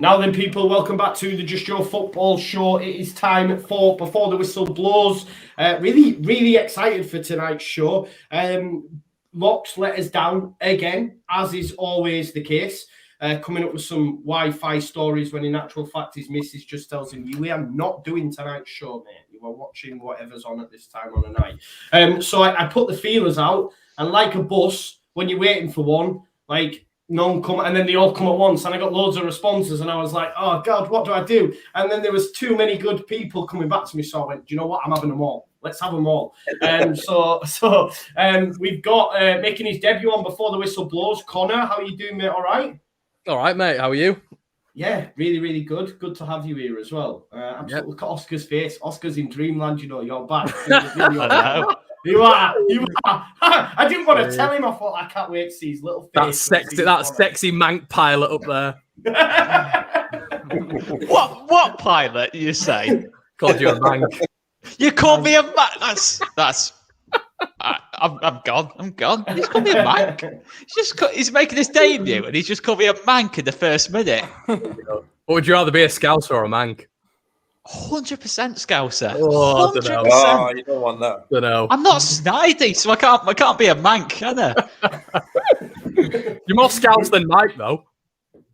Now then, people, welcome back to the Just Your Football Show. It is time for Before the Whistle Blows. Really excited for tonight's show. Locks let us down again, as is always the case. Coming up with some Wi-Fi stories when in actual fact his missus just tells him, we are not doing tonight's show, mate. You are watching whatever's on at this time on the night. So I put the feelers out, and like a bus, when you're waiting for one, like... no one come, and then they all come at once, and I got loads of responses, and I was like, oh God, what do I do? And then there was too many good people coming back to me, so I went, do you know what? I'm having them all. Let's have them all. So we've got making his debut on Before the Whistle Blows, Connor. How are you doing, mate? All right? All right, mate. How are you? Yeah, really good. Good to have you here as well. Absolutely. Yep. Look at Oscar's face. Oscar's in dreamland, you know, you're back. You are. I didn't want to tell him. I thought I can't wait to see his little face. That sexy mank pilot up there. What pilot? You say? Called you a mank. You called me a mank. That's. I'm gone. He's called me a mank. He's making his debut, and he's just called me a mank in the first minute. What would you rather be, a Scouser or a mank? 100% Scouser. 100%. Oh, you don't want that. I don't know. I'm not snidey, so I can't be a mank, can I? You're more Scouts than Mike, though.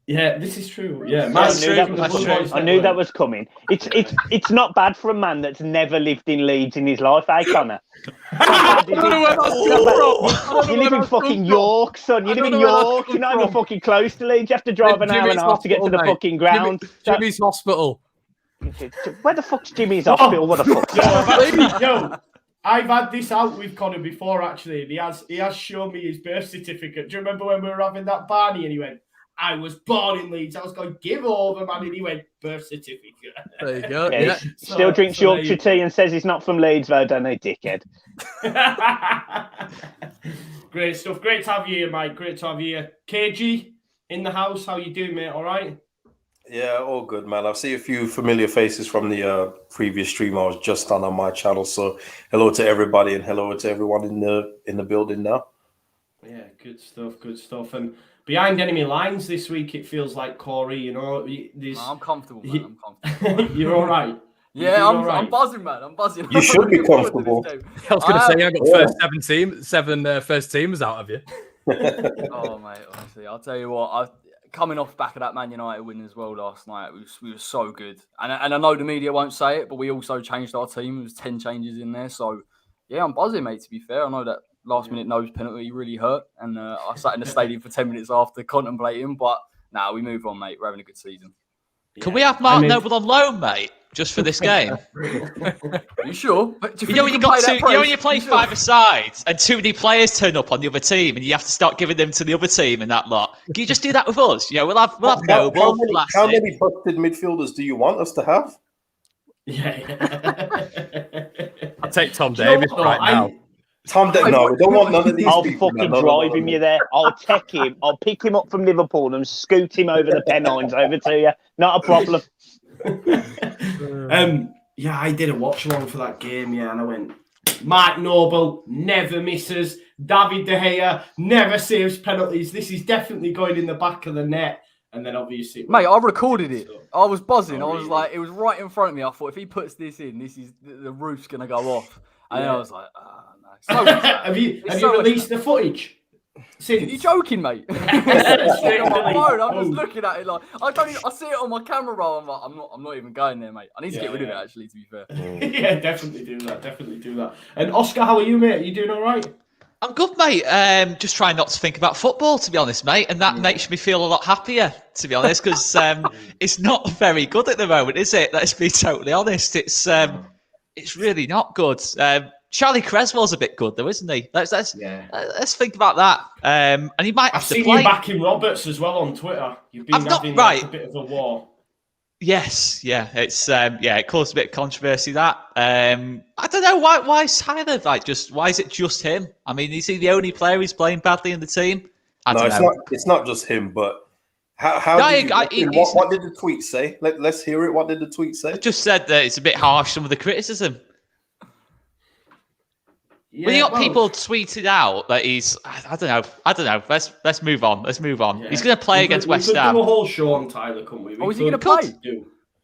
Yeah, this is true. Yeah, I knew that was coming. It's not bad for a man that's never lived in Leeds in his life, eh, Connor? You live in fucking York, son. You live in York. You're not even fucking close to Leeds. You have to drive an hour and a half to get to the fucking ground. Jimmy's Hospital. Where the fuck's Jimmy's Hospital? What the fuck? Yo, I've had this out with Connor before, actually. He has shown me his birth certificate. Do you remember when we were having that Barney and he went, I was born in Leeds. I was going, give over, man. And he went, birth certificate. There you go. Yeah, yeah. Still drinks Yorkshire tea and says he's not from Leeds, though, don't he, dickhead? Great stuff. Great to have you here, Mike. Great to have you here. KG in the house. How you doing, mate? All right? Yeah, all good, man. I see a few familiar faces from the previous stream I was just on my channel. So hello to everybody and hello to everyone in the building now. Yeah, good stuff. And behind enemy lines this week, it feels like Corey, you know. I'm comfortable, man. I'm comfortable. You're all right. Yeah, I'm buzzing, man. I'm buzzing. You should be comfortable. I was going to say, I got seven first teamers out of you. Oh, mate, honestly, I'll tell you what. Coming off the back of that Man United win as well last night, we were so good. And I know the media won't say it, but we also changed our team. There was 10 changes in there. So, yeah, I'm buzzing, mate, to be fair. I know that last-minute nose penalty really hurt. And I sat in the stadium for 10 minutes after contemplating. But, we move on, mate. We're having a good season. Can we have Mark Noble on loan, mate, just for this game? You sure? You know when you play five-a-side and too many players turn up on the other team and you have to start giving them to the other team and that lot. Can you just do that with us? You know, we'll have Noble. How many busted midfielders do you want us to have? Yeah. I'll take Tom Davis now. No, we don't want none of these people. I'll fucking drive him you there. I'll take him. I'll pick him up from Liverpool and scoot him over the Pennines over to you. Not a problem. I did a watch along for that game, and I went, Mark Noble never misses. David De Gea never saves penalties. This is definitely going in the back of the net. And then obviously, mate, I recorded it. I was buzzing. I was like, it was right in front of me. I thought if he puts this in, the roof's gonna go off. And then I was like, no. So have you released the footage? Are you joking, mate? On my phone, I'm just looking at it like I see it on my camera roll. I'm like, I'm not even going there, mate. I need to get rid of it. Actually, to be fair. Yeah, definitely do that. And Oscar, how are you, mate? Are you doing all right? I'm good, mate. Just trying not to think about football, to be honest, mate, and that makes me feel a lot happier, to be honest, because it's not very good at the moment, is it? Let's be totally honest. It's really not good. Charlie Creswell's a bit good, though, isn't he? Let's think about that. And he might have to play. I've seen you backing Roberts as well on Twitter. You've been having a bit of a war. Yes, yeah, it's it caused a bit of controversy. That I don't know why Tyler why is it just him? I mean, is he the only player who's playing badly in the team? It's not just him, but what did the tweet say? Let's hear it. What did the tweet say? I just said that it's a bit harsh, some of the criticism. Well, you got people tweeted out that he's. I don't know. Let's move on. Yeah. He's going to play against West Ham. We could do a whole show on Tyler, couldn't we? Is he going to play?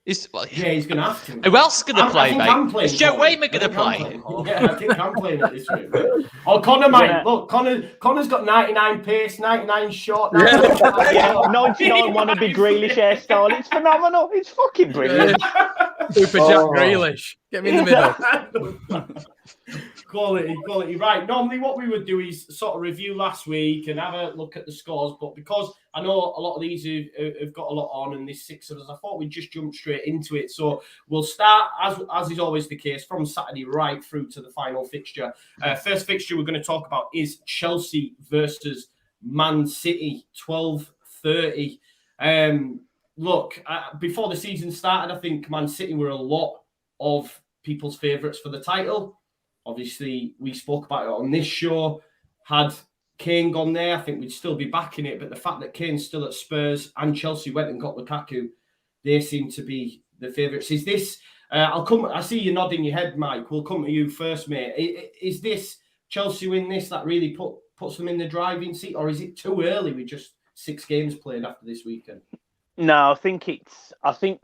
He's going to have to. Who else is going to play, mate? Is Joe Wayman going to play? Yeah, I think I'm playing it this week. Oh, Connor, mate. Look, Connor's got 99 pace, 99 shot. 99 wannabe Grealish hairstyle. It's phenomenal. It's fucking brilliant. Super Jack Grealish. Get me in the middle. Quality. Right. Normally what we would do is sort of review last week and have a look at the scores. But because I know a lot of these have got a lot on and there's 6 of us, I thought we'd just jump straight into it. So we'll start, as is always the case, from Saturday right through to the final fixture. First fixture we're going to talk about is Chelsea versus Man City, 12:30. Look, before the season started, I think Man City were a lot of people's favourites for the title. Obviously, we spoke about it on this show. Had Kane gone there, I think we'd still be backing it. But the fact that Kane's still at Spurs and Chelsea went and got Lukaku, they seem to be the favourites. Is this... I see you nodding your head, Mike. We'll come to you first, mate. Is this Chelsea win this that really puts them in the driving seat? Or is it too early with just 6 games played after this weekend? No, I think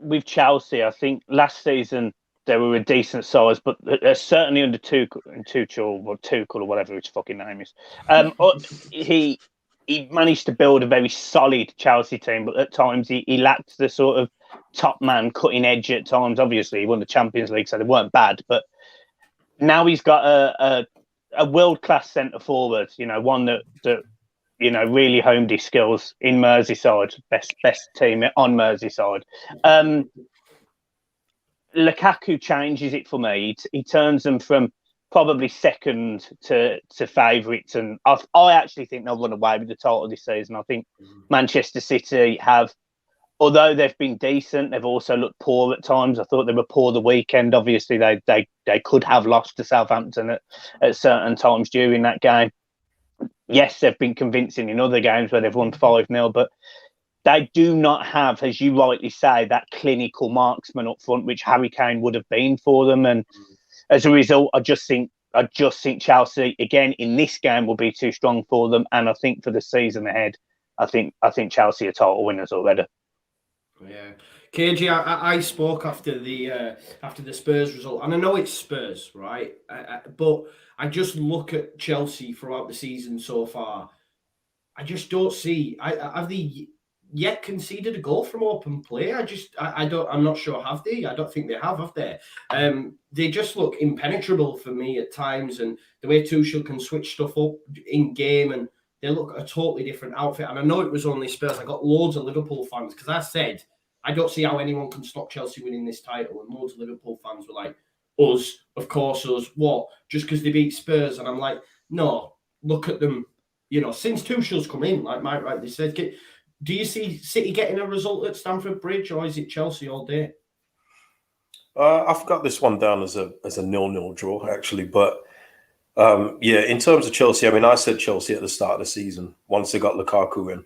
with Chelsea, I think last season they were a decent size, but certainly under Tuchel or whatever his fucking name is. He managed to build a very solid Chelsea team, but at times he lacked the sort of top man cutting edge at times. Obviously, he won the Champions League, so they weren't bad. But now he's got a world class centre forward. One that really honed his skills in Merseyside, best team on Merseyside. Lukaku changes it for me. He turns them from probably second to favourites, and I actually think they'll run away with the title this season. I think Manchester City have, although they've been decent, they've also looked poor at times. I thought they were poor the weekend. Obviously, they could have lost to Southampton at certain times during that game. Yes, they've been convincing in other games where they've won 5-0, but they do not have, as you rightly say, that clinical marksman up front, which Harry Kane would have been for them. And as a result, I just think Chelsea again in this game will be too strong for them. And I think for the season ahead, I think Chelsea are title winners already. Yeah, KG, I spoke after the Spurs result, and I know it's Spurs, right? But I just look at Chelsea throughout the season so far. I just don't see. Have they yet conceded a goal from open play? I'm not sure. Have they? I don't think they have they? They just look impenetrable for me at times, and the way Tuchel can switch stuff up in game, and they look a totally different outfit. And I know it was only Spurs. I got loads of Liverpool fans because I said I don't see how anyone can stop Chelsea winning this title, and loads of Liverpool fans were like, us, of course, us. What? Just because they beat Spurs? And I'm like, no. Look at them. Since Tuchel's come in, like Mike rightly said. Do you see City getting a result at Stamford Bridge, or is it Chelsea all day? I've got this one down as a 0-0 draw, actually. But in terms of Chelsea, I mean, I said Chelsea at the start of the season once they got Lukaku in.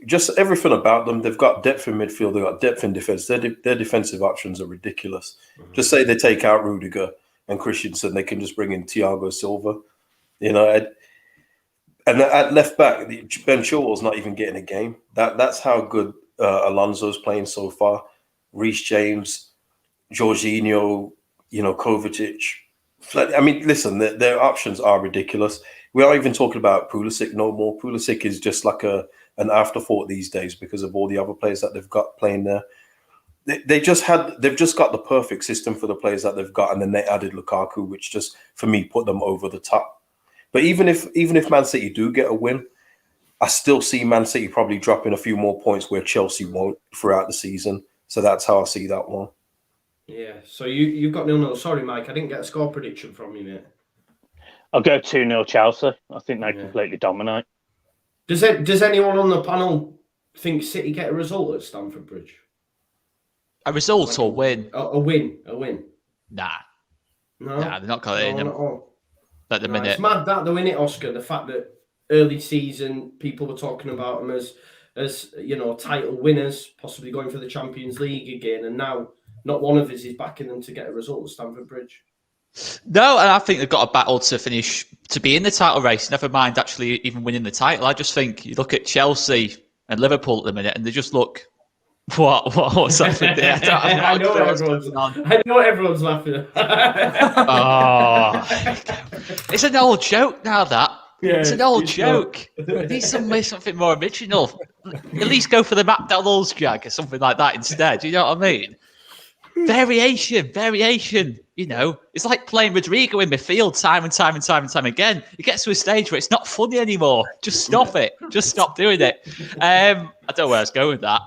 Just everything about them. They've got depth in midfield. They've got depth in defence. Their defensive options are ridiculous. Mm-hmm. Just say they take out Rudiger and Christensen, they can just bring in Thiago Silva. And at left back, Ben Chilwell's not even getting a game. That's how good Alonso's playing so far. Reece James, Jorginho, Kovacic. I mean, listen, their options are ridiculous. We aren't even talking about Pulisic no more. Pulisic is just like an afterthought these days because of all the other players that they've got playing there. They've just got the perfect system for the players that they've got, and then they added Lukaku, which just for me put them over the top. But even if Man City do get a win, I still see Man City probably dropping a few more points where Chelsea won't throughout the season. So that's how I see that one. Yeah. So you've got 0-0. Sorry, Mike, I didn't get a score prediction from you, mate. I'll go 2-0 Chelsea. I think they completely dominate. Does anyone on the panel think City get a result at Stamford Bridge? A result or win? A win. Nah. No? Nah, they're not got it in them. At the minute. It's mad that though, innit, Oscar? The fact that early season people were talking about them as title winners, possibly going for the Champions League again, and now not one of us is backing them to get a result at Stamford Bridge. No, and I think they've got a battle to finish to be in the title race. Never mind actually even winning the title. I just think you look at Chelsea and Liverpool at the minute, and they just look. What's happening there? I know what everyone's laughing at. It's an old joke now. It's an old joke. Not. Need something more original. At least go for the McDonald's jag or something like that instead. You know what I mean? Variation. You know, it's like playing Rodrigo in midfield time and time again. It gets to a stage where it's not funny anymore. Just stop it. Just stop doing it. I don't know where I was going with that.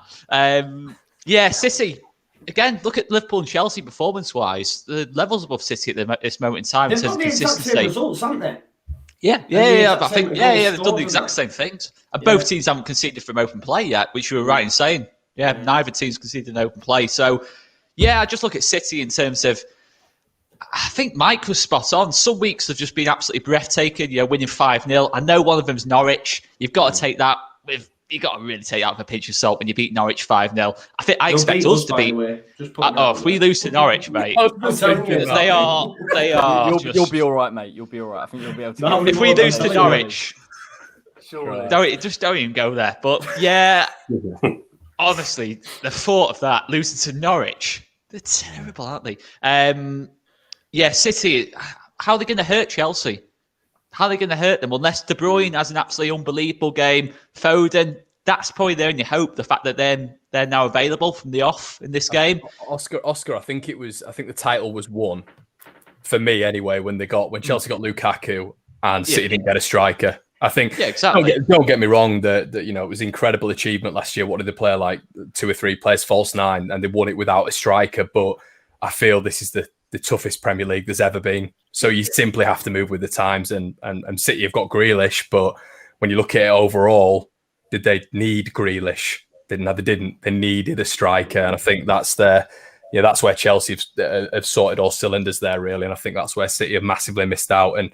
City. Again, look at Liverpool and Chelsea performance-wise. The levels above City at this moment in time in terms of consistency. Same results, haven't they? Yeah. I think they've done the exact same things. And both teams haven't conceded from open play yet, which you were right in saying. Neither team's conceded an open play. So, I just look at City in terms of. I think Mike was spot on. Some weeks have just been absolutely breathtaking. Winning 5-0. I know one of them's Norwich. You've got to take that with. You got to really take that with a pinch of salt when you beat Norwich 5-0. I expect us to beat. If we lose to Norwich, mate, they are. You'll be all right, mate. You'll be all right. I think you'll be able to. If we lose to Norwich, just don't even go there. But honestly, the thought of that losing to Norwich, they're terrible, aren't they? City. How are they going to hurt Chelsea? How are they going to hurt them? Unless De Bruyne has an absolutely unbelievable game. Foden, that's probably their only hope. The fact that they're now available from the off in this game. Oscar, I think the title was won for me anyway when Chelsea got Lukaku and City didn't get a striker. I think. Yeah, exactly. Don't get me wrong. That it was an incredible achievement last year. What did they play like 2 or 3 players false 9, and they won it without a striker. But I feel this is the toughest Premier League there's ever been. So you simply have to move with the times, and City have got Grealish, but when you look at it overall, did they need Grealish? They didn't. They needed a striker, and I think that's that's where Chelsea have sorted all cylinders there, really, and I think that's where City have massively missed out. And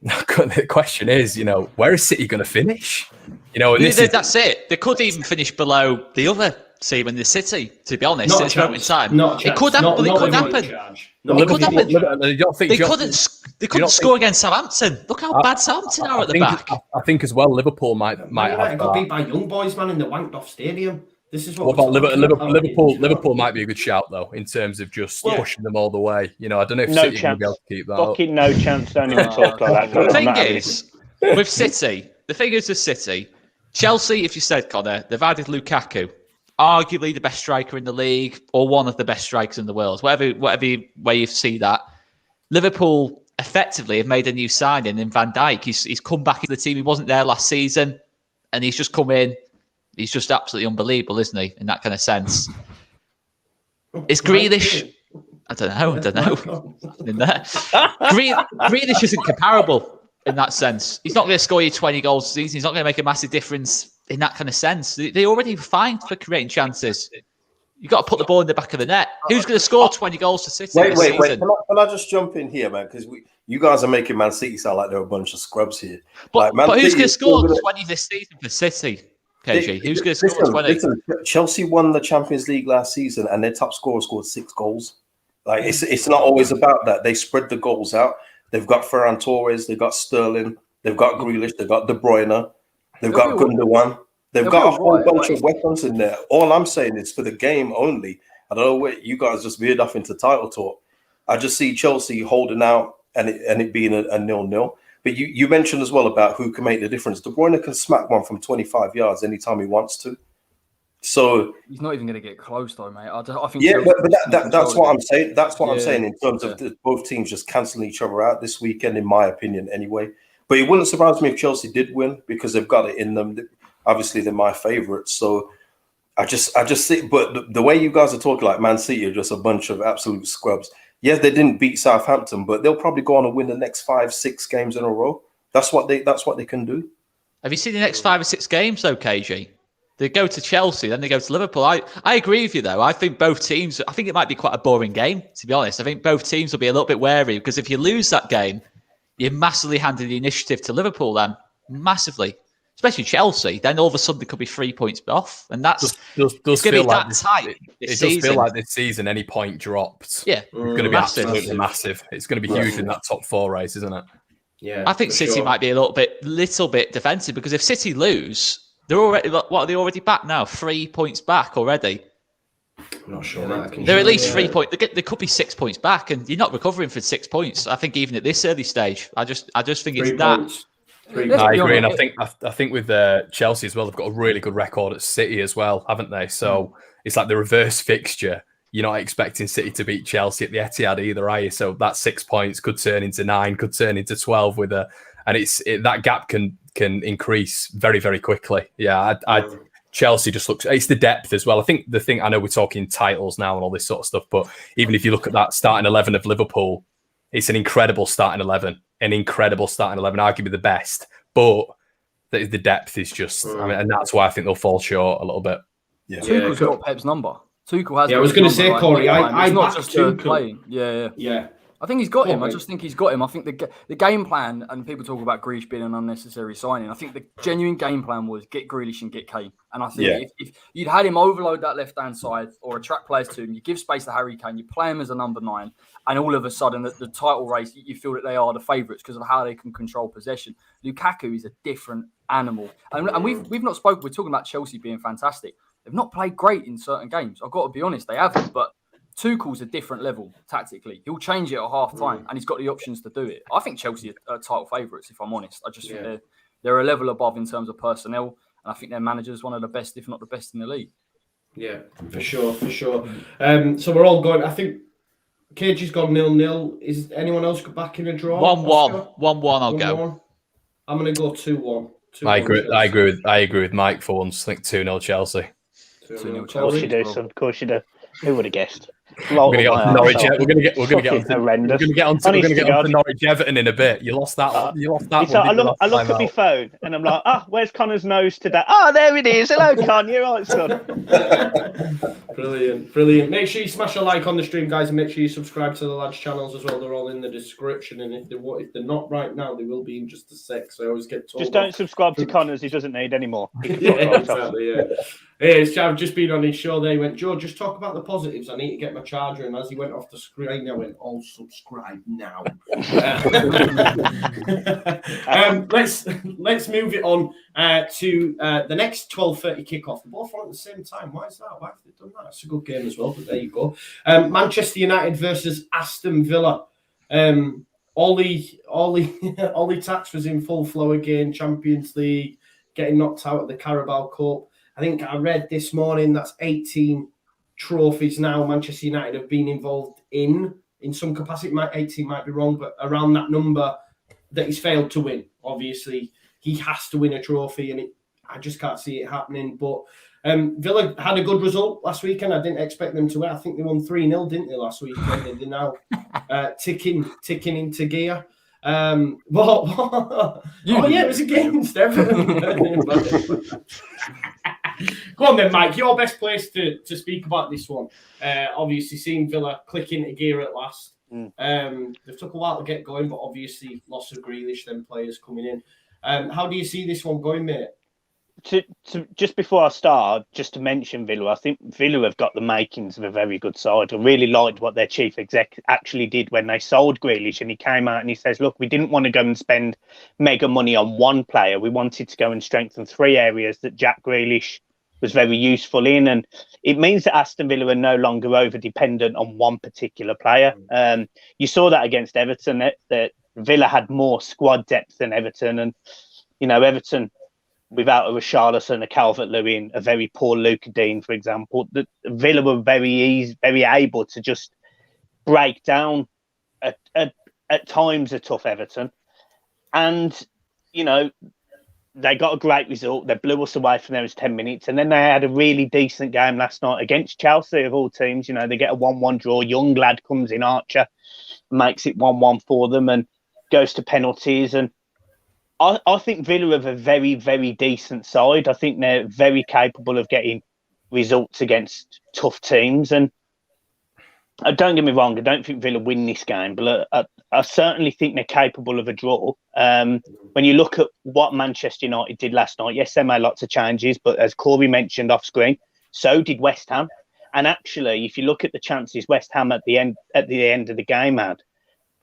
the question is, where is City going to finish? That's it. They could even finish below the other team in the City, to be honest, at this moment in time. It could happen. It could happen. They couldn't score against Southampton. Look how bad Southampton are at the back. I think as well, Liverpool might have got beat by young boys, man, in the wanked off stadium. This is what about Liverpool? Liverpool might be a good shout though, in terms of just pushing them all the way. I don't know if City will be able to keep that. Fucking no chance. Don't even talk like that. The thing is, with City, Chelsea, if you said, Connor, they've added Lukaku. Arguably the best striker in the league, or one of the best strikers in the world. Whatever way you see that. Liverpool effectively have made a new signing in Van Dijk. He's come back into the team. He wasn't there last season, and he's just come in. He's just absolutely unbelievable, isn't he? In that kind of sense. Is Grealish? I don't know. In there, Grealish isn't comparable in that sense. He's not going to score you 20 goals a season. He's not going to make a massive difference. In that kind of sense, they already fine for creating chances. You've got to put the ball in the back of the net. Who's going to score 20 goals to City this season? Can I just jump in here, man? Because you guys are making Man City sound like they're a bunch of scrubs here. But who's going to score 20 this season for City, KG? Who's going to score 20? Listen, Chelsea won the Champions League last season, and their top scorer scored 6 goals. Like it's not always about that. They spread the goals out. They've got Ferran Torres, they've got Sterling, they've got Grealish, they've got De Bruyne. They've got Gundogan. They've got a whole bunch of weapons in there. All I'm saying is for the game only. I don't know where you guys just veered off into title talk. I just see Chelsea holding out and it being a 0-0. But you mentioned as well about who can make the difference. De Bruyne can smack one from 25 yards anytime he wants to. So he's not even going to get close, though, mate. I think. Yeah, but that's what I'm saying. That's what I'm saying in terms of both teams just cancelling each other out this weekend, in my opinion, anyway. But it wouldn't surprise me if Chelsea did win because they've got it in them. Obviously, they're my favourites. So I just see. But the way you guys are talking, like Man City are just a bunch of absolute scrubs. Yes, they didn't beat Southampton, but they'll probably go on and win the next 5-6 games in a row. That's what they can do. Have you seen the next 5 or 6 games, though, KG? They go to Chelsea, then they go to Liverpool. I agree with you, though. I think both teams, I think it might be quite a boring game, to be honest. I think both teams will be a little bit wary because if you lose that game, you're massively handing the initiative to Liverpool then. Massively. especially Chelsea, then all of a sudden they could be 3 points off, and that's does it's going to be like that tight. It does feel like this season, any point dropped, yeah, it's going to be absolutely massive. It's going to be huge in that top 4 race, isn't it? Yeah, I think City might be a little bit defensive, because if City lose, they're already what are they already back now? 3 points back already. I'm not sure. They're at least 3 points. They could be 6 points back, and you're not recovering for 6 points. I think even at this early stage, I just think it's that. I agree, and I think with Chelsea as well, they've got a really good record at City as well, haven't they? So it's like the reverse fixture. You're not expecting City to beat Chelsea at the Etihad either, are you? So that 6 points could turn into 9, could turn into 12 that gap can increase very, very quickly. Yeah, Chelsea just looks. It's the depth as well. I think the thing, I know we're talking titles now and all this sort of stuff, but even if you look at that starting 11 of Liverpool, it's an incredible starting 11. Arguably the best. But the depth is just, and that's why I think they'll fall short a little bit. Yeah. Tuchel's got Pep's number. Tuchel has. Yeah, I was going to say, Corey, I not just Tuchel playing. Yeah. I think he's got him. I just think he's got him. I think the game plan, and people talk about Grealish being an unnecessary signing. I think the genuine game plan was get Grealish and get Kane. And I think if you'd had him overload that left-hand side or attract players to him, you give space to Harry Kane, you play him as a number 9, and all of a sudden the title race, you feel that they are the favourites because of how they can control possession. Lukaku is a different animal. And we've not spoken. We're talking about Chelsea being fantastic. They've not played great in certain games. I've got to be honest, they haven't. But Tuchel's a different level tactically. He'll change it at half time, and he's got the options to do it. I think Chelsea are title favourites, if I'm honest. I just think they're a level above in terms of personnel, and I think their manager is one of the best, if not the best, in the league. Yeah, for sure. So we're all going. I think Cage's gone 0-0. Is anyone else back in a draw? 1-1. 1-1. I'll go. I'm going to go 2-1. I agree with Mike for once. I think 2-0 Chelsea. 2-0 Chelsea. Of course you do, son. Of course you do. Who would have guessed? We're going to get on to Norwich. We're going to get on to Norwich Everton in a bit. You lost that one. I look at my phone and I'm like, where's Connor's nose today? There it is. Hello, Con. You're right, son. Brilliant. Make sure you smash a like on the stream, guys, and make sure you subscribe to the lads' channels as well. They're all in the description, and if they're not right now, they will be in just a sec. So I always get told. Just don't subscribe to Connor's. He doesn't need any more. Exactly. I've just been on his show. They went, Joe, just talk about the positives. I need to get my charger. And as he went off the screen, I went, subscribe now. Let's move it on to the next 12:30 kickoff. They're both on at the same time. Why is that? Why have they done that? It's a good game as well, but there you go. Manchester United versus Aston Villa. Ollie Tax was in full flow again. Champions League, getting knocked out of the Carabao Cup. I think I read this morning that's 18 trophies now Manchester United have been involved in some capacity. 18 might be wrong, but around that number that he's failed to win. Obviously, he has to win a trophy, and I just can't see it happening. But Villa had a good result last weekend. I didn't expect them to win. I think they won 3-0, didn't they, last weekend? They're now ticking into gear. It was against Everton. Go on then, Mike. Your best place to speak about this one. Obviously, seeing Villa click into gear at last. They've took a while to get going, but obviously loss of Grealish, then players coming in. How do you see this one going, mate? Just before I start, just to mention Villa, I think Villa have got the makings of a very good side. I really liked what their chief exec actually did when they sold Grealish, and he came out and he says, look, we didn't want to go and spend mega money on one player. We wanted to go and strengthen 3 areas that Jack Grealish was very useful in, and it means that Aston Villa are no longer over dependent on one particular player. You saw that against Everton, that Villa had more squad depth than Everton, and Everton without a Richarlison, a Calvert-Lewin, a very poor Luka Dean, for example, that Villa were very able to just break down at times a tough Everton, and they got a great result. They blew us away from there as 10 minutes. And then they had a really decent game last night against Chelsea, of all teams. They get a 1-1 draw. Young lad comes in, Archer, makes it 1-1 for them and goes to penalties. And I think Villa have a very, very decent side. I think they're very capable of getting results against tough teams. And don't get me wrong, I don't think Villa win this game. But I certainly think they're capable of a draw. When you look at what Manchester United did last night, yes, they made lots of changes, but as Corey mentioned off screen, so did West Ham. And actually, if you look at the chances West Ham at the end of the game had,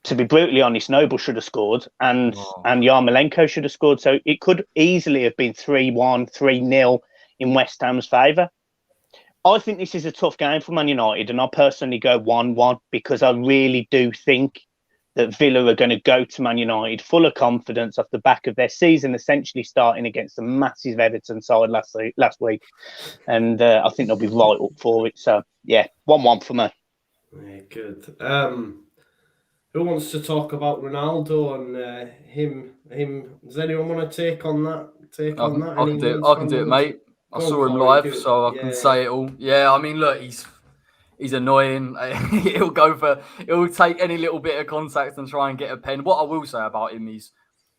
to be brutally honest, Noble should have scored and Yarmolenko should have scored. So it could easily have been 3-1, 3-0 in West Ham's favour. I think this is a tough game for Man United, and I personally go 1-1 because I really do think that Villa are going to go to Man United full of confidence off the back of their season essentially starting against a massive Everton side last week. And I think they'll be right up for it. So, yeah, 1-1 for me. Yeah, good. Who wants to talk about Ronaldo and him? Does anyone want to take on that? I can do it, mate. I saw him live, so I can say it all. Yeah, I mean, look, he's annoying. He'll take any little bit of contact and try and get a pen. What I will say about him is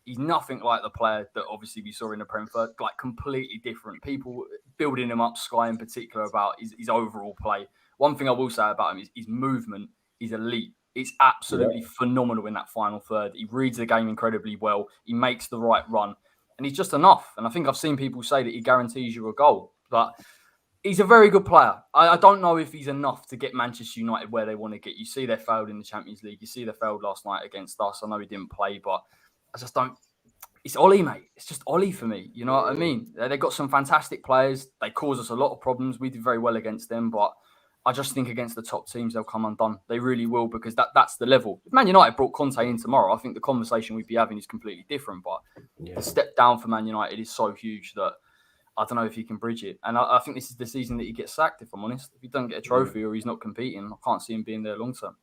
he's nothing like the player that obviously we saw in the Brentford, like completely different. People building him up, Sky in particular, about his overall play. One thing I will say about him is his movement is elite. It's absolutely phenomenal in that final third. He reads the game incredibly well. He makes the right run. And he's just enough. And I think I've seen people say that he guarantees you a goal. But he's a very good player. I don't know if he's enough to get Manchester United where they want to get. You see they failed in the Champions League. You see they failed last night against us. I know he didn't play, but I just don't. It's Ollie, mate. It's just Ollie for me. You know what I mean? They've got some fantastic players. They cause us a lot of problems. We did very well against them, but I just think against the top teams, they'll come undone. They really will, because that's the level. If Man United brought Conte in tomorrow, I think the conversation we'd be having is completely different. But the step down for Man United is so huge that I don't know if he can bridge it. And I think this is the season that he gets sacked, if I'm honest. If he doesn't get a trophy or he's not competing, I can't see him being there long term.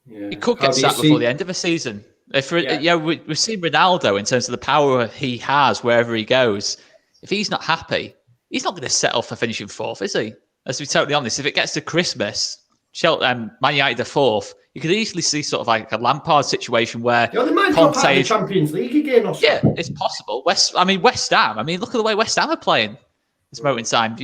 Yeah. He could get sacked before the end of the season. We've seen Ronaldo in terms of the power he has wherever he goes. If he's not happy, he's not going to settle for finishing fourth, is he? Let's be totally honest. If it gets to Christmas, Man United are fourth, you could easily see sort of like a Lampard situation where they might drop out of the Champions League again. Yeah, it's possible. West Ham. I mean, look at the way West Ham are playing this moment in time.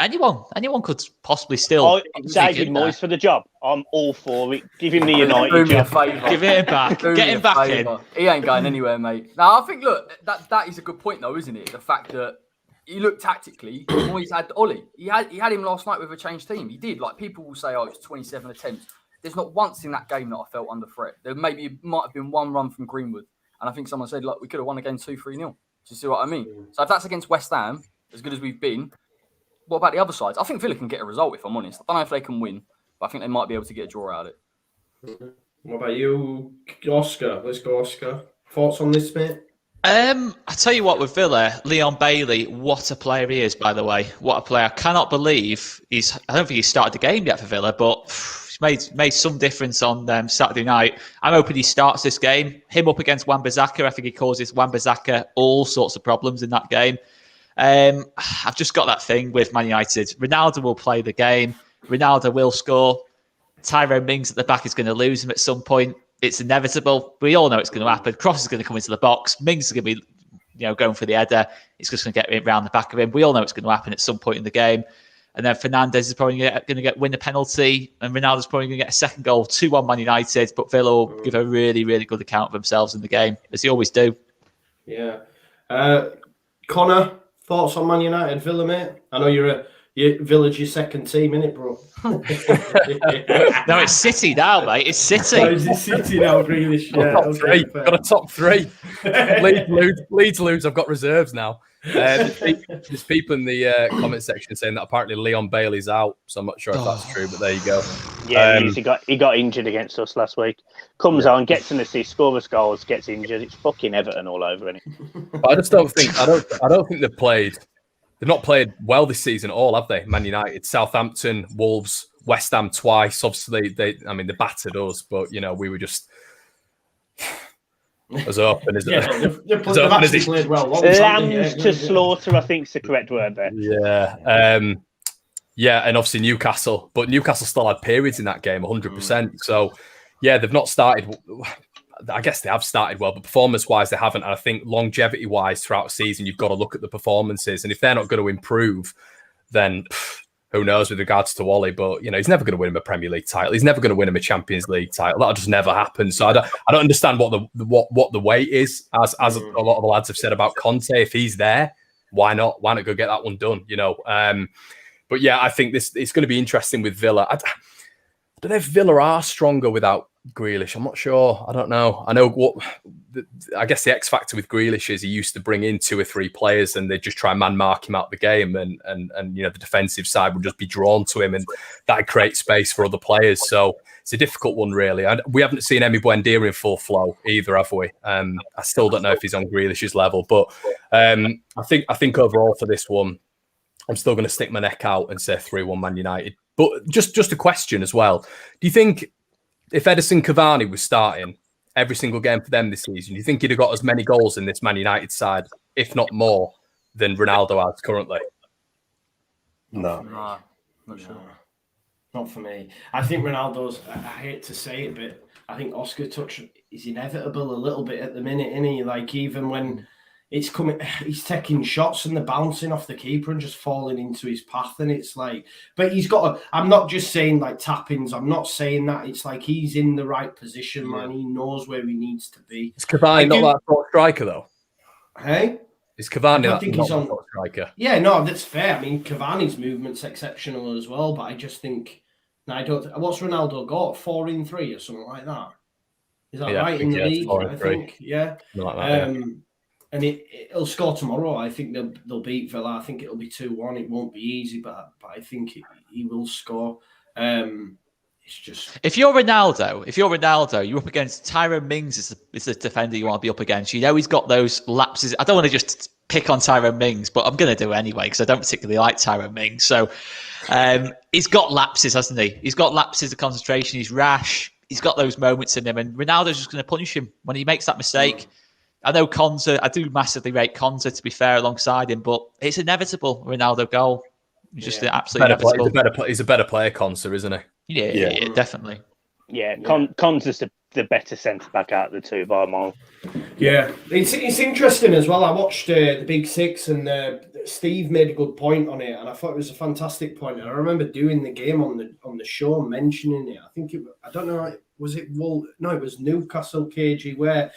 Anyone could possibly still. David Moyes for the job. I'm all for it. Give him the United job. Give it back. Get him back in. He ain't going anywhere, mate. Now, I think, look, that is a good point, though, isn't it? The fact that he looked tactically. Moyes had Ollie. He had him last night with a changed team. He did. Like, people will say, oh, it's 27 attempts. There's not once in that game that I felt under threat. There might have been one run from Greenwood. And I think someone said, look, we could have won the game 2-3-0. Do you see what I mean? So if that's against West Ham, as good as we've been, what about the other sides? I think Villa can get a result, if I'm honest. I don't know if they can win, but I think they might be able to get a draw out of it. What about you, Oscar? Let's go, Oscar. Thoughts on this, mate? I tell you what, with Villa, Leon Bailey, what a player he is, by the way. What a player. I cannot believe I don't think he's started the game yet for Villa, but he's made some difference on Saturday night. I'm hoping he starts this game. Him up against Wan-Bissaka, I think he causes Wan-Bissaka all sorts of problems in that game. I've just got that thing with Man United. Ronaldo will play the game. Ronaldo will score. Tyrone Mings at the back is going to lose him at some point. It's inevitable. We all know it's going to happen. Cross is going to come into the box. Mings is going to be, going for the header. It's just going to get it around the back of him. We all know it's going to happen at some point in the game. And then Fernandes is probably going to win the penalty, and Ronaldo's probably going to get a second goal, 2-1 Man United. But Villa will give a really, really good account of themselves in the game, as they always do. Yeah. Connor, thoughts on Man United, Villa, mate? I know Villa's your second team, innit, bro? No, it's City now, mate. It's City. Oh, is it City now, Grealish? Yeah, got a top three. Leeds lose. I've got reserves now. There's people in the comment section saying that apparently Leon Bailey's out, so I'm not sure if that's true, but there you go. Yeah, he got injured against us last week. Comes on, gets an assist, scores goals, gets injured. It's fucking Everton all over, isn't it? But I just don't think they've played. They've not played well this season at all, have they? Man United, Southampton, Wolves, West Ham twice. Obviously, they battered us, but we were just as open as it played well. Lambs to slaughter, I think is the correct word there. Yeah, and obviously Newcastle, but Newcastle still had periods in that game, 100%. So, yeah, they've not started. I guess they have started well, but performance-wise, they haven't. And I think longevity-wise, throughout the season, you've got to look at the performances. And if they're not going to improve, then who knows with regards to Wally, but he's never going to win him a Premier League title. He's never going to win him a Champions League title. That'll just never happen. So I don't understand what the weight is, as a lot of the lads have said about Conte. If he's there, why not? Why not go get that one done? But yeah, I think it's going to be interesting with Villa. I don't know if Villa are stronger without Grealish. I'm not sure. I don't know. I guess the X factor with Grealish is he used to bring in 2 or 3 players and they just try and man mark him out the game, and the defensive side would just be drawn to him, and that create space for other players. So it's a difficult one, really. We haven't seen Emi Buendia in full flow either, have we? I still don't know if he's on Grealish's level, but I think overall for this one, I'm still going to stick my neck out and say 3-1 Man United. But just a question as well. Do you think if Edison Cavani was starting every single game for them this season, do you think he'd have got as many goals in this Man United side, if not more, than Ronaldo has currently? No. Not sure. Not for me. I think Ronaldo's, I hate to say it, but I think Oscar touch is inevitable a little bit at the minute, isn't he? Like, even when it's coming, he's taking shots and they're bouncing off the keeper and just falling into his path. And it's like, but he's got I'm not just saying like tap-ins. I'm not saying that. It's like he's in the right position, man. He knows where he needs to be. Is Cavani not that sort of striker, though? Hey? Is Cavani I think he's on striker? Yeah, no, that's fair. I mean, Cavani's movement's exceptional as well, but I just think, what's Ronaldo got? 4 in 3 or something like that? Is that right in the league? I think, yeah. Like that, and it'll score tomorrow. I think they'll beat Villa. I think it'll be 2-1. It won't be easy, but I think he will score. It's just if you're Ronaldo, you're up against Tyrone Mings is the defender you want to be up against. He's got those lapses. I don't want to just pick on Tyrone Mings, but I'm going to do it anyway because I don't particularly like Tyrone Mings. So he's got lapses, hasn't he? He's got lapses of concentration. He's rash. He's got those moments in him, and Ronaldo's just going to punish him when he makes that mistake. I know Konza. I do massively rate Konza, to be fair, alongside him, but it's inevitable. Ronaldo goal, just absolutely inevitable. He's a better player, Konza, isn't he? Yeah, definitely. Yeah, Konza's the better centre back out of the two by a mile. Yeah, it's interesting as well. I watched the Big Six, and Steve made a good point on it, and I thought it was a fantastic point. And I remember doing the game on the show, mentioning it. I think it was Newcastle KG, where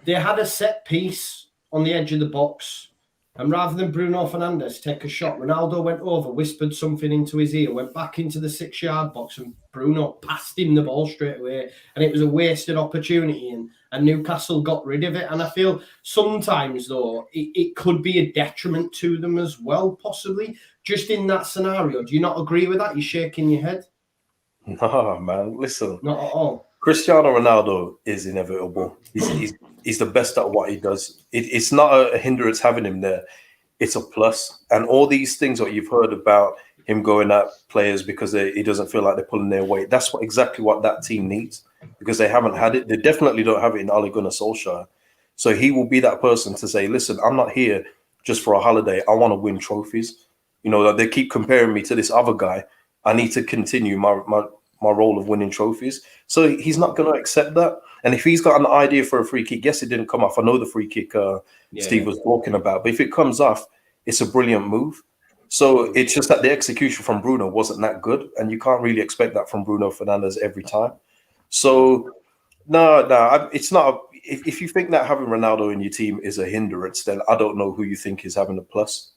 they had a set piece on the edge of the box, and rather than Bruno Fernandes take a shot, Ronaldo went over, whispered something into his ear, went back into the 6-yard box, and Bruno passed him the ball straight away. And it was a wasted opportunity, and Newcastle got rid of it. And I feel sometimes, though, it could be a detriment to them as well, possibly, just in that scenario. Do you not agree with that? You're shaking your head? No, man. Listen. Not at all. Cristiano Ronaldo is inevitable. He's the best at what he does. It's not a hindrance having him there. It's a plus. And all these things that you've heard about him going at players because he doesn't feel like they're pulling their weight, that's exactly what that team needs, because they haven't had it. They definitely don't have it in Ole Gunnar Solskjaer. So he will be that person to say, listen, I'm not here just for a holiday. I want to win trophies. They keep comparing me to this other guy. I need to continue my role of winning trophies. So he's not going to accept that. And if he's got an idea for a free kick, yes, it didn't come off. I know the free kick Steve was talking about, but if it comes off, it's a brilliant move. So it's just that the execution from Bruno wasn't that good, and you can't really expect that from Bruno Fernandes every time. So no, it's not. If you think that having Ronaldo in your team is a hindrance, then I don't know who you think is having a plus.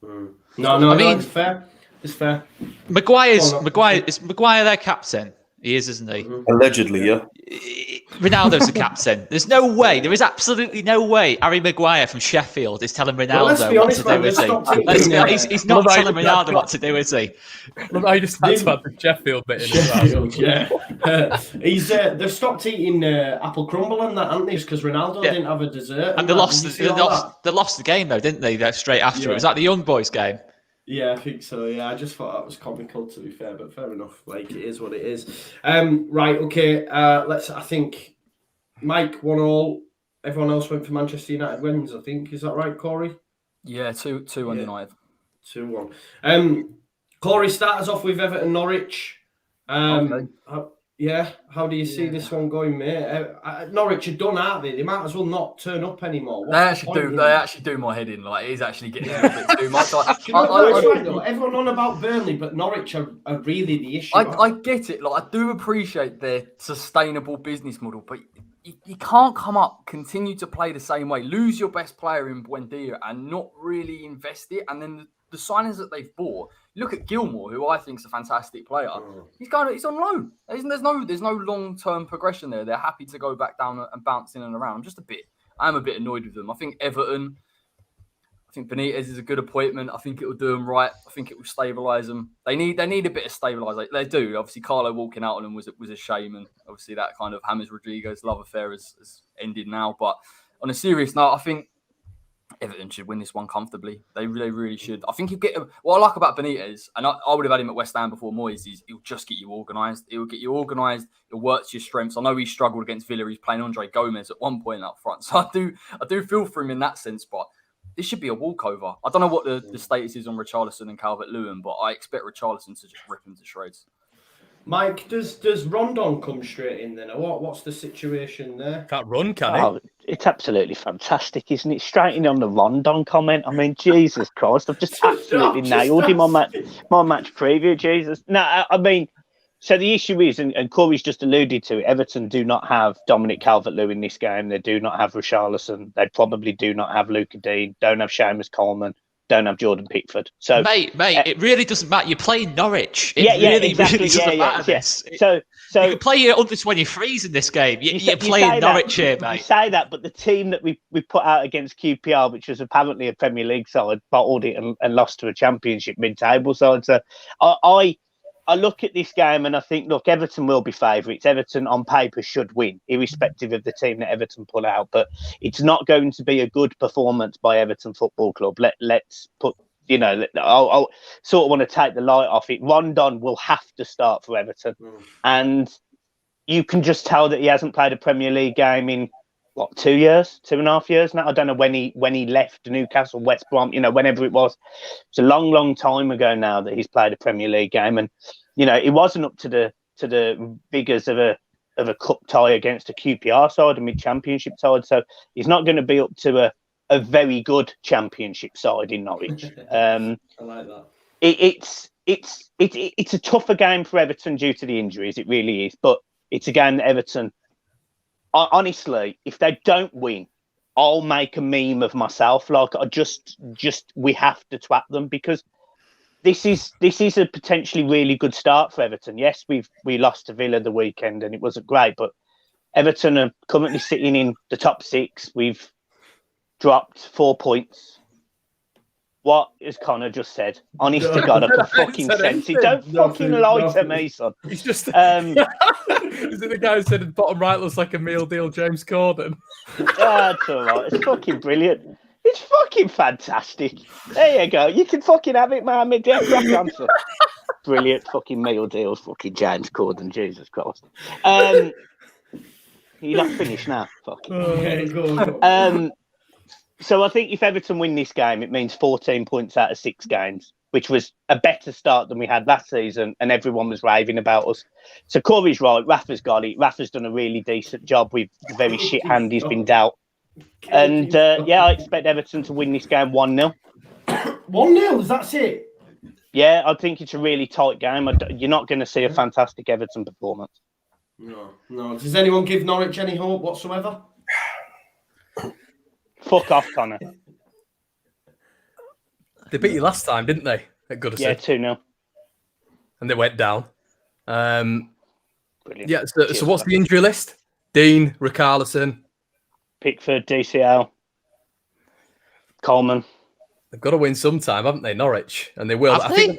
No, it's fair. It's fair. Is Maguire their captain? He is, isn't he? Allegedly, yeah. Ronaldo's the captain. There is absolutely no way Harry Maguire from Sheffield is telling Ronaldo what to do, is he? He's not telling Ronaldo what to do, is he? Well, I just had to add the Sheffield bit in as well. Yeah. They've stopped eating apple crumble and that, haven't they? Because Ronaldo didn't have a dessert. And they lost the game, though, didn't they? Straight after it. Was that the Young Boys game? Yeah, I think so. Yeah, I just thought that was comical, to be fair, but fair enough. Like, it is what it is. Right, okay. I think Mike 1-1. Everyone else went for Manchester United wins, I think. Is that right, Corey? Yeah, 2-1 United. 2-1. Corey, start us off with Everton Norwich. Okay. Yeah, how do you see this one going, mate? Norwich are done, aren't they? They might as well not turn up anymore. They actually do my head in. Like, it is actually getting a little bit too much. Everyone on about Burnley, but Norwich are really the issue. I get it. Like, I do appreciate their sustainable business model, but you can't continue to play the same way, lose your best player in Buendia and not really invest it. And then the signings that they've bought, look at Gilmore, who I think is a fantastic player. He's on loan. There's no long-term progression there. They're happy to go back down and bounce in and around. I'm a bit annoyed with them. I think Everton, Benitez is a good appointment. I think it will do them right. I think it will stabilise them. They need a bit of stabilisation. They do. Obviously, Carlo walking out on them was a shame, and obviously that kind of James Rodriguez love affair has ended now. But on a serious note, I think Everton should win this one comfortably. They really should. I think what I like about Benitez, and I would have had him at West Ham before Moyes, is he'll just get you organised. He'll get you organised. He'll work to your strengths. I know he struggled against Villa. He's playing Andre Gomez at one point up front, so I do feel for him in that sense. But this should be a walkover. I don't know what the status is on Richarlison and Calvert-Lewin, but I expect Richarlison to just rip him to shreds. Mike, does Rondon come straight in then? Or what's the situation there? Can't run, can he? It's absolutely fantastic, isn't it? Straight in on the Rondon comment. I mean, Jesus Christ, I've just absolutely nailed him on my match preview. Jesus. No, I mean, so the issue is, and Corey's just alluded to it, Everton do not have Dominic Calvert-Lewin in this game. They do not have Richarlison. They probably do not have Luca Dean. Don't have Seamus Coleman. Don't have Jordan Pickford. So, mate, it really doesn't matter. You're playing Norwich. It really doesn't matter. So you can play your under 23s in this game. You're playing Norwich here, mate. You say that, but the team that we put out against QPR, which was apparently a Premier League side, bottled it and lost to a Championship mid-table side. So I look at this game and I think, look, Everton will be favourites. Everton on paper should win, irrespective of the team that Everton pull out. But it's not going to be a good performance by Everton Football Club. Let's put, I'll sort of want to take the light off it. Rondon will have to start for Everton. And you can just tell that he hasn't played a Premier League game in, 2 years, 2.5 years now? I don't know when he left Newcastle, West Brom, whenever it was. It's a long, long time ago now that he's played a Premier League game. And, it wasn't up to the figures of a cup tie against a QPR side, a mid-championship side. So he's not going to be up to a very good championship side in Norwich. I like that. It's a tougher game for Everton due to the injuries. It really is. But it's a game that Everton, honestly, if they don't win, I'll make a meme of myself. Like, we have to twat them, because this is a potentially really good start for Everton. Yes, we lost to Villa the weekend and it wasn't great, but Everton are currently sitting in the top 6. We've dropped 4 points. What has Connor just said? Honest to God, I can fucking sense it. Don't fucking lie to me, son. He's just... Is it the guy who said the bottom right looks like a meal deal, James Corden? That's all right. It's fucking brilliant. It's fucking fantastic. There you go. You can fucking have it, man. Answer. Brilliant fucking meal deals, fucking James Corden. Jesus Christ. You're not finished now. Fucking. So I think if Everton win this game, it means 14 points out of 6 games, which was a better start than we had last season, and everyone was raving about us. So Corey's right. Rafa's got it. Rafa's done a really decent job with the very shit hand he's been dealt. And I expect Everton to win this game 1-0. 1-0, that's it? Yeah, I think it's a really tight game. You're not going to see a fantastic Everton performance. No. Does anyone give Norwich any hope whatsoever? Fuck off, Connor. They beat you last time, didn't they? At Goodison. Yeah, 2-0. And they went down. Brilliant. Yeah, so what's the injury list? Dean, Richarlison, Pickford, DCL, Coleman. They've got to win sometime, haven't they, Norwich? And they will. I think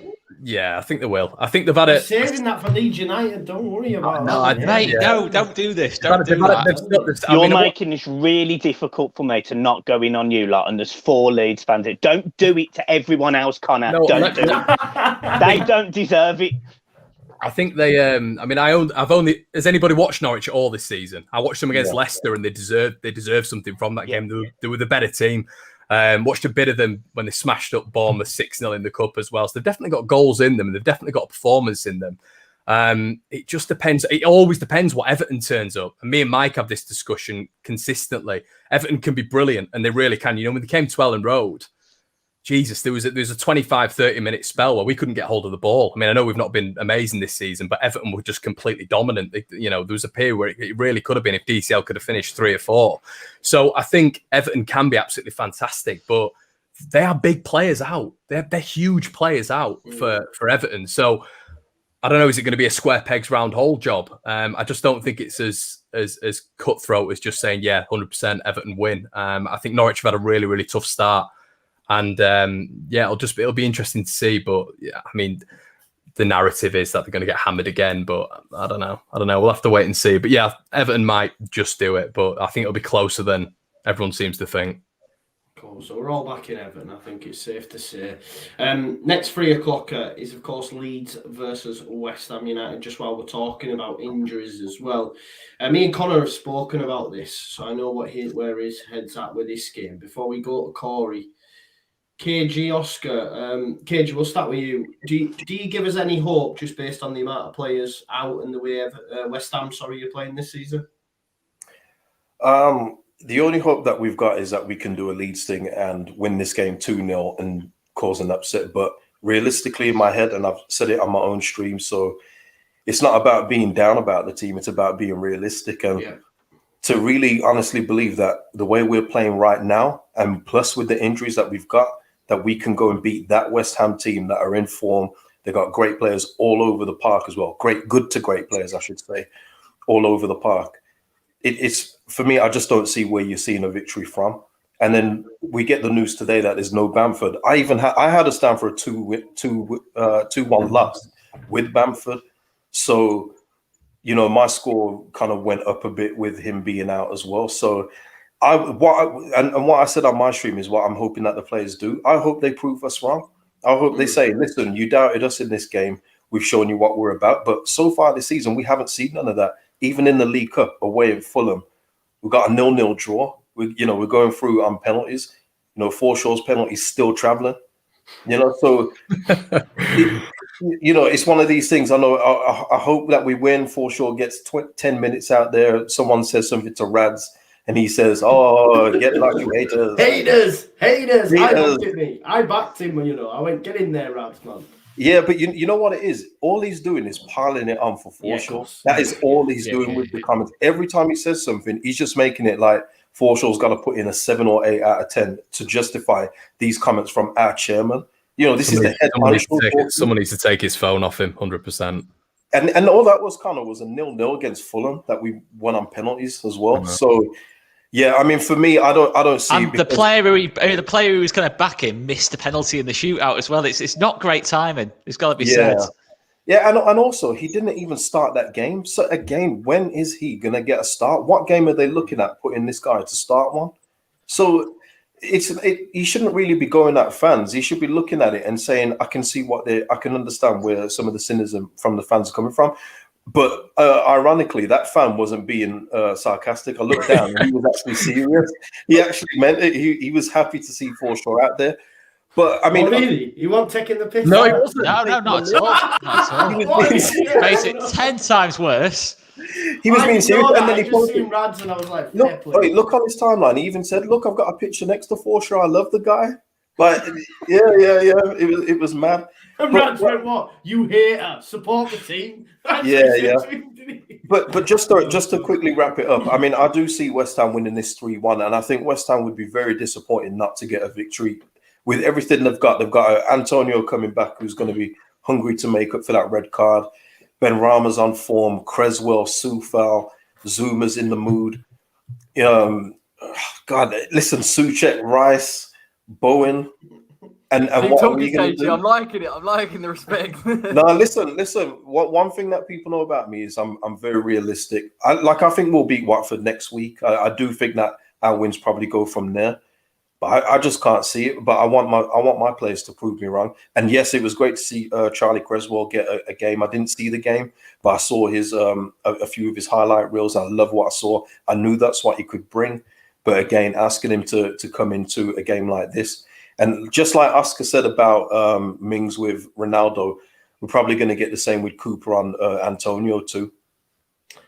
they will. I think they've had it. Saving that for Leeds United. Don't worry about that. Mate, no, don't do this. Don't do that. You're making this really difficult for me to not go in on you lot, and there's 4 Leeds fans. Don't do it to everyone else, Connor. No, don't do it. They don't deserve it. I think they. I've only. Has anybody watched Norwich at all this season? I watched them against Leicester, and they deserve something from that game. They were the better team. Watched a bit of them when they smashed up Bournemouth 6-0 in the cup as well. So they've definitely got goals in them, and they've definitely got a performance in them. It just depends. It always depends what Everton turns up. And me and Mike have this discussion consistently. Everton can be brilliant, and they really can. You know, when they came to Ellen Road, Jesus, there was a 25, 30-minute spell where we couldn't get hold of the ball. I mean, I know we've not been amazing this season, but Everton were just completely dominant. There was a period where it really could have been if DCL could have finished 3 or 4. So I think Everton can be absolutely fantastic, but they are big players out. They're huge players out for Everton. So I don't know, is it going to be a square pegs round hole job? I just don't think it's as cutthroat as just saying, 100% Everton win. I think Norwich have had a really, really tough start. And it'll be interesting to see. But yeah, I mean, the narrative is that they're going to get hammered again. But I don't know. We'll have to wait and see. But yeah, Everton might just do it. But I think it'll be closer than everyone seems to think. Cool. So we're all back in Everton, I think it's safe to say. Next 3 o'clocker is, of course, Leeds versus West Ham United, just while we're talking about injuries as well. Me and Connor have spoken about this, so I know where his head's at with this game. Before we go to Corey, KG, Oscar, KG, we'll start with you. Do you give us any hope just based on the amount of players out and the way West Ham, you're playing this season? The only hope that we've got is that we can do a Leeds thing and win this game 2-0 and cause an upset. But realistically, in my head, and I've said it on my own stream, so it's not about being down about the team. It's about being realistic and to really honestly believe that the way we're playing right now, and plus with the injuries that we've got, that we can go and beat that West Ham team that are in form. They've got great players all over the park as well. Good to great players, I should say, all over the park. It's for me, I just don't see where you're seeing a victory from. And then we get the news today that there's no Bamford. I had us down for a 2-1 loss with Bamford. So, you know, my score kind of went up a bit with him being out as well. So what I said on my stream is what I'm hoping that the players do. I hope they prove us wrong. I hope they say, listen, you doubted us in this game. We've shown you what we're about. But so far this season, we haven't seen none of that. Even in the League Cup away at Fulham, we got a 0-0 draw. We're going through on penalties. You know, Forshaw's penalties still traveling. You know, so it's one of these things. I know. I hope that we win. Forshaw gets 10 minutes out there. Someone says something to Rads, and he says, "Oh, get like you haters, haters." I backed him. I went, get in there, Rads, man. Yeah, but you know what it is? All he's doing is piling it on for Forshaw. That is all he's doing with the comments. Every time he says something, he's just making it like Forshaw's got to put in a 7 or 8 out of 10 to justify these comments from our chairman. You know, this is the head man. Someone needs to take his phone off him, 100%. And all that was a 0-0 against Fulham that we won on penalties as well. So. Yeah, I mean, for me, I don't see. And the player who was going to back him missed a penalty in the shootout as well. It's not great timing. It's got to be said. Yeah, and also he didn't even start that game. So again, when is he going to get a start? What game are they looking at putting this guy to start one? So he shouldn't really be going at fans. He should be looking at it and saying, I can understand where some of the cynicism from the fans are coming from. But ironically, that fan wasn't being sarcastic. I looked down and he was actually serious. He actually meant it. He was happy to see Forshaw out there. But I mean, really, he wasn't taking the piss. No, he wasn't. No, not at all. Not at all. He was face it 10 times worse. He was being serious, and then he posted Rads, and I was like, look on his timeline. He even said, "Look, I've got a picture next to Forshaw. I love the guy." Like, yeah. It was mad. And Rads went, "What? You hater? Support the team." Yeah. But just to quickly wrap it up, I mean, I do see West Ham winning this 3-1, and I think West Ham would be very disappointed not to get a victory with everything they've got. They've got Antonio coming back, who's going to be hungry to make up for that red card. Ben Rama's on form. Creswell, Soufal, Zuma's in the mood. God, listen, Souček, Rice, Bowen. And what are we going to do? I'm liking it. I'm liking the respect. No, listen. One thing that people know about me is I'm very realistic. I think we'll beat Watford next week. I do think that our wins probably go from there, but I just can't see it. But I want my players to prove me wrong. And yes, it was great to see Charlie Creswell get a game. I didn't see the game, but I saw his a few of his highlight reels. I love what I saw. I knew that's what he could bring. But again, asking him to come into a game like this. And just like Oscar said about Mings with Ronaldo, we're probably going to get the same with Cooper on Antonio too.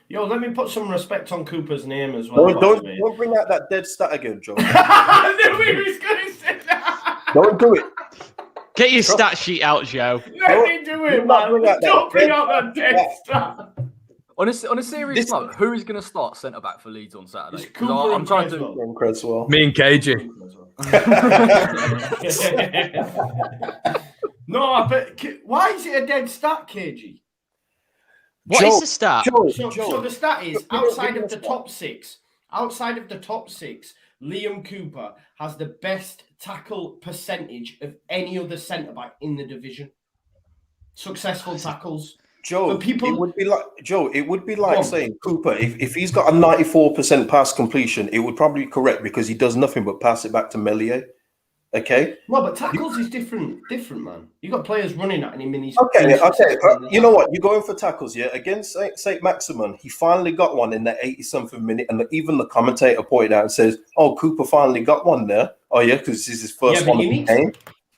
Yo, let me put some respect on Cooper's name as well. Don't bring out that dead stat again, Joe. I knew he was going to say that. Don't do it. Get your stat sheet out, Joe. Let me do it, man. Don't bring out that dead stat. On a serious note, who is going to start centre back for Leeds on Saturday? I'm trying to. Cresswell. Me and KG. No, but why is it a dead stat, KG? What is the stat? So the stat is outside of the top six, Liam Cooper has the best tackle percentage of any other centre back in the division. Successful tackles. Joe, it would be like saying Cooper, if he's got a 94% pass completion, it would probably be correct because he does nothing but pass it back to Meslier. Okay. Well, but tackles is different, man. You got players running at him in his. Okay. You know what? You're going for tackles, yeah. Against St. Maximin, he finally got one in the 80-something minute, and even the commentator pointed out and says, "Oh, Cooper finally got one there." Oh yeah, because this is his first one of the game.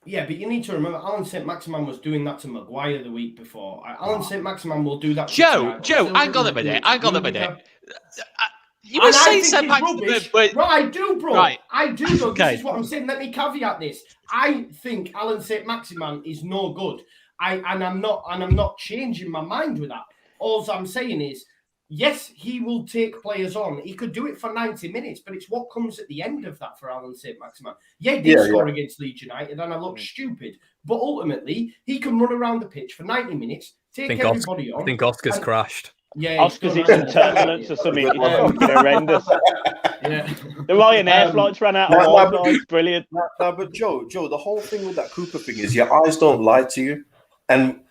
Yeah, but you need to remember, Alan St. Maximin was doing that to Maguire the week before. Alan St. Maximin will do that. Joe, hang on a minute. You were saying St. Maximin. No, I do, bro. Right. I do, though. Okay. This is what I'm saying. Let me caveat this. I think Alan St. Maximin is no good. I'm not changing my mind with that. All I'm saying is, yes, he will take players on. He could do it for 90 minutes, but it's what comes at the end of that for Alan St. Maximin. Yeah, he did score against Leeds United, and I looked stupid. But ultimately, he can run around the pitch for 90 minutes, take everybody on. I think Oscar's crashed. Yeah, Oscar's in some turbulence or something. It's fucking horrendous. Yeah. The Ryanair flights ran out of Wi-Fi. Brilliant. No, but Joe, the whole thing with that Cooper thing is your eyes don't lie to you. And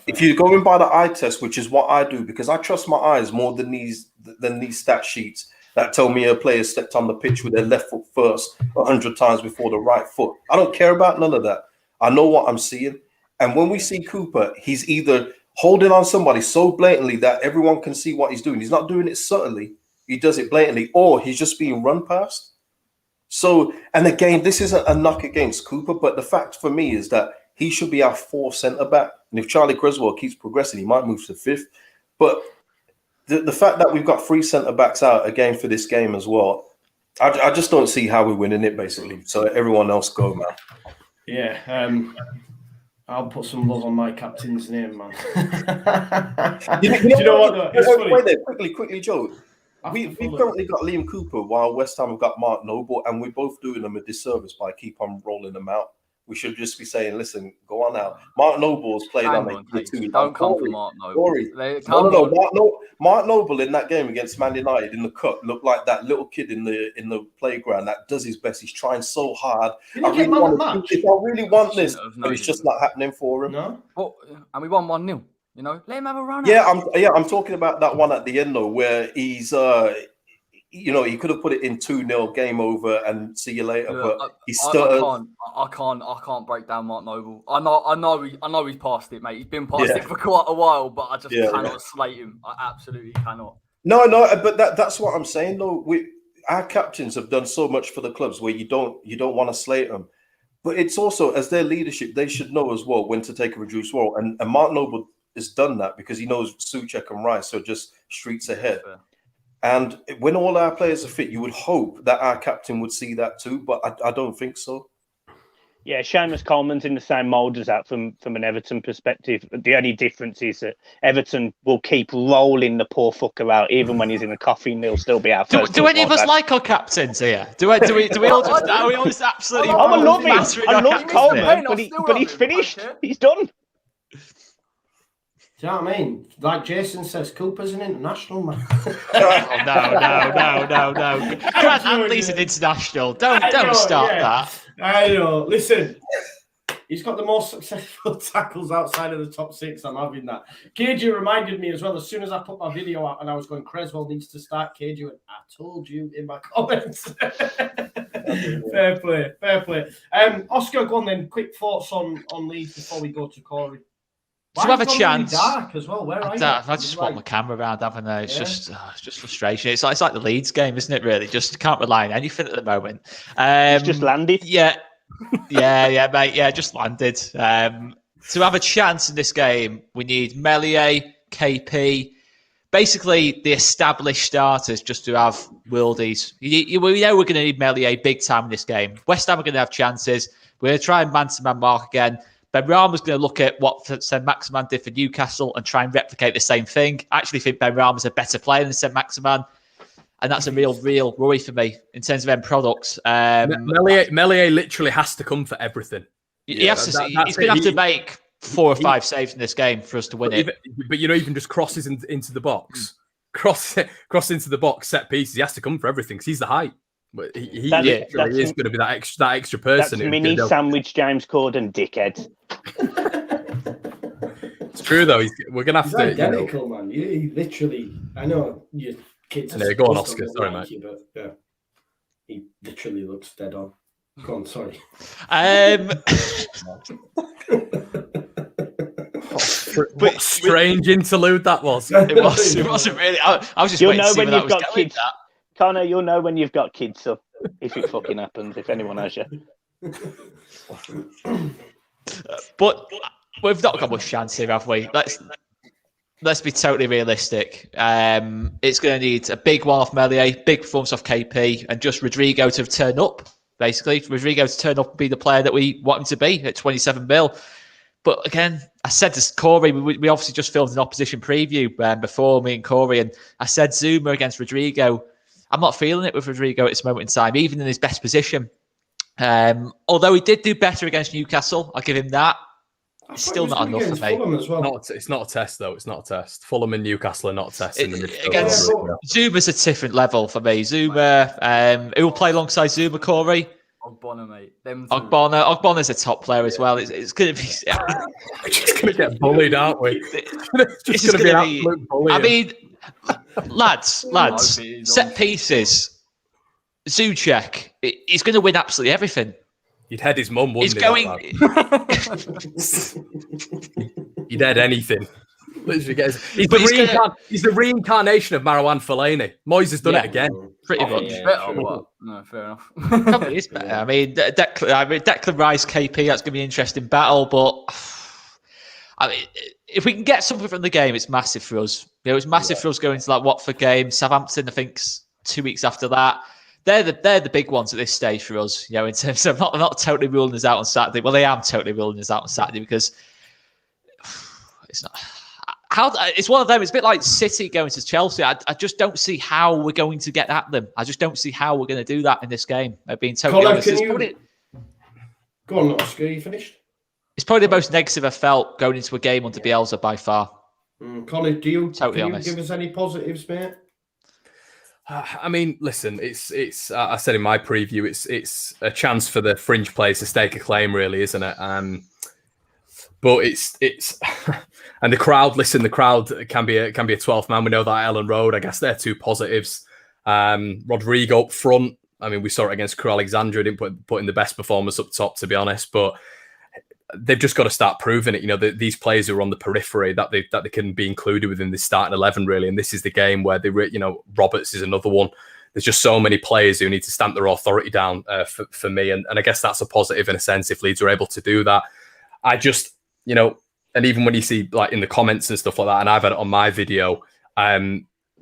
if you're going by the eye test, which is what I do, because I trust my eyes more than these stat sheets that tell me a player stepped on the pitch with their left foot first 100 times before the right foot. I don't care about none of that. I know what I'm seeing. And when we see Cooper, he's either holding on somebody so blatantly that everyone can see what he's doing. He's not doing it subtly. He does it blatantly, or he's just being run past. So, and again, this isn't a knock against Cooper, but the fact for me is that he should be our fourth centre back. And if Charlie Cresswell keeps progressing, he might move to fifth. But the fact that we've got 3 centre backs out again for this game as well, I just don't see how we're winning it, basically. So everyone else go, man. Yeah. I'll put some love on my captain's name, man. Do you know what? Wait there, quickly, Joe. We've currently got Liam Cooper while West Ham have got Mark Noble, and we're both doing them a disservice by keep on rolling them out. We should just be saying, listen, go on now. Mark Noble's played on it too. Don't come for Mark Noble. No. Mark Noble in that game against Man United in the cup looked like that little kid in the playground that does his best. He's trying so hard. If I really want this, but it's just not happening for him. No. And we won 1-0. You know, let him have a run. I'm talking about that one at the end though, where he's he could have put it in 2-0, game over, and see you later. Look, but he stuttered. I can't break down Mark Noble. I know he's past it, mate. He's been past it for quite a while, but I just cannot slate him. I absolutely cannot. No, but that's what I'm saying though. Our captains have done so much for the clubs where you don't want to slate them. But it's also, as their leadership, they should know as well when to take a reduced role. And Mark Noble has done that because he knows Souček and Rice are just streets ahead. Yeah. And when all our players are fit, you would hope that our captain would see that too, but I don't think so. Yeah, Seamus Coleman's in the same mould as that from an Everton perspective. The only difference is that Everton will keep rolling the poor fucker out, even when he's in the coffin. He'll still be our first. Do any of us like our captains here? Do we all just? Are we all just absolutely? I love him. I love Coleman, but he's finished. He's done. Do you know what I mean? Like Jason says, Cooper's an international man. No. Grant Hanley's an international. Don't start that. I know. Listen, he's got the most successful tackles outside of the top 6. I'm having that. KG reminded me as well, as soon as I put my video out and I was going, Cresswell needs to start, KG went, I told you in my comments. Fair play. Oscar, go on then. Quick thoughts on Leeds before we go to Corey. To have a chance. Really dark as well. Where are you? I just want my camera around, haven't I? It's just frustration. It's like the Leeds game, isn't it? Really, just can't rely on anything at the moment. It's just landed. Yeah, mate. Yeah, just landed. to have a chance in this game, we need Meslier, KP, basically the established starters just to have worldies. We know we're going to need Meslier big time in this game. West Ham are going to have chances. We're going to try and man-to-man mark again. Benrahma's going to look at what Saint-Maximin did for Newcastle and try and replicate the same thing. I actually think Benrahma's a better player than Saint-Maximin. And that's a real worry for me in terms of end products. Meslier literally has to come for everything. He's going to have to make 4 or 5 saves in this game for us to win it. But even just crosses into the box, cross into the box, set pieces. He has to come for everything because he's the height. But he is going to be that extra person. That's mini sandwich James Corden, dickhead. It's true though. We're going to have to. Identical, man. He literally. I know your kids. Go on, Oscar. Sorry, mate. But yeah, he literally looks dead on. Go on. Sorry. What strange interlude that was. It wasn't really. I was just waiting to see where that was going. Kids. Connor, you'll know when you've got kids, so if it fucking happens, if anyone has you. But we've not got much chance here, have we? Let's be totally realistic. It's going to need a big one off Meslier, big performance off KP, and just Rodrigo to turn up, basically. Rodrigo to turn up and be the player that we want him to be at 27 mil. But again, I said to Corey, we obviously just filmed an opposition preview before me and Corey, and I said Zuma against Rodrigo. I'm not feeling it with Rodrigo at this moment in time, even in his best position. Although he did do better against Newcastle, I'll give him that. It's still not enough for me. Well. It's not a test, though. It's not a test. Fulham and Newcastle are not a test. Zuma's a different level for me. Zuma, who will play alongside Zuma, Corey? Ogbonna, mate. Ogbonna's a top player as well. It's going to be... We're just going to get bullied, aren't we? It's just going to be an absolute bully. I mean, lads, set pieces. Zuchek, he's going to win absolutely everything. You'd head his mum, wouldn't He'd head anything. Literally he's the reincarnation of Marwan Fellaini. Moyes has done it again. Pretty much. No, fair enough. Probably is better. I mean, Declan Rice, KP, that's going to be an interesting battle. But I mean, if we can get something from the game, it's massive for us. It's massive for us going to that Watford game. Southampton, I think, 2 weeks after that. They're the big ones at this stage for us. In terms of I'm not totally ruling us out on Saturday. Well, they am totally ruling us out on Saturday because it's not. It's one of them. It's a bit like City going to Chelsea. I just don't see how we're going to get at them. I just don't see how we're going to do that in this game. Being totally honest. Go on, Oscar. You finished? It's probably the most negative I've felt going into a game under Bielsa by far. Colin, give us any positives, mate? I mean, listen, it's. I said in my preview, it's a chance for the fringe players to stake a claim, really, isn't it? But it's and the crowd. Listen, the crowd can be a 12th man. We know that at Ellen Road. I guess they're two positives. Rodrigo up front. I mean, we saw it against Crew Alexandria. Didn't put in the best performance up top, to be honest. But they've just got to start proving it. These players who are on the periphery that they can be included within the starting 11, really. And this is the game where Roberts is another one. There's just so many players who need to stamp their authority down for me. And I guess that's a positive in a sense if Leeds are able to do that. I just, and even when you see like in the comments and stuff like that, and I've had it on my video,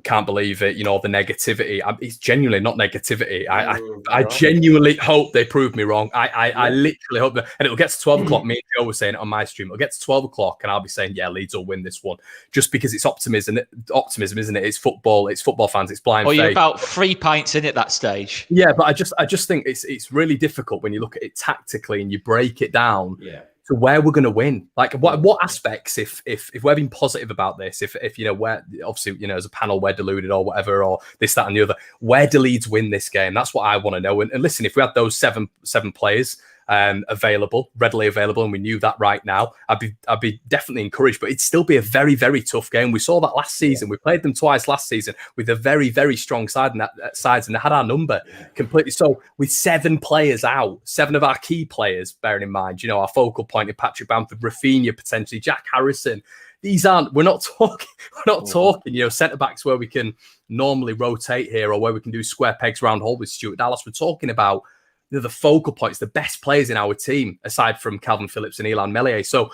can't believe it, the negativity. It's genuinely not negativity. I genuinely hope they prove me wrong. I literally hope that, and it'll get to 12 o'clock. Me and Joe were saying it on my stream. It'll get to 12 o'clock and I'll be saying, yeah, Leeds will win this one. Just because it's optimism, isn't it? It's football fans, it's blind faith. You're about 3 pints in at that stage. Yeah, but I just think it's really difficult when you look at it tactically and you break it down. Yeah. To where we're going to win, like what aspects, if we're being positive about this, if where obviously as a panel we're deluded or whatever, or this, that, and the other, where do Leeds win this game? That's what I want to know. And listen, if we had those seven players readily available, and we knew that right now, I'd be definitely encouraged. But it'd still be a very, very tough game. We saw that last season. We played them twice last season with a very, very strong side and they had our number completely. So with 7 players out, 7 of our key players, bearing in mind, our focal point in Patrick Bamford, Rafinha potentially, Jack Harrison. We're not talking, centre backs where we can normally rotate here or where we can do square pegs round hole with Stuart Dallas. We're talking about the focal points, the best players in our team, aside from Calvin Phillips and Ilan Meslier. So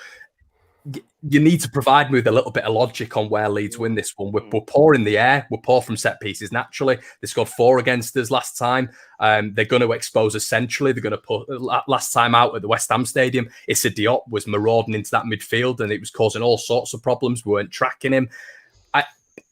you need to provide me with a little bit of logic on where Leeds win this one. We're poor in the air. We're poor from set pieces naturally. They scored 4 against us last time. They're going to expose us centrally. They're going to put last time out at the West Ham Stadium. Issa Diop was marauding into that midfield and it was causing all sorts of problems. We weren't tracking him.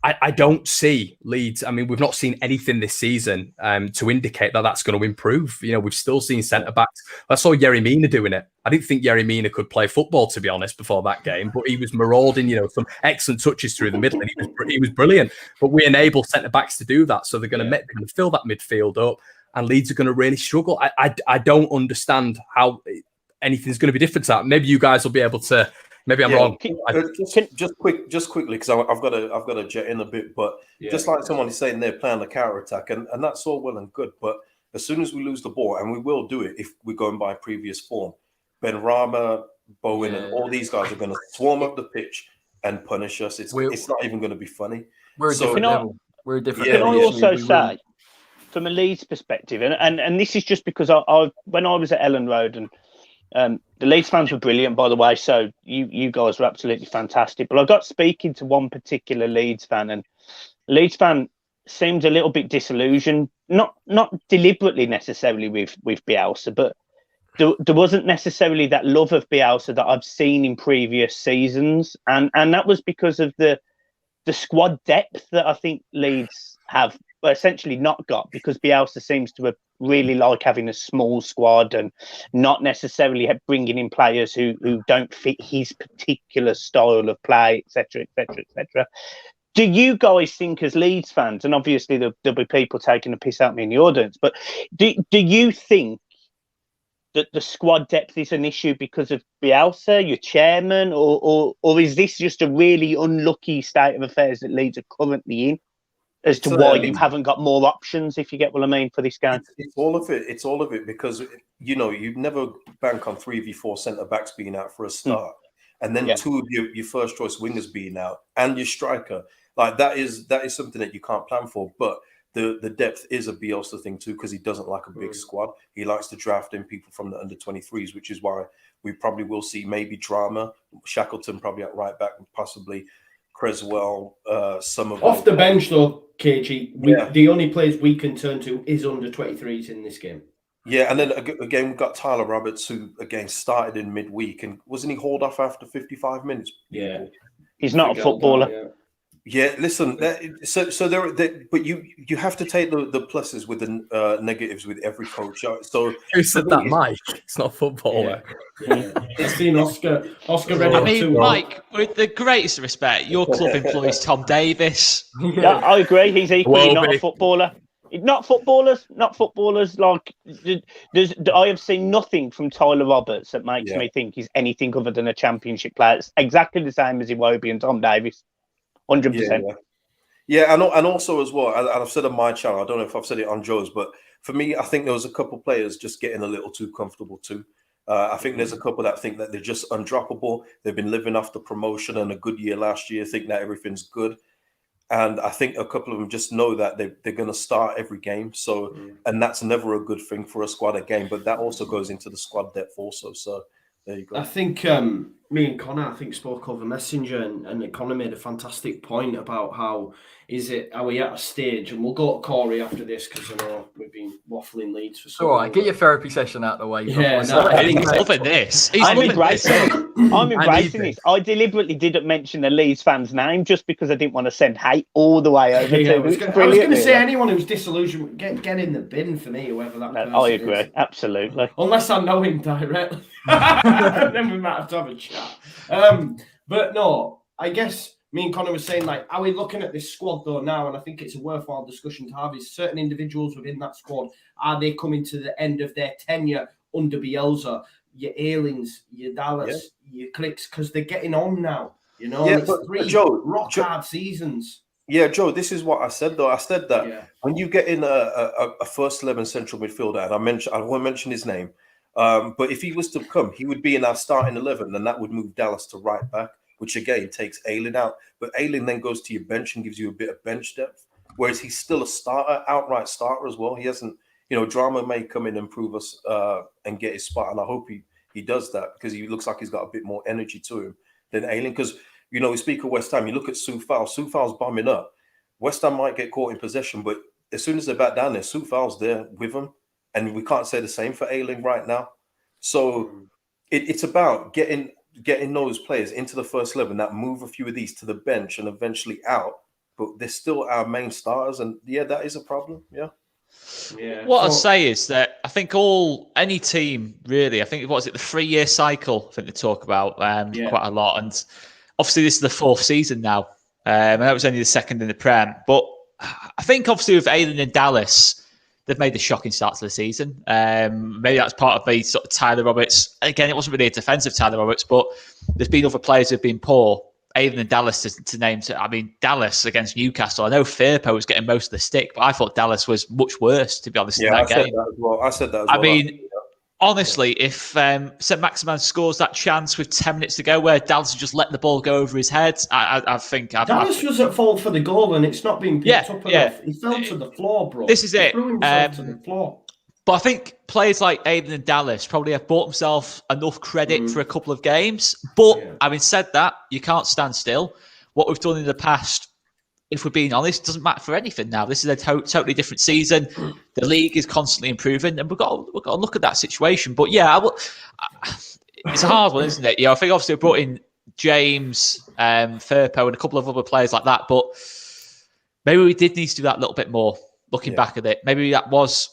I don't see Leeds. I mean, we've not seen anything this season to indicate that that's going to improve. You know, we've still seen centre-backs. I saw Yerry Mina doing it. I didn't think Yerry Mina could play football, to be honest, before that game, but he was marauding, you know, some excellent touches through the middle, and he was brilliant. But we enable centre-backs to do that, so they're going to fill that midfield up, and Leeds are going to really struggle. I don't understand how anything's going to be different to that. Maybe you guys will be able to... Maybe I'm wrong. Just quickly, because I've got to jet in a bit. But just like someone is saying, they're playing the counter attack, and that's all well and good. But as soon as we lose the ball, and we will do it if we're going by previous form, Ben Rama, Bowen, and all these guys are going to swarm up the pitch and punish us. It's not even going to be funny. We're a different level. We're a different. Can I also say, from a Leeds perspective, and this is just because I when I was at Ellen Road and. The Leeds fans were brilliant, by the way, so you guys were absolutely fantastic. But I got speaking to one particular Leeds fan, and Leeds fan seemed a little bit disillusioned, not deliberately necessarily with Bielsa, but there wasn't necessarily that love of Bielsa that I've seen in previous seasons, and that was because of the squad depth that I think Leeds have essentially not got, because Bielsa seems to have really like having a small squad and not necessarily bringing in players who don't fit his particular style of play, etc., etc., etc. Do you guys think, as Leeds fans, and obviously there'll be people taking a piss at me in the audience, but do you think that the squad depth is an issue because of Bielsa, your chairman, or is this just a really unlucky state of affairs that Leeds are currently in? As to why you haven't got more options, if you get what I mean, for this game. It's all of it. It's all of it because, you know, you'd never bank on 3 v 4 centre-backs being out for a start. And then 2 of your first-choice wingers being out and your striker. Like, that is something that you can't plan for. But the depth is a Bielsa thing too, because he doesn't like a big squad. He likes to draft in people from the under-23s, which is why we probably will see maybe Drama, Shackleton probably at right back, possibly Creswell, some of off the bench though, KG. The only players we can turn to is under 23s in this game. Yeah, and then again we've got Tyler Roberts, who again started in midweek, and wasn't he hauled off after 55 minutes? Yeah, he's not a footballer. Yeah, listen. So but you have to take the pluses with the negatives with every coach. So who said that, Mike? It's not a footballer. It's been Oscar ready. I mean, Mike, with the greatest respect, your club employs Tom Davis. Yeah, I agree. He's equally not a footballer. Not footballers. Like, I have seen nothing from Tyler Roberts that makes me think he's anything other than a championship player. It's exactly the same as Iwobi and Tom Davis. 100%. Yeah, and also as well, and I've said on my channel, I don't know if I've said it on Joe's, but for me, I think there was a couple players just getting a little too comfortable too. I think there's a couple that think that they're just undroppable. They've been living off the promotion and a good year last year, think that everything's good. And I think a couple of them just know that they're going to start every game. So, and that's never a good thing for a squad game, but that also goes into the squad depth also. So there you go. I think me and Connor, spoke over Messenger, and Connor made a fantastic point about are we at a stage, and we'll go to Corey after this because I know we've been waffling Leeds for so long. All right, get your therapy session out of the way. He's loving this. I'm embracing this. I deliberately didn't mention the Leeds fan's name just because I didn't want to send hate all the way over to him. I was going to say anyone who's disillusioned, get in the bin for me, whoever that person I agree, is. Absolutely. Unless I know him directly. Then we might have to have a chat. But no, I guess me and Connor were saying, like, are we looking at this squad though now? And I think it's a worthwhile discussion to have. Is certain individuals within that squad, are they coming to the end of their tenure under Bielsa? Your Aylings, your Dallas, your Clicks, because they're getting on now. You know, it's rock hard seasons. Yeah, Joe, this is what I said though. I said that when you get in a first 11 central midfielder, and I won't mention his name, but if he was to come, he would be in our starting 11, and that would move Dallas to right back, which again takes Ayling out. But Ayling then goes to your bench and gives you a bit of bench depth, whereas he's still a starter, outright starter as well. He hasn't, Drama may come in and prove us and get his spot, and I hope he does that because he looks like he's got a bit more energy to him than Ayling. Because, you know, we speak of West Ham, you look at Soufal's bombing up. West Ham might get caught in possession, but as soon as they're back down there, Soufal's there with them. And we can't say the same for Ayling right now. So it's about getting those players into the first 11 that move a few of these to the bench and eventually out. But they're still our main starters. And yeah, that is a problem. Yeah. What I'd say is that I think any team really, I think, what is it, the 3-year cycle, I think they talk about quite a lot. And obviously this is the 4th season now. And that was only the 2nd in the Prem. But I think obviously with Ayling and Dallas, they've made a shocking start to the season. Maybe that's part of the sort of Tyler Roberts. Again, it wasn't really a defensive Tyler Roberts, but there's been other players who've been poor. Ayling and Dallas to name. I mean, Dallas against Newcastle. I know Firpo was getting most of the stick, but I thought Dallas was much worse, to be honest, in that game. I said that as well. I mean, honestly, if St. Maximin scores that chance with 10 minutes to go where Dallas just let the ball go over his head, I think... Dallas was at fault for the goal and it's not being picked up enough. He fell to the floor, bro. This is it. He threw himself to the floor. But I think players like Ayling and Dallas probably have bought themselves enough credit for a couple of games. But having said that, you can't stand still. What we've done in the past, if we're being honest, doesn't matter for anything now. This is a totally different season. The league is constantly improving, and we've got to look at that situation. But yeah, it's a hard one, isn't it? I think obviously we brought in James, Firpo, and a couple of other players like that. But maybe we did need to do that a little bit more. Looking back at it, maybe that was,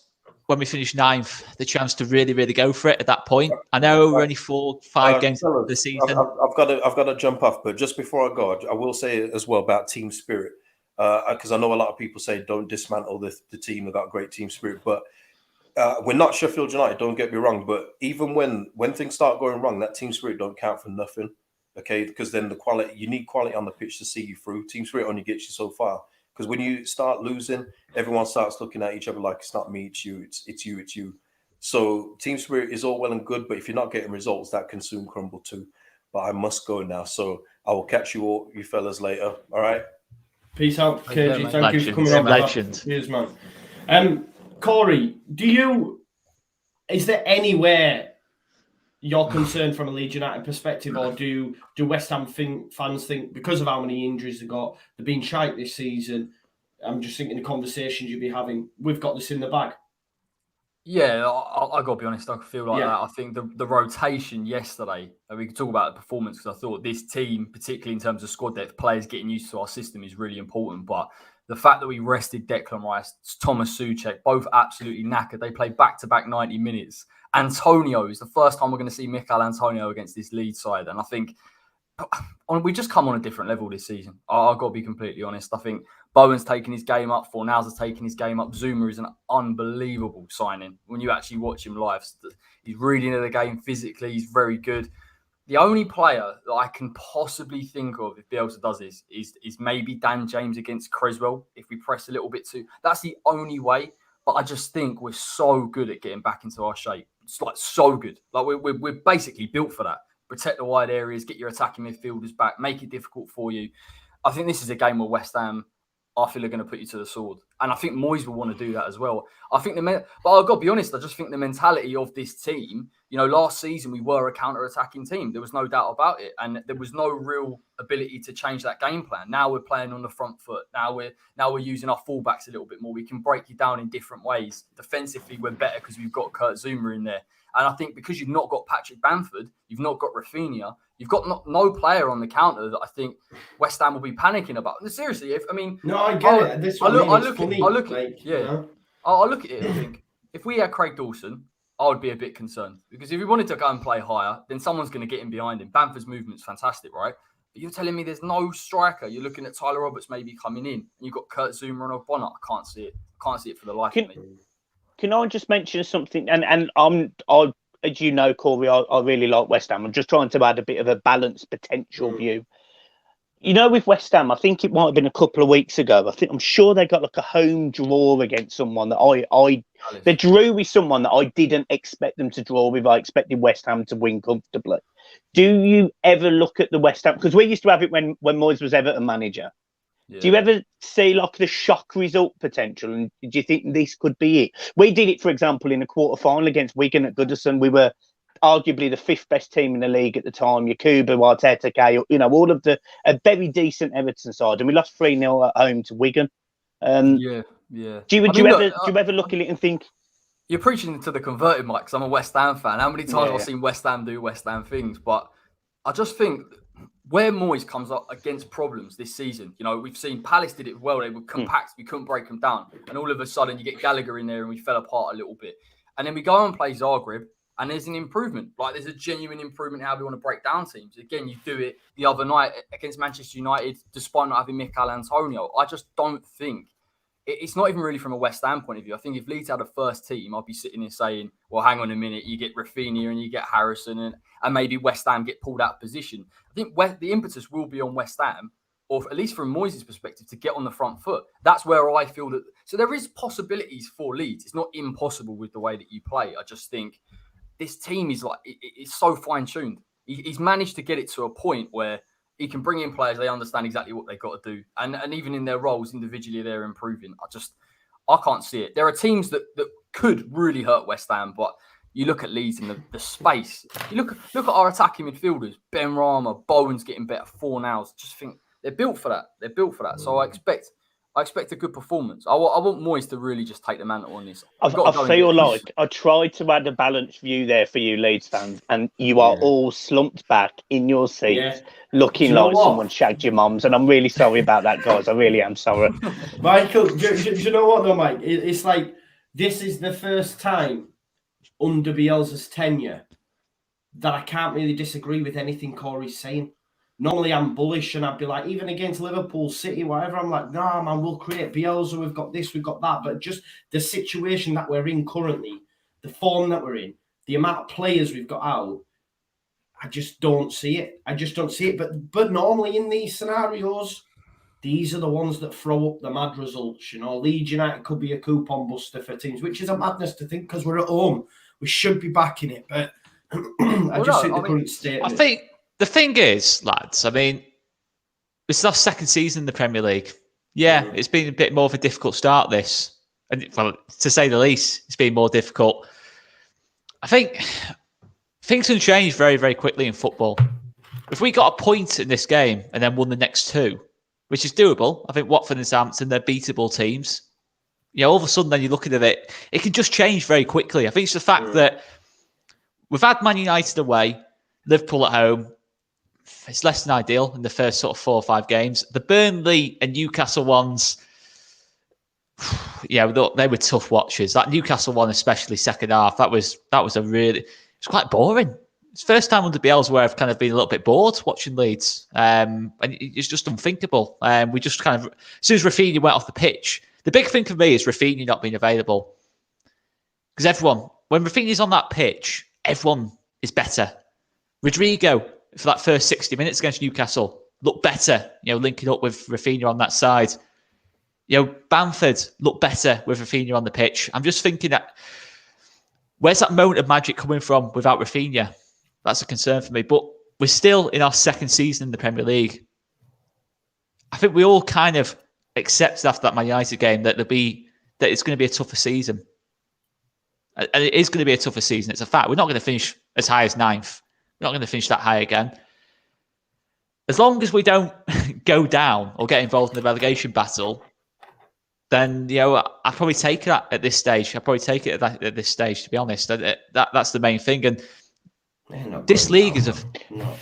when we finished 9th, the chance to really, really go for it at that point. I know we're only 4-5 games into the season. I've got to jump off, but just before I go, I will say as well about team spirit, because I know a lot of people say don't dismantle the team. They've got great team spirit, but we're not Sheffield United. Don't get me wrong, but even when things start going wrong, that team spirit don't count for nothing. Okay, because then you need quality on the pitch to see you through. Team spirit only gets you so far. Because when you start losing, everyone starts looking at each other like it's not me, it's you, it's you. So team spirit is all well and good, but if you're not getting results, that can soon crumble too. But I must go now, so I will catch you fellas later. All right. Peace out, KG. Thank you for coming on. Legend. Cheers, man. Corey, is there anywhere you're concerned from a Leeds United perspective, or do West Ham fans think because of how many injuries they got, they've been shite this season? I'm just thinking the conversations you'll be having, we've got this in the bag. Yeah, I got to be honest, I feel like that. I think the rotation yesterday, and we could talk about the performance, because I thought this team, particularly in terms of squad depth, players getting used to our system is really important. But the fact that we rested Declan Rice, Thomas Souček, both absolutely knackered. They played back-to-back 90 minutes. Antonio is the first time we're going to see Mikel Antonio against this Leeds side. And I think we just come on a different level this season. I've got to be completely honest. I think Bowen's taken his game up. Fornals taking his game up. Zuma is an unbelievable signing. When you actually watch him live, he's really into the game physically. He's very good. The only player that I can possibly think of, if Bielsa does this, is maybe Dan James against Creswell. If we press a little bit too, that's the only way. But I just think we're so good at getting back into our shape. It's like so good. Like we're basically built for that. Protect the wide areas, get your attacking midfielders back, make it difficult for you. I think this is a game where West Ham, I feel, are going to put you to the sword. And I think Moyes will want to do that as well. I think but I've got to be honest, I just think the mentality of this team, last season we were a counter-attacking team. There was no doubt about it. And there was no real ability to change that game plan. Now we're playing on the front foot. Now we're using our fullbacks a little bit more. We can break you down in different ways. Defensively, we're better because we've got Kurt Zuma in there. And I think because you've not got Patrick Bamford, you've not got Rafinha, you've got no player on the counter that I think West Ham will be panicking about. Seriously, I get it. I look at it and think, if we had Craig Dawson, I would be a bit concerned. Because if he wanted to go and play higher, then someone's going to get in behind him. Bamford's movement's fantastic, right? But you're telling me there's no striker. You're looking at Tyler Roberts maybe coming in. And you've got Kurt Zuma and O'Connor. I can't see it. I can't see it for the life of me. Can I just mention something? And as you know, Corey, I really like West Ham. I'm just trying to add a bit of a balanced potential view. With West Ham, I think it might have been a couple of weeks ago. I'm sure they got like a home draw against someone that they drew with someone that I didn't expect them to draw with. I expected West Ham to win comfortably. Do you ever look at the West Ham? Because we used to have it when Moyes was Everton manager. Yeah. Do you ever see like the shock result potential? And do you think this could be it? We did it, for example, in a quarter-final against Wigan at Goodison. We were arguably the 5th best team in the league at the time. Yakubu, Arteta, Gale, all of a very decent Everton side, and we lost 3-0 at home to Wigan. Yeah. Do you ever look at it and think you're preaching to the converted, Mike? Because I'm a West Ham fan. How many times have I seen West Ham do West Ham things? But I just think where Moyes comes up against problems this season, we've seen Palace did it well. They were compact. We couldn't break them down. And all of a sudden you get Gallagher in there and we fell apart a little bit. And then we go and play Zagreb and there's an improvement. Like there's a genuine improvement in how we want to break down teams. Again, you do it the other night against Manchester United, despite not having Mikel Antonio. I just don't think it's not even really from a West Ham point of view. I think if Leeds had a first team, I'd be sitting here saying, well, hang on a minute, you get Rafinha and you get Harrison and maybe West Ham get pulled out of position. I think the impetus will be on West Ham, or at least from Moyes' perspective, to get on the front foot. That's where I feel that. So there is possibilities for Leeds. It's not impossible with the way that you play. I just think this team is it's so fine-tuned. He's managed to get it to a point where he can bring in players, they understand exactly what they've got to do. And even in their roles individually, they're improving. I can't see it. There are teams that could really hurt West Ham, but you look at Leeds and the space. You look at our attacking midfielders, Ben Rama, Bowen's getting better, 4 now. Just think they're built for that. So I expect a good performance. I want Moyes to really just take the mantle on this. I feel like I tried to add a balanced view there for you Leeds fans, and you are all slumped back in your seats, looking like someone shagged your mums, and I'm really sorry about that, guys. I really am sorry. Michael, do you know what though, Mike? It's like this is the first time under Bielsa's tenure that I can't really disagree with anything Corey's saying. Normally I'm bullish and I'd be like, even against Liverpool, City, whatever, I'm like, nah, man, we'll create Bielsa, we've got this, we've got that. But just the situation that we're in currently, the form that we're in, the amount of players we've got out, I just don't see it. But normally in these scenarios, these are the ones that throw up the mad results. Leeds United could be a coupon buster for teams, which is a madness to think because we're at home. We should be backing it, but I think the current state. I think the thing is, lads, I mean, this is our second season in the Premier League. Yeah, it's been a bit more of a difficult start, this. And to say the least, it's been more difficult. I think things can change very, very quickly in football. If we got a point in this game and then won the next 2, which is doable, I think Watford and Southampton, they're beatable teams. All of a sudden, then you're looking at it, it can just change very quickly. I think it's the fact that we've had Man United away, Liverpool at home. It's less than ideal in the first sort of 4 or 5 games. The Burnley and Newcastle ones, they were tough watches. That Newcastle one, especially second half, that was it's quite boring. It's the first time under Bielsa where I've kind of been a little bit bored watching Leeds. And it's just unthinkable. We just kind of, as soon as Rafinha went off the pitch, the big thing for me is Rafinha not being available. Because when Rafinha's on that pitch, everyone is better. Rodrigo, for that first 60 minutes against Newcastle, looked better, linking up with Rafinha on that side. Bamford looked better with Rafinha on the pitch. I'm just thinking that, where's that moment of magic coming from without Rafinha? That's a concern for me. But we're still in our second season in the Premier League. I think we all kind of accepted after that Man United game that it's going to be a tougher season. And it is going to be a tougher season. It's a fact. We're not going to finish as high as 9th. We're not going to finish that high again. As long as we don't go down or get involved in the relegation battle, then I'd probably take that at this stage. I'd probably take it at this stage, to be honest. That's the main thing. And this league is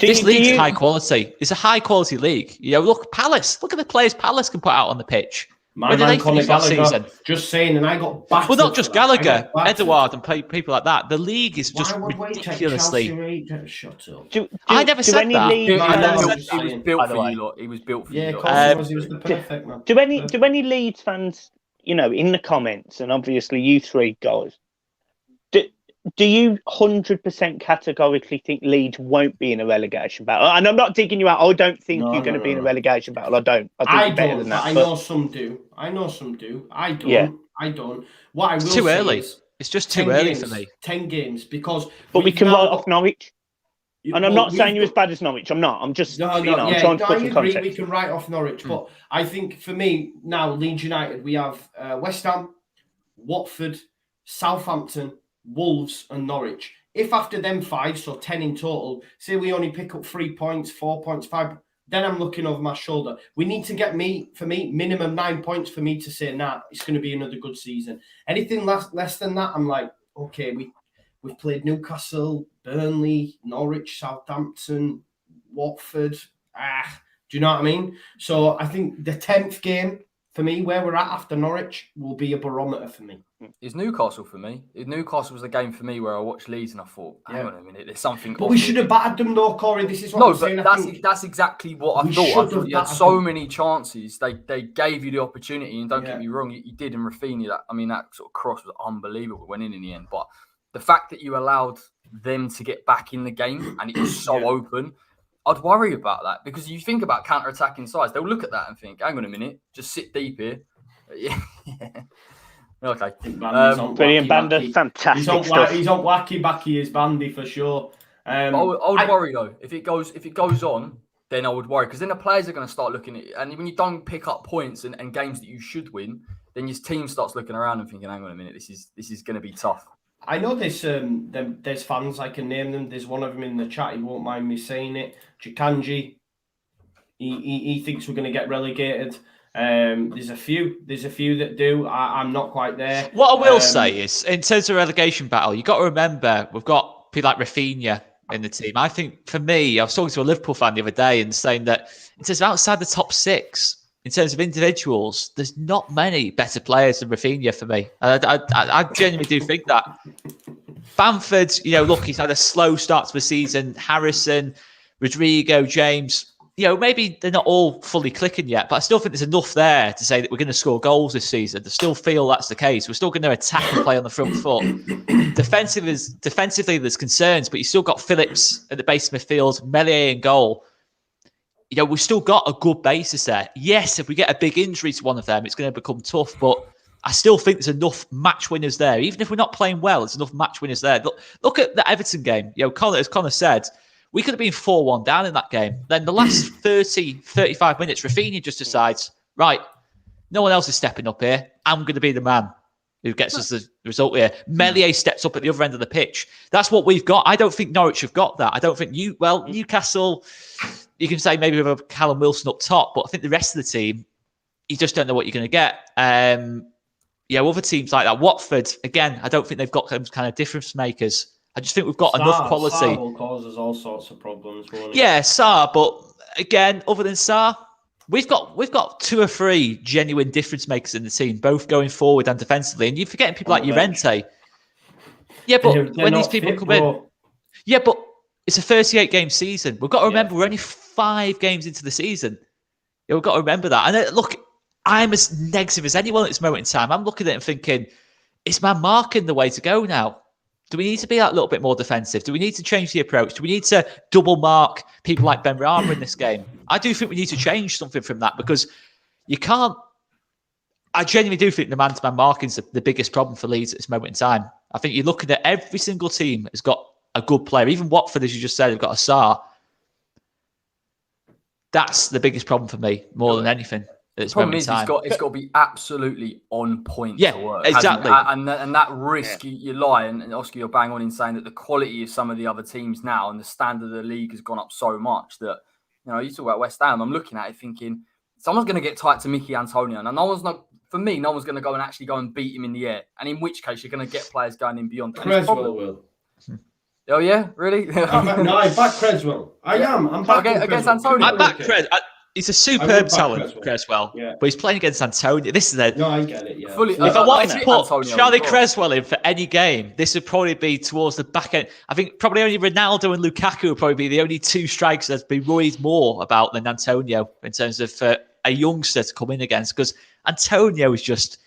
league's high quality. It's a high quality league. Look, Palace. Look at the players Palace can put out on the pitch. My man Conor Gallagher, just saying, and I got battered. Well, not just Gallagher, Edouard and people like that. The league is just ridiculously. Shut up. I never said that. He was built for you lot. He was built for you lot. Yeah, he was the perfect man. Do any Leeds fans, in the comments, and obviously you 3 guys, do you 100% categorically think Leeds won't be in a relegation battle? And I'm not digging you out. I don't think you're going to be in a relegation battle. I don't. I think better than that. I know some do. I don't. Yeah. I don't. What I will it's too say early. Is it's just too early for me. 10 games because. But we can write off Norwich. And I'm not saying you're as bad as Norwich. I'm not. I'm just. I'm trying to put some context. We can write off Norwich, but I think for me now, Leeds United, we have West Ham, Watford, Southampton, Wolves and Norwich. if after them 5, so 10 in total, say we only pick up 3 points, 4 points, 5, then I'm looking over my shoulder. We need to get minimum 9 points for me to say, nah, it's going to be another good season. Anything less than that, I'm like, okay, we've played Newcastle, Burnley, Norwich, Southampton, Watford. Do you know what I mean? So I think the 10th game for me, where we're at after Norwich, will be a barometer for me. It's Newcastle for me. Newcastle was the game for me where I watched Leeds and I thought, hang on a minute, there's something. But we should have battered them though, Corey. This is what I'm saying. That's exactly what I thought. You had so many chances. They gave you the opportunity, and don't get me wrong, you did. And Rafinha, that sort of cross was unbelievable. It went in the end. But the fact that you allowed them to get back in the game and it was so open, I'd worry about that, because you think about counter-attacking sides, they'll look at that and think, hang on a minute, just sit deep here. Yeah. Okay. Brilliant, Bandy. Fantastic stuff. He's on wacky backy, his Bandy for sure. I would worry though. If it goes on, then I would worry, because then the players are going to start looking at it. And when you don't pick up points and games that you should win, then your team starts looking around and thinking, hang on a minute, this is going to be tough. I know there's fans, I can name them. There's one of them in the chat, he won't mind me saying it. Chikanji. He thinks we're going to get relegated. There's a few that do. I'm not quite there. What I will say is, in terms of relegation battle, you've got to remember we've got people like Rafinha in the team. I think for me, I was talking to a Liverpool fan the other day and saying that in terms of outside the top 6, in terms of individuals, there's not many better players than Rafinha for me. I genuinely do think that. Bamford, look, he's had a slow start to the season. Harrison, Rodrigo, James, maybe they're not all fully clicking yet, but I still think there's enough there to say that we're going to score goals this season. I still feel that's the case. We're still going to attack and play on the front foot. Defensively, there's concerns, but you've still got Phillips at the base of midfield, Meslier in goal. We've still got a good basis there. Yes, if we get a big injury to one of them, it's going to become tough, but I still think there's enough match winners there. Even if we're not playing well, there's enough match winners there. Look at the Everton game. As Connor said, we could have been 4-1 down in that game. Then the last 30, 35 minutes, Rafinha just decides, right, no one else is stepping up here. I'm going to be the man who gets us the result here. Meslier steps up at the other end of the pitch. That's what we've got. I don't think Norwich have got that. I don't think Newcastle, you can say maybe with Callum Wilson up top, but I think the rest of the team, you just don't know what you're going to get. Other teams like that. Watford, again, I don't think they've got those kind of difference makers. I just think we've got enough quality. Sarr will cause us all sorts of problems, won't it? Yeah, Sarr, but again, other than Sarr, we've got 2 or 3 genuine difference makers in the team, both going forward and defensively. And you're forgetting people like Llorente. Yeah, but when these people come in, but it's a 38-game season. We've got to remember we're only 5 games into the season. We've got to remember that. And look, I'm as negative as anyone at this moment in time. I'm looking at it and thinking, is man marking the way to go now? Do we need to be that little bit more defensive? Do we need to change the approach? Do we need to double mark people like Ben Rama in this game? I do think we need to change something from that, because you can't. I genuinely do think the man-to-man marking is the biggest problem for Leeds at this moment in time. I think you're looking at every single team has got a good player. Even Watford, as you just said, have got a Sarr. That's the biggest problem for me, more than anything. The problem is it's got to be absolutely on point to work. Exactly. And that risk, you lie, and Oscar, you're bang on in saying that the quality of some of the other teams now and the standard of the league has gone up so much that, you talk about West Ham, I'm looking at it thinking, someone's going to get tight to Mickey Antonio. And no one's going to go and beat him in the air. And in which case, you're going to get players going in beyond. Creswell will. Oh, yeah? Really? No, I back Creswell. I'm back against Antonio. I back Creswell. He's a superb talent, Creswell. Yeah. But he's playing against Antonio. This is No, I get it, yeah. If I wanted to put Charlie Creswell in for any game, this would probably be towards the back end. I think probably only Ronaldo and Lukaku would probably be the only 2 strikers that's been worried more about than Antonio in terms of a youngster to come in against. Because Antonio is just...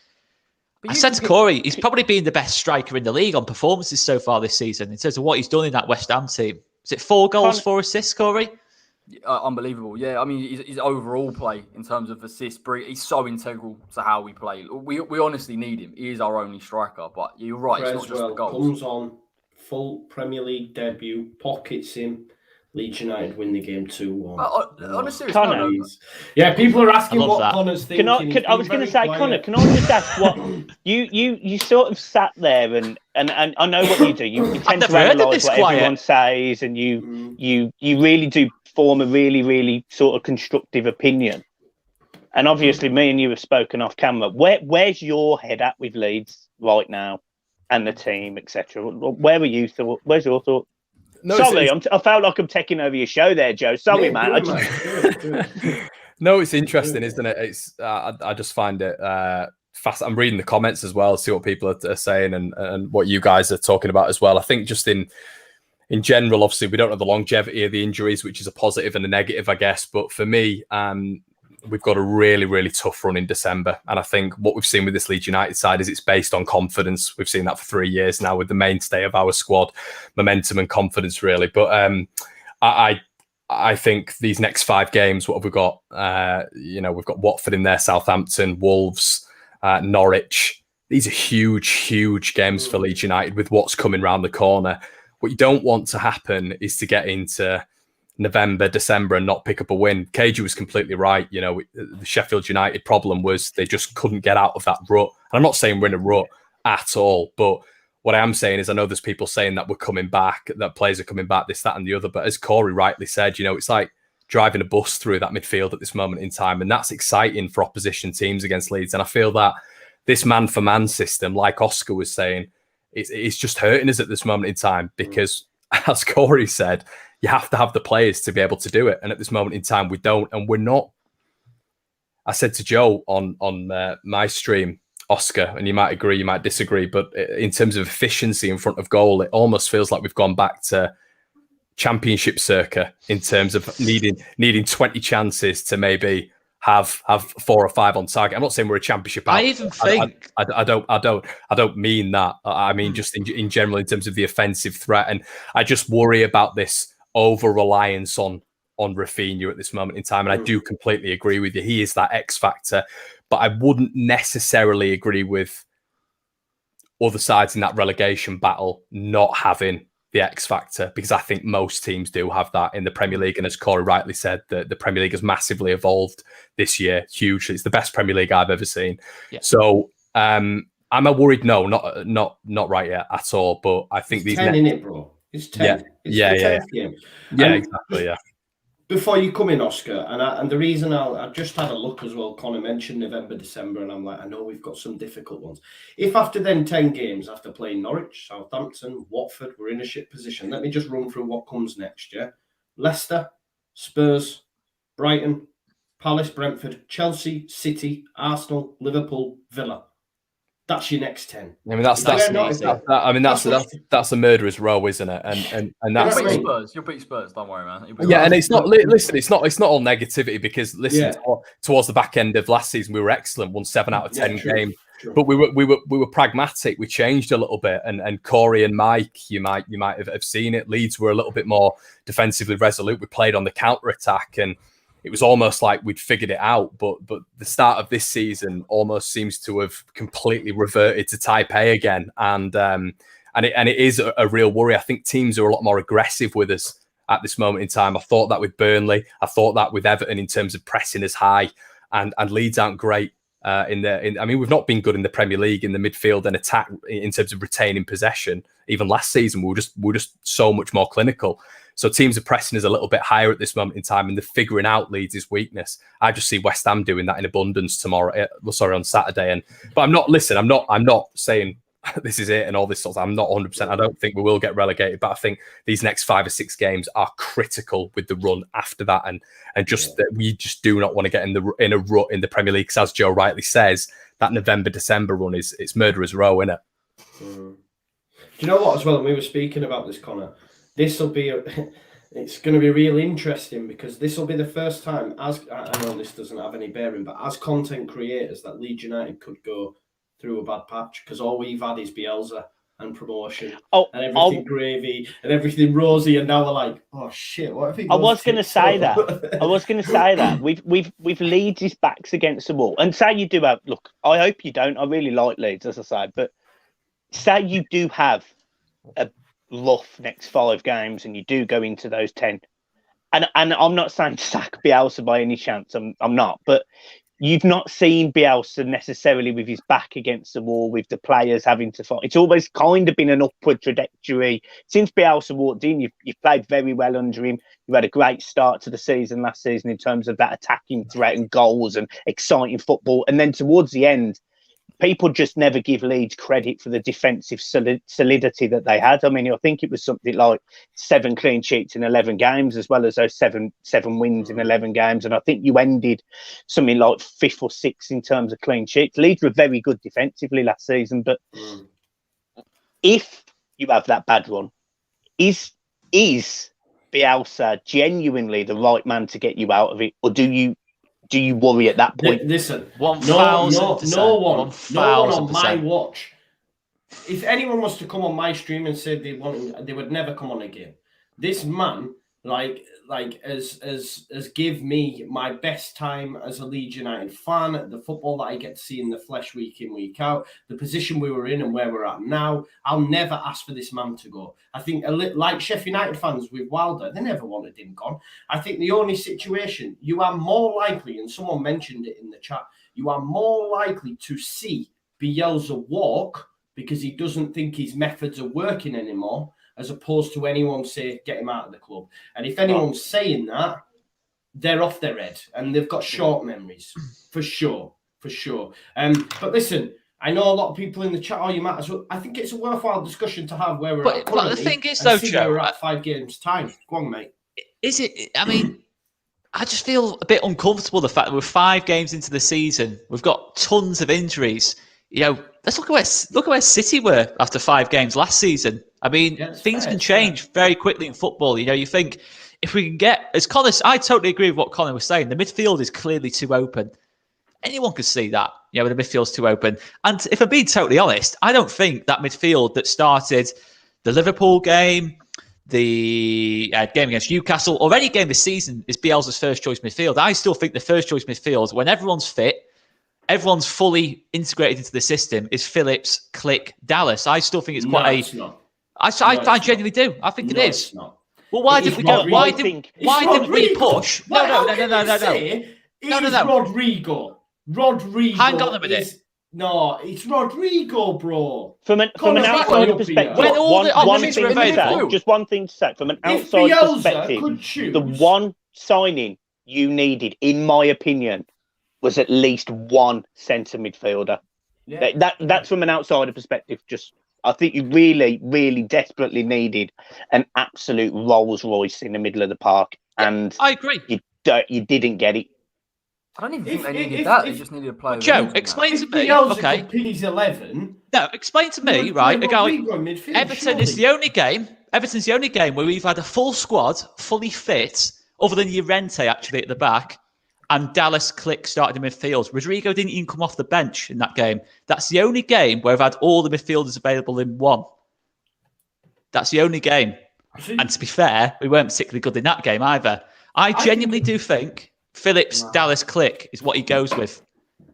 I said to Corey, he's probably been the best striker in the league on performances so far this season in terms of what he's done in that West Ham team. Is it 4 goals, 4 assists, Corey? Unbelievable, yeah. I mean, his overall play in terms of assists, he's so integral to how we play. We honestly need him. He is our only striker, but you're right, it's not just the goals. Comes on, full Premier League debut, pockets him, Leeds United win the game 2-1. Honestly, Connor. Yeah, people are asking what that. Connor's thinking. I was going to say, Connor, can I just ask what you sort of sat there and I know what you do. You tend to analyse what everyone says, and you really do form a really, really sort of constructive opinion. And obviously, me and you have spoken off camera. Where's your head at with Leeds right now, and the team, etc.? Where were you? Where's your thought? No, sorry, I felt like I'm taking over your show there, Joe. Sorry, man. No, it's interesting, isn't it? It's I just find it fast. I'm reading the comments as well, see what people are saying and what you guys are talking about as well. I think just in general, obviously, we don't have the longevity of the injuries, which is a positive and a negative, I guess. But for me, we've got a really, really tough run in December. And I think what we've seen with this Leeds United side is it's based on confidence. We've seen that for 3 years now with the mainstay of our squad, momentum and confidence, really. But I think these next 5 games, what have we got? We've got Watford in there, Southampton, Wolves, Norwich. These are huge, huge games for Leeds United with what's coming around the corner. What you don't want to happen is to get into November, December and not pick up a win. KG was completely right. The Sheffield United problem was they just couldn't get out of that rut. And I'm not saying we're in a rut at all, but what I am saying is I know there's people saying that we're coming back, that players are coming back, this, that and the other. But as Corey rightly said, it's like driving a bus through that midfield at this moment in time. And that's exciting for opposition teams against Leeds. And I feel that this man-for-man system, like Oscar was saying, it's just hurting us at this moment in time because, as Corey said, you have to have the players to be able to do it. And at this moment in time, we don't. And we're not. I said to Joe on my stream, Oscar, and you might agree, you might disagree, but in terms of efficiency in front of goal, it almost feels like we've gone back to championship circa in terms of needing 20 chances to maybe have 4 or 5 on target. I'm not saying we're a championship. I even think I don't mean that. I mean just in general in terms of the offensive threat, and I just worry about this over reliance on Rafinha at this moment in time. And I do completely agree with you. He is that X factor, but I wouldn't necessarily agree with other sides in that relegation battle not having the X factor, because I think most teams do have that in the Premier League. And as Corey rightly said, the Premier League has massively evolved this year, hugely. It's the best Premier League I've ever seen. Yeah. So am I worried? No, not right yet at all. But I think it's 10 in it, bro. It's 10. Yeah. Game. Yeah, exactly. Yeah. Before you come in, Oscar, and the reason I just had a look as well, Connor mentioned November, December, and I'm like, I know we've got some difficult ones. If after then 10 games, after playing Norwich, Southampton, Watford, we're in a shit position, let me just run through what comes next, yeah? Leicester, Spurs, Brighton, Palace, Brentford, Chelsea, City, Arsenal, Liverpool, Villa. That's your next 10. I mean, that's a murderer's row, isn't it? And that's you'll beat Spurs. Don't worry, man. And it's not. Listen, it's not all negativity because towards the back end of last season, we were excellent. Won 7 out of 10 games, but we were pragmatic. We changed a little bit. And Corey and Mike, you might have seen it. Leeds were a little bit more defensively resolute. We played on the counter attack and it was almost like we'd figured it out, but the start of this season almost seems to have completely reverted to type A again, and it is a real worry. I think teams are a lot more aggressive with us at this moment in time. I thought that with Burnley, I thought that with Everton in terms of pressing us high, and Leeds aren't great I mean, we've not been good in the Premier League in the midfield and attack in terms of retaining possession. Even last season, we were just so much more clinical. So teams are pressing us a little bit higher at this moment in time, and they're figuring out Leeds' weakness. I just see West Ham doing that in abundance on Saturday. But I'm not saying this is it and all this sort of. I'm not 100%. I don't think we will get relegated, but I think these next 5 or 6 games are critical with the run after that, and we just do not want to get in a rut in the Premier League. Because as Joe rightly says, that November-December run it's murderer's row, isn't it? Do you know what? As well, and we were speaking about this, Connor. It's going to be really interesting because this will be the first time, as I know this doesn't have any bearing, but as content creators, that Leeds United could go through a bad patch because all we've had is Bielsa and promotion and everything gravy and everything rosy, and now we're like, oh shit, what if he goes? I was going to say that. We've Leeds' backs against the wall, and say you do have. Look, I hope you don't. I really like Leeds, as I said, but say you do have a rough next 5 games and you do go into those 10 and I'm not saying sack Bielsa by any chance. I'm not, but you've not seen Bielsa necessarily with his back against the wall, with the players having to fight. It's always kind of been an upward trajectory. Since Bielsa walked in, you've played very well under him. You had a great start to the season last season in terms of that attacking threat and goals and exciting football. And then towards the end, people just never give Leeds credit for the defensive solidity that they had. I mean, I think it was something like 7 clean sheets in 11 games, as well as those seven wins in 11 games. And I think you ended something like 5th or 6th in terms of clean sheets. Leeds were very good defensively last season. But if you have that bad run, is Bielsa genuinely the right man to get you out of it? Or do you worry at that point? Listen, 1,000%. no one on my watch. If anyone was to come on my stream and said they would never come on again. This man, as give me my best time as a Leeds United fan, the football that I get to see in the flesh week in, week out, the position we were in and where we're at now. I'll never ask for this man to go. I think like Sheffield United fans with Wilder, they never wanted him gone. I think the only situation you are more likely, and someone mentioned it in the chat, you are more likely to see Bielsa walk because he doesn't think his methods are working anymore, as opposed to anyone say, get him out of the club. And if anyone's saying that, they're off their head and they've got short memories, for sure. But listen, I know a lot of people in the chat, you might as well. I think it's a worthwhile discussion to have where we're at. But the thing is, though, Joe, we're at 5 games' time. Go on, mate. Is it? I mean, I just feel a bit uncomfortable, the fact that we're 5 games into the season. We've got tons of injuries. Let's look at where City were after 5 games last season. I mean, things can change very quickly in football. You think if we can get, as Connor, I totally agree with what Connor was saying. The midfield is clearly too open. Anyone could see that, when the midfield's too open. And if I'm being totally honest, I don't think that midfield that started the Liverpool game, the game against Newcastle, or any game this season is Bielsa's first choice midfield. I still think the first choice midfield, when everyone's fit, everyone's fully integrated into the system, is Phillips, Click, Dallas. I still think it's quite it's not. I genuinely do. I think it is. It's not. Well, why didn't we go? Why didn't we push? No. It's Rodrigo. Rodrigo. Hang on a minute. No, it's Rodrigo, bro. From an outside perspective, just one thing to say. From an outside perspective, the one signing you needed, in my opinion, was at least one centre midfielder. Yeah. That's from an outsider perspective. I think you really, really desperately needed an absolute Rolls Royce in the middle of the park, and I agree. You didn't get it. I don't even think they needed that. They just needed a player. Joe, explain to me. Okay. He's 11. No, explain to me, right? Everton is the only game. Everton's the only game where we've had a full squad, fully fit, other than Llorente actually at the back, and Dallas Click started in midfield. Rodrigo didn't even come off the bench in that game. That's the only game where I've had all the midfielders available in one. That's the only game. And to be fair, we weren't particularly good in that game either. I genuinely do think Phillips, Dallas Click is what he goes with.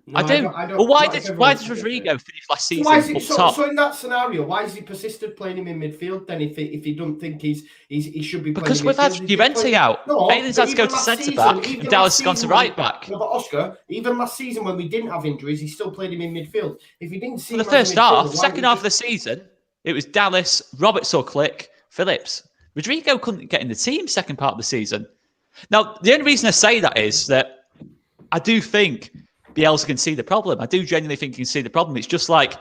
No, I do. Well, why does Rodrigo finish last season up top? So in that scenario, why has he persisted playing him in midfield then? If he don't think he should be playing because we've had Llorente out. Bailey's had to go to centre back, and Dallas has gone to right back. No, but Oscar, even last season when we didn't have injuries, he still played him in midfield. If he didn't see for the first half, second half of the season, it was Dallas, Roberts or Click, Phillips. Rodrigo couldn't get in the team second part of the season. Now, the only reason I say that is that I do think Bielsa can see the problem. I do genuinely think he can see the problem. It's just like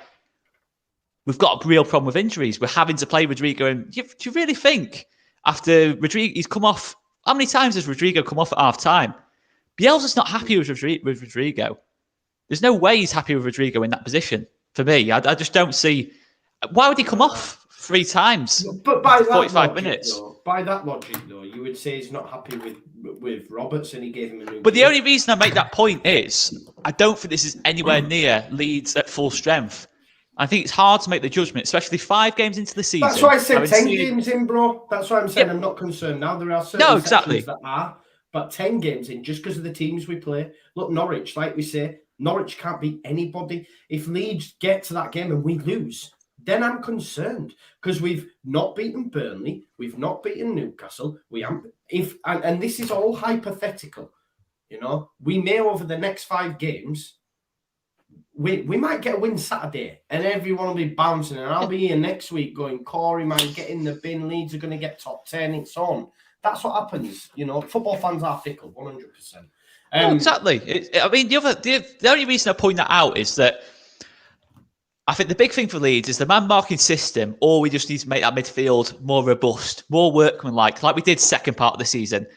we've got a real problem with injuries. We're having to play Rodrigo. And do you really think after Rodrigo, he's come off, how many times has Rodrigo come off at half time? Bielsa's not happy with Rodrigo. There's no way he's happy with Rodrigo in that position for me. I just don't see. Why would he come off 3 times? But by 45 minutes. By that logic, though, you would say he's not happy with Roberts and he gave him a new. But the only reason I make that point is I don't think this is anywhere near Leeds at full strength. I think it's hard to make the judgment, especially 5 games into the season. That's why I said 10 games in, bro. That's why I'm saying I'm not concerned now. There are certain sections that are, but 10 games in just because of the teams we play. Look, Norwich, like we say, Norwich can't beat anybody. If Leeds get to that game and we lose, then I'm concerned because we've not beaten Burnley, we've not beaten Newcastle. We haven't. And this is all hypothetical. You know, we may over the next 5 games. We might get a win Saturday and everyone will be bouncing, and I'll be here next week going, Corey might get in the bin, Leeds are going to get top 10, it's on. That's what happens. You know, football fans are fickle, 100%. No, exactly. The only reason I point that out is that I think the big thing for Leeds is the man-marking system, or we just need to make that midfield more robust, more workmanlike, like we did second part of the season.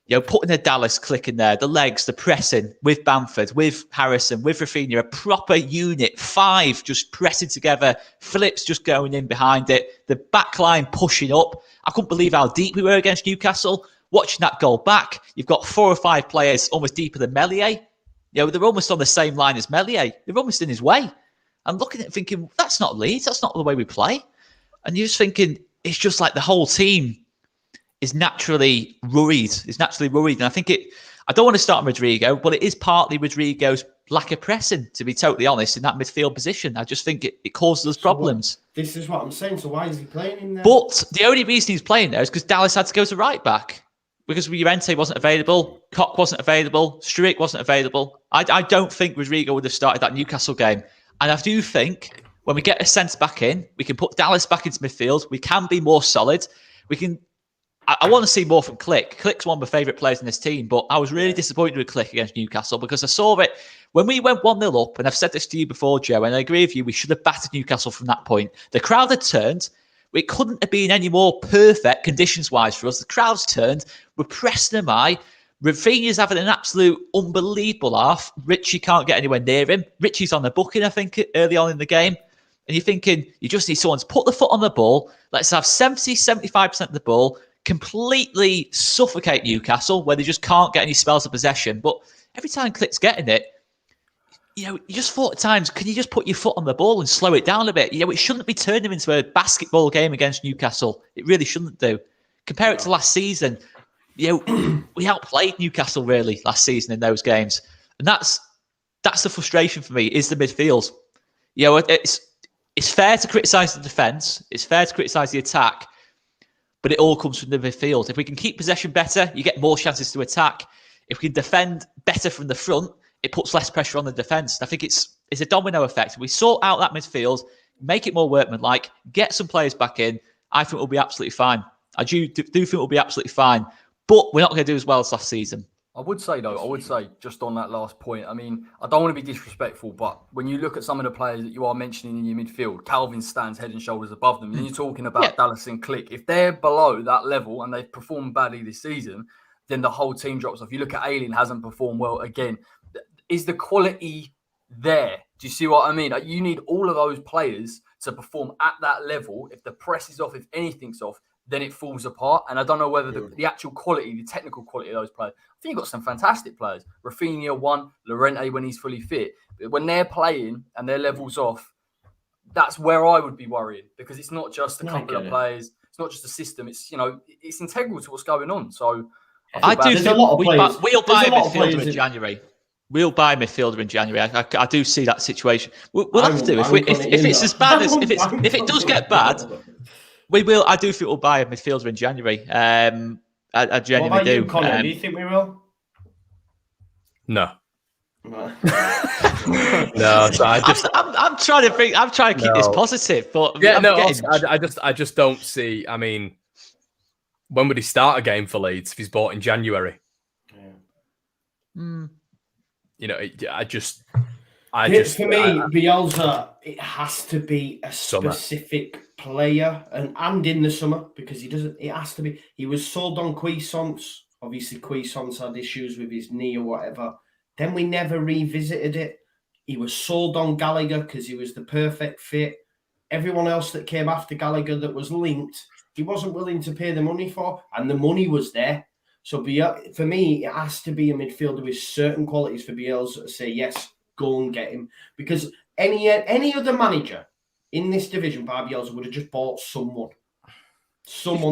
You know, putting the Dallas click in there, the legs, the pressing with Bamford, with Harrison, with Rafinha, a proper unit, 5 just pressing together, Phillips just going in behind it, the back line pushing up. I couldn't believe how deep we were against Newcastle. Watching that goal back, you've got 4 or 5 players almost deeper than Meslier. You know, they're almost on the same line as Meslier. They're almost in his way. I'm looking at it thinking, that's not Leeds. That's not the way we play. And you're just thinking, it's just like the whole team is naturally worried. And I think I don't want to start Rodrigo, but it is partly Rodrigo's lack of pressing, to be totally honest, in that midfield position. I just think it causes us problems. This is what I'm saying. So why is he playing in there? But the only reason he's playing there is because Dallas had to go to right back. Because Llorente wasn't available, Koch wasn't available, Struijk wasn't available. I don't think Rodrigo would have started that Newcastle game. And I do think when we get a centre back in, we can put Dallas back into midfield. We can be more solid. We can. I want to see more from Click. Click's one of my favourite players in this team, but I was really disappointed with Click against Newcastle because I saw it when we went 1-0 up, and I've said this to you before, Joe, and I agree with you, we should have battered Newcastle from that point. The crowd had turned. It couldn't have been any more perfect conditions-wise for us. The crowd's turned. We're pressing them high. Rafinha's having an absolute unbelievable half. Richie can't get anywhere near him. Richie's on the booking, I think, early on in the game. And you're thinking, you just need someone to put the foot on the ball. Let's have 70, 75% of the ball, completely suffocate Newcastle, where they just can't get any spells of possession. But every time Click's getting it, you know, you just thought at times, can you just put your foot on the ball and slow it down a bit? You know, it shouldn't be turning into a basketball game against Newcastle. It really shouldn't do. Compare it to last season. You know, we outplayed Newcastle really last season in those games. And that's the frustration for me, is the midfield. You know, it's fair to criticise the defence. It's fair to criticise the attack. But it all comes from the midfield. If we can keep possession better, you get more chances to attack. If we can defend better from the front, it puts less pressure on the defence. I think it's a domino effect. We sort out that midfield, make it more workmanlike, get some players back in. I think we'll be absolutely fine. I do think we'll be absolutely fine. But we're not going to do as well as last season. I would say, just on that last point, I mean, I don't want to be disrespectful, but when you look at some of the players that you are mentioning in your midfield, Calvin stands head and shoulders above them. And you're talking about Dallas and Click. If they're below that level and they've performed badly this season, then the whole team drops off. You look at Alien, hasn't performed well again. Is the quality there? Do you see what I mean? You need all of those players to perform at that level. If the press is off, if anything's off, then it falls apart. And I don't know whether the actual quality, the technical quality of those players, I think you've got some fantastic players. Rafinha, one, Llorente when he's fully fit. But when they're playing and their level's off, that's where I would be worrying, because it's not just a couple of players. It's not just a system. It's, you know, it's integral to what's going on. So I do think we'll buy a midfielder in January. We'll buy a midfielder in January. I do see that situation. We'll have to. If it's as bad as if it does get bad, we will. I do think we'll buy a midfielder in January. I genuinely do. Connor, do you think we will? No. No. So I'm trying to think. I'm trying to keep this positive, but I just don't see. I mean, when would he start a game for Leeds if he's bought in January? You know, for me, Bielsa, it has to be a specific player, and in the summer, because it has to be. He was sold on Cuisance. Obviously, Cuisance had issues with his knee or whatever. Then we never revisited it. He was sold on Gallagher because he was the perfect fit. Everyone else that came after Gallagher that was linked, he wasn't willing to pay the money for, and the money was there. So for me, it has to be a midfielder with certain qualities for Bielsa to say, yes, go and get him. Because any other manager in this division by Bielsa would have just bought someone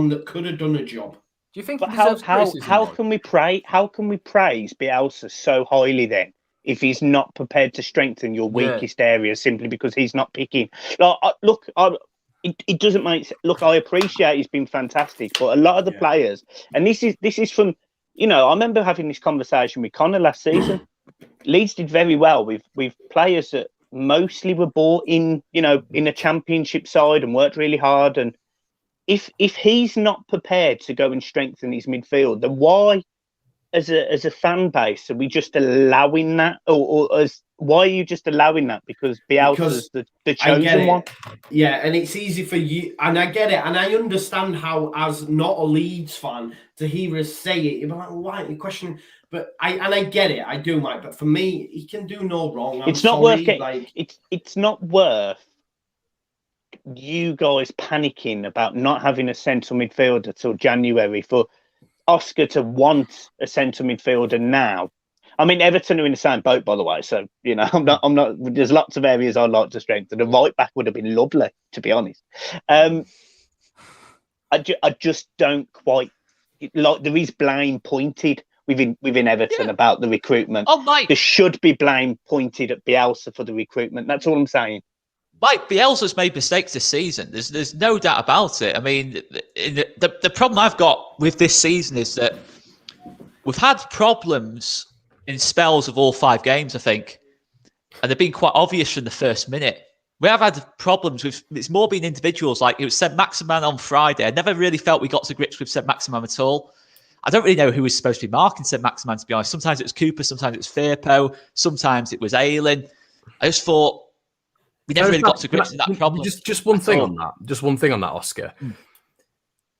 that could have done a job. Do you think? But how can we praise Bielsa so highly then? if he's not prepared to strengthen your weakest areas simply because he's not picking. Like, it doesn't make sense. Look, I appreciate he's been fantastic, but a lot of the players, and this is from, I remember having this conversation with Connor last season. Leeds did very well with players that mostly were bought in, in a championship side and worked really hard. And if he's not prepared to go and strengthen his midfield, then why, as a fan base, are we just allowing that, why are you just allowing that? Because Bielsa's the chosen one. Yeah, and it's easy for you, and I get it, and I understand how, as not a Leeds fan, to hear us say it, you're like, why are you questioning? But I get it, I do, Mike. But for me, he can do no wrong. It's not worth it's not worth you guys panicking about not having a central midfielder till January for Oscar to want a central midfielder now. I mean, Everton are in the same boat, by the way. So, I'm not. There's lots of areas I'd like to strengthen. The right back would have been lovely, to be honest. I just don't quite like. There is blame pointed within Everton about the recruitment. Oh, Mike, there should be blame pointed at Bielsa for the recruitment. That's all I'm saying. Mike, Bielsa's made mistakes this season. There's no doubt about it. I mean, the problem I've got with this season is that we've had problems in spells of all 5 games, I think. And they've been quite obvious from the first minute. We have had problems with, it's more been individuals. Like, it was Saint-Maximin on Friday. I never really felt we got to grips with Saint-Maximin at all. I don't really know who was supposed to be marking Saint-Maximin, to be honest. Sometimes it was Cooper, sometimes it was Firpo, sometimes it was Ayling. I just thought we never really got to grips with that problem. Just one thing on that. Just one thing on that, Oscar.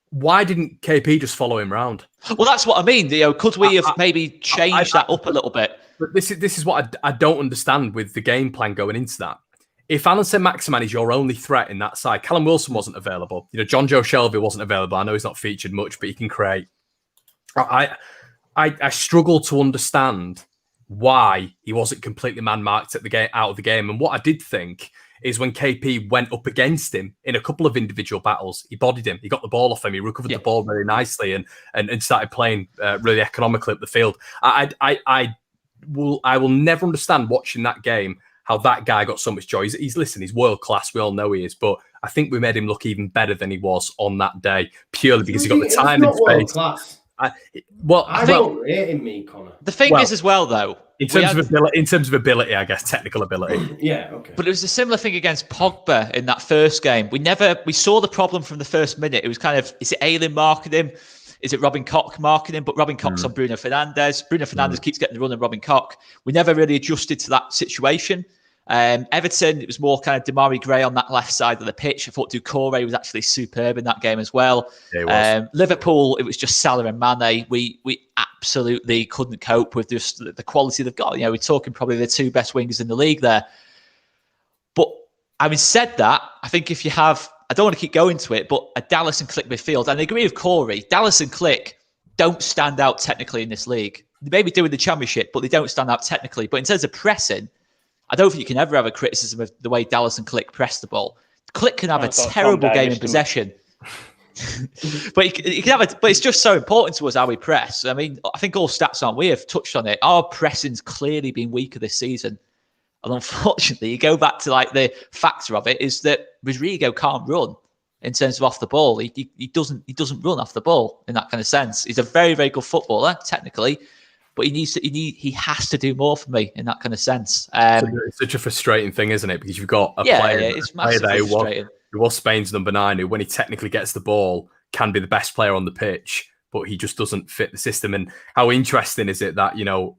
Why didn't KP just follow him round? Well, that's what I mean. Could we have maybe changed that up a little bit? But this is what I don't understand with the game plan going into that. If Alan Saint-Maximin is your only threat in that side, Callum Wilson wasn't available. John Joe Shelby wasn't available. I know he's not featured much, but he can create. I struggle to understand why he wasn't completely man-marked at the game, out of the game. And what I did think is when KP went up against him in a couple of individual battles, he bodied him. He got the ball off him. He recovered the ball very nicely and started playing really economically up the field. I will never understand watching that game how that guy got so much joy. He's world class. We all know he is, but I think we made him look even better than he was on that day purely because he got the time and space. Class. I don't rate him, me, Connor. The thing is as well, though, in terms of ability, I guess technical ability. Yeah, okay. But it was a similar thing against Pogba in that first game. We saw the problem from the first minute. It was kind of, is it Ayling marking him? Is it Robin Koch marking him? But Robin Koch's on Bruno Fernandes. Bruno Fernandes keeps getting the run on Robin Koch. We never really adjusted to that situation. Everton, it was more kind of Damari Gray on that left side of the pitch. I thought Doucouré was actually superb in that game as well. Yeah, Liverpool, it was just Salah and Mane. We absolutely couldn't cope with just the quality they've got. We're talking probably the 2 best wingers in the league there. But having said that, I think if you have, I don't want to keep going to it, but a Dallas and Click midfield, and I agree with Corey, Dallas and Click don't stand out technically in this league. They may be doing the championship, but they don't stand out technically. But in terms of pressing, I don't think you can ever have a criticism of the way Dallas and Click press the ball. Click can have a terrible game in possession. but you can have but it's just so important to us how we press. I mean, I think all stats on, we have touched on it. Our pressing's clearly been weaker this season. And unfortunately, you go back to the factor of it is that Rodrigo can't run in terms of off the ball. He doesn't run off the ball in that kind of sense. He's a very, very good footballer, technically. But he has to do more for me in that kind of sense. It's such a frustrating thing, isn't it? Because you've got a player, it's massively frustrating. Who was Spain's number 9, who when he technically gets the ball can be the best player on the pitch, but he just doesn't fit the system. And how interesting is it that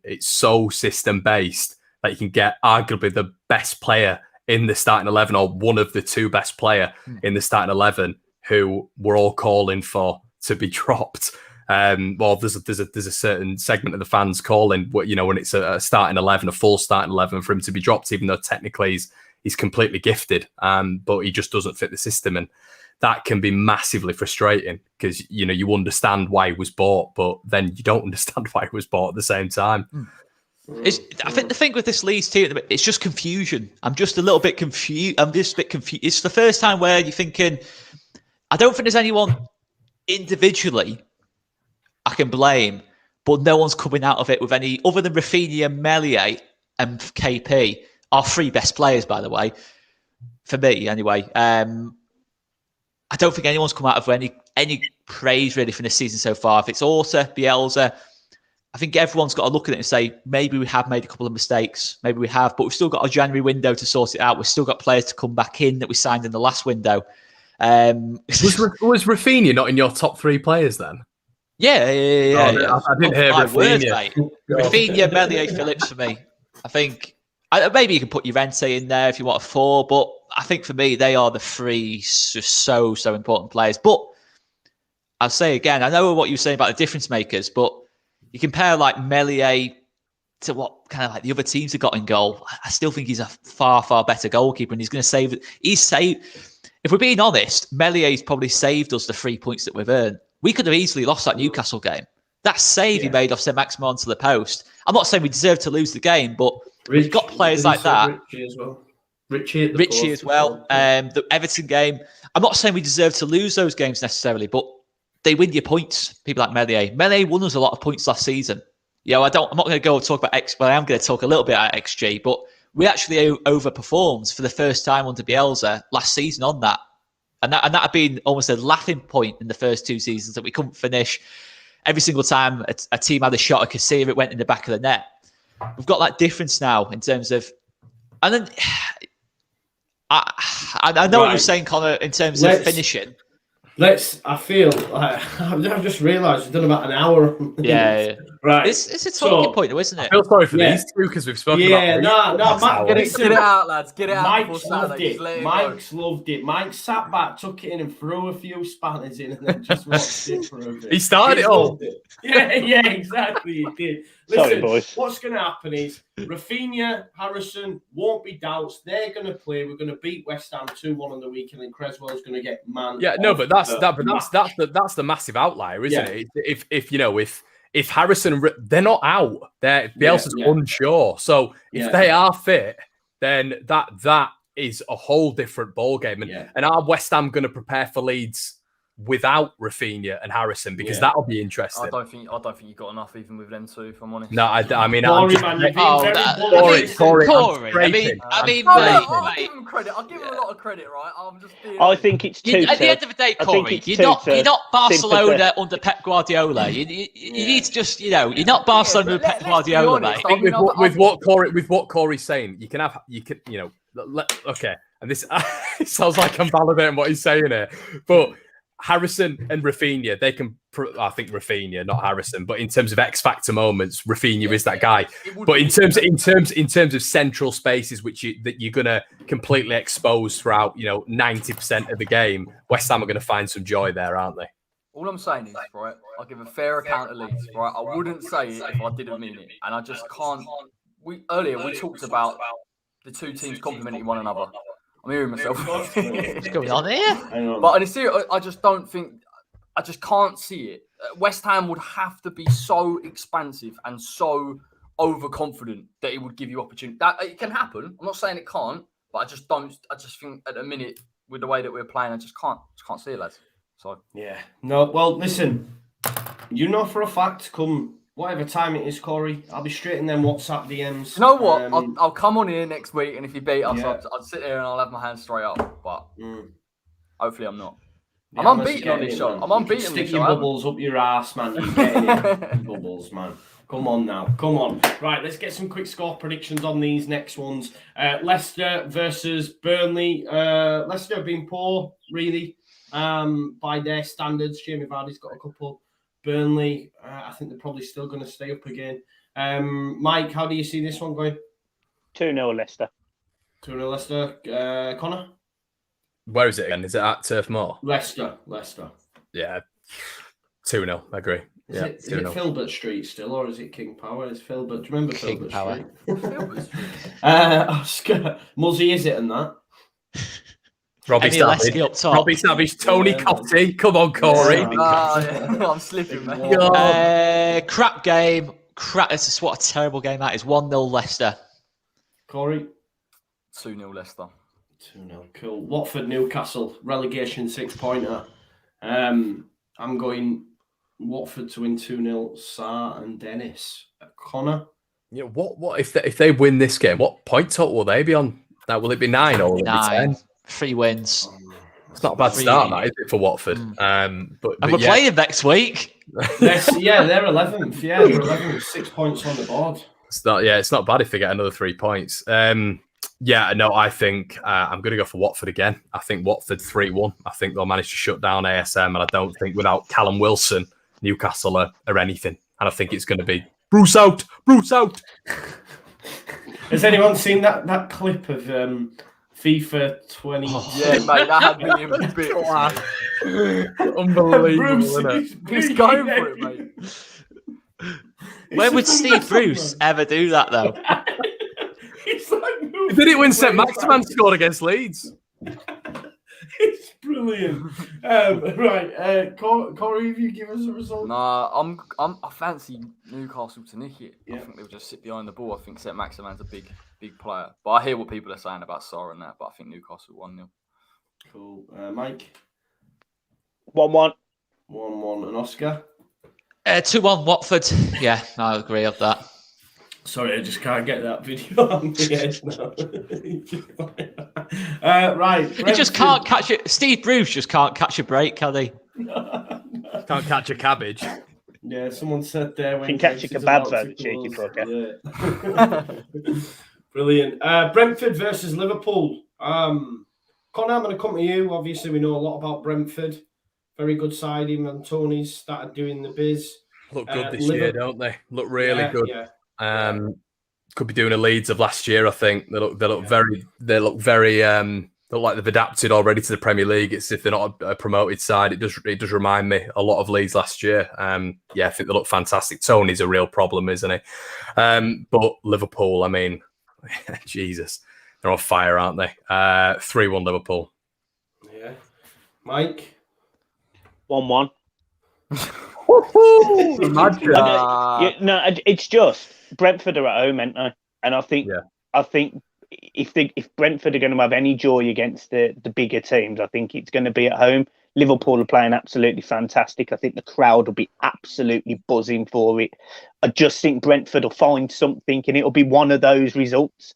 it's so system based that you can get arguably the best player in the starting 11 or one of the 2 best player in the starting 11 who we're all calling for to be dropped. Well, there's a certain segment of the fans calling, when it's a starting 11, a full starting 11 for him to be dropped, even though technically he's completely gifted, but he just doesn't fit the system, and that can be massively frustrating because you understand why he was bought, but then you don't understand why he was bought at the same time. I think the thing with this Leeds team, it's just confusion. I'm just a little bit confused. It's the first time where you're thinking, I don't think there's anyone individually I can blame, but no one's coming out of it with any, other than Rafinha and Meslier. and KP, our 3 best players, by the way, for me anyway. I don't think anyone's come out of any praise really from this season so far. If it's Orta, Bielsa, I think everyone's got to look at it and say, maybe we have made a couple of mistakes. Maybe we have, but we've still got a January window to sort it out. We've still got players to come back in that we signed in the last window. Was Rafinha not in your top 3 players then? Yeah. I didn't hear Rafinha. Rafinha, Meslier, Phillips for me. I think maybe you can put Llorente in there if you want a 4, but I think for me, they are the 3 so important players. But I'll say again, I know what you were saying about the difference makers, but you compare like Meslier to what kind of like the other teams have got in goal. I still think he's a far better goalkeeper, and he's going to save it. If we're being honest, Mellier's probably saved us the 3 points that we've earned. We could have easily lost that Newcastle game. That save he made off Saint-Maximin onto the post. I'm not saying we deserve to lose the game, but we've got players like that. Richie as well. The Everton game. I'm not saying we deserve to lose those games necessarily, but they win your points. People like Meslier. Meslier won us a lot of points last season. I'm not going to go talk about I am going to talk a little bit about XG, but we actually overperformed for the first time under Bielsa last season on that. And that had been almost a laughing point in the first 2 seasons that we couldn't finish. Every single time a team had a shot, I could see if it went in the back of the net. We've got that difference now in terms of... And then... I know what you're saying, Connor, in terms of finishing. I feel like I've just realised we've done about an hour. Yeah. Right. It's a talking point, though, isn't it? I feel sorry for these 2 because we've spoken about Matt, get it out, lads. Get it out. Mike's loved it. Mike sat back, took it in, and threw a few spanners in, and then just watched it for a bit. He started it all. Yeah, exactly. He did. Listen, sorry, boys. What's going to happen is Rafinha, Harrison won't be doubts. They're going to play. We're going to beat West Ham 2-1 on the weekend, and Creswell's going to get man. Yeah, no, but that's the massive outlier, isn't it? If Harrison, they're not out. Bielsa's unsure. So if they are fit, then that is a whole different ballgame. And are West Ham going to prepare for Leeds without Rafinha and Harrison? Because that'll be interesting. I don't think you've got enough even with them 2, if I'm honest. No, I mean, Corey, mate. I'll give him credit. I'll give him a lot of credit, right? I'm just. I think it's too. At the end of the day, Corey, you're not Barcelona under Pep Guardiola. You need to just, you're not Barcelona under Pep Guardiola, mate. With what Corey's saying, you can, okay. And this sounds like I'm validating what he's saying here, but Harrison and Rafinha, they can. I think Rafinha, not Harrison, but in terms of X factor moments, Rafinha is that guy. But in terms of central spaces, that you're gonna completely expose throughout, 90% of the game, West Ham are gonna find some joy there, aren't they? All I'm saying is, right, I'll give a fair account of Leeds, right? I wouldn't say it if I didn't mean it, and I just can't. Earlier we talked about the 2 teams complementing one another. I'm hearing myself. What's going on here? But in a serious, I just can't see it. West Ham would have to be so expansive and so overconfident that it would give you opportunity. That it can happen. I'm not saying it can't, but I just think at the minute with the way that we're playing, I just can't see it, lads. So no. Well, listen, for a fact, come whatever time it is, Corey, I'll be straight in them WhatsApp DMs. You know what? I'll come on here next week, and if you beat us, I'll sit there and I'll have my hands straight up. But hopefully, I'm not. I'm unbeaten on this show. I'm unbeaten on this show. Stick your bubbles up your ass, man. You're getting it. Bubbles, man. Come on now. Come on. Right, let's get some quick score predictions on these next ones. Leicester versus Burnley. Leicester have been poor, really, by their standards. Jamie Vardy's got a couple. Burnley, I think they're probably still going to stay up again. Mike, how do you see this one going? 2-0 Leicester. 2-0 Leicester. Connor? Where is it again? Is it at Turf Moor? Leicester. Yeah, 2-0. I agree. Is it Filbert Street still, or is it King Power? It's Filbert. Do you remember King Filbert Power. Street? Filbert Street. Oscar. Muzzy, is it and that? Robbie Savage, Tony Cottee. Come on, Corey. I'm slipping, mate. Crap game. What a terrible game that is. 1-0 Leicester. Corey? 2-0 Leicester. 2-0. Cool. Watford, Newcastle. Relegation 6-pointer. I'm going Watford to win 2-0. Sarr and Dennis. Connor? You know, what if they win this game? What point total will they be on? Now, will it be 9 or will it be 10? 3 wins. It's not a bad start, that, is it, for Watford? But we're playing next week. They're 11th. Yeah, they're 11th, 6 points on the board. It's not bad if they get another 3 points. I think I'm going to go for Watford again. I think Watford 3-1. I think they'll manage to shut down ASM, and I don't think without Callum Wilson, Newcastle are anything. And I think it's going to be Bruce out. Has anyone seen that clip of FIFA 20? Yeah, mate, that had me in a bit. Unbelievable, isn't it? He's going for it, mate. Where would Steve Bruce ever do that, though? He's like, he did it when St. Maximan scored against Leeds. It's brilliant. Right, Corey, if you give us a result. Nah, I fancy Newcastle to nick it. Yeah. I think they'll just sit behind the ball. I think St. Maximan's a big player. But I hear what people are saying about Sarr and that, but I think Newcastle 1-0. Cool. Mike? 1-1. 1-1. And Oscar? 2-1 Watford. Yeah, I agree with that. Sorry, I just can't get that video on the edge now. Right. He just can't catch it. Steve Bruce just can't catch a break, can he? Can't catch a cabbage. Yeah, someone said there. Can catch a kebab, though, the cheeky fucker. Yeah. Brilliant. Brentford versus Liverpool. Connor, I'm going to come to you. Obviously, we know a lot about Brentford. Very good side. Even Tony's started doing the biz. Look good this year, don't they? Look really good. Yeah. Could be doing a Leeds of last year. I think they look very like they've adapted already to the Premier League. It's if they're not a promoted side. It does remind me a lot of Leeds last year. I think they look fantastic. Tony's a real problem, isn't he? But Liverpool, I mean, Jesus, they're on fire, aren't they? 3-1 Liverpool. Yeah, Mike. 1-1. Imagine. It's just Brentford are at home, aren't they? And I think if Brentford are going to have any joy against the bigger teams, I think it's going to be at home. Liverpool are playing absolutely fantastic. I think the crowd will be absolutely buzzing for it. I just think Brentford will find something, and it'll be one of those results.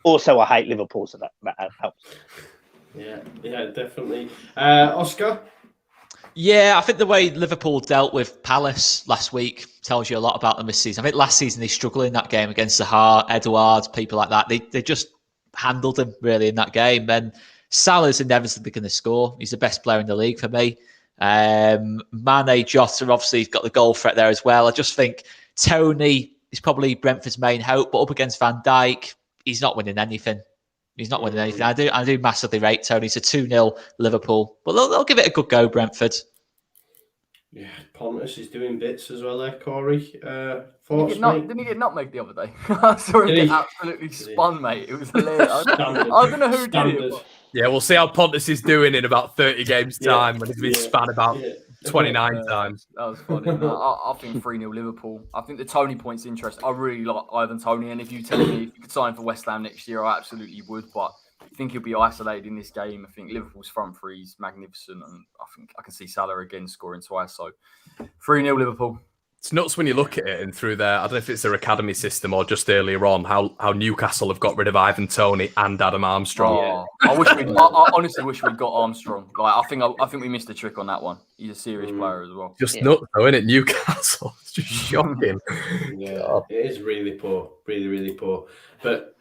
Also, I hate Liverpool, so that helps. Yeah, definitely. Oscar. Yeah, I think the way Liverpool dealt with Palace last week tells you a lot about them this season. I think last season they struggled in that game against Zaha, Edouard, people like that. They just handled them really in that game. Then Salah's inevitably going to score. He's the best player in the league for me. Mane, Jota, obviously, he's got the goal threat there as well. I just think Tony is probably Brentford's main hope, but up against Van Dijk, he's not winning anything. I do massively rate Tony. It's a 2-0 Liverpool, but they'll give it a good go, Brentford. Yeah, Pontus is doing bits as well there, Corey. Didn't he get nutmegged the other day? I saw him get absolutely spun, mate. It was hilarious. I don't know who did it. But... Yeah, we'll see how Pontus is doing in about 30 games' time when he's been span about 29 times. That was funny. I think 3-0 Liverpool. I think the Tony point's interesting. I really like Ivan Toney, and if you tell me if you could sign for West Ham next year, I absolutely would. But I think he'll be isolated in this game. I think Liverpool's front three is magnificent, and I think I can see Salah again scoring twice. So 3-0 Liverpool. It's nuts when you look at it and through their, I don't know if it's their academy system or just earlier on, how Newcastle have got rid of Ivan Toney and Adam Armstrong. I honestly wish we'd got Armstrong. Like I think we missed a trick on that one. He's a serious player as well. Just nuts though, isn't it? Newcastle. It's just shocking. Yeah, it is really poor. Really, really poor. But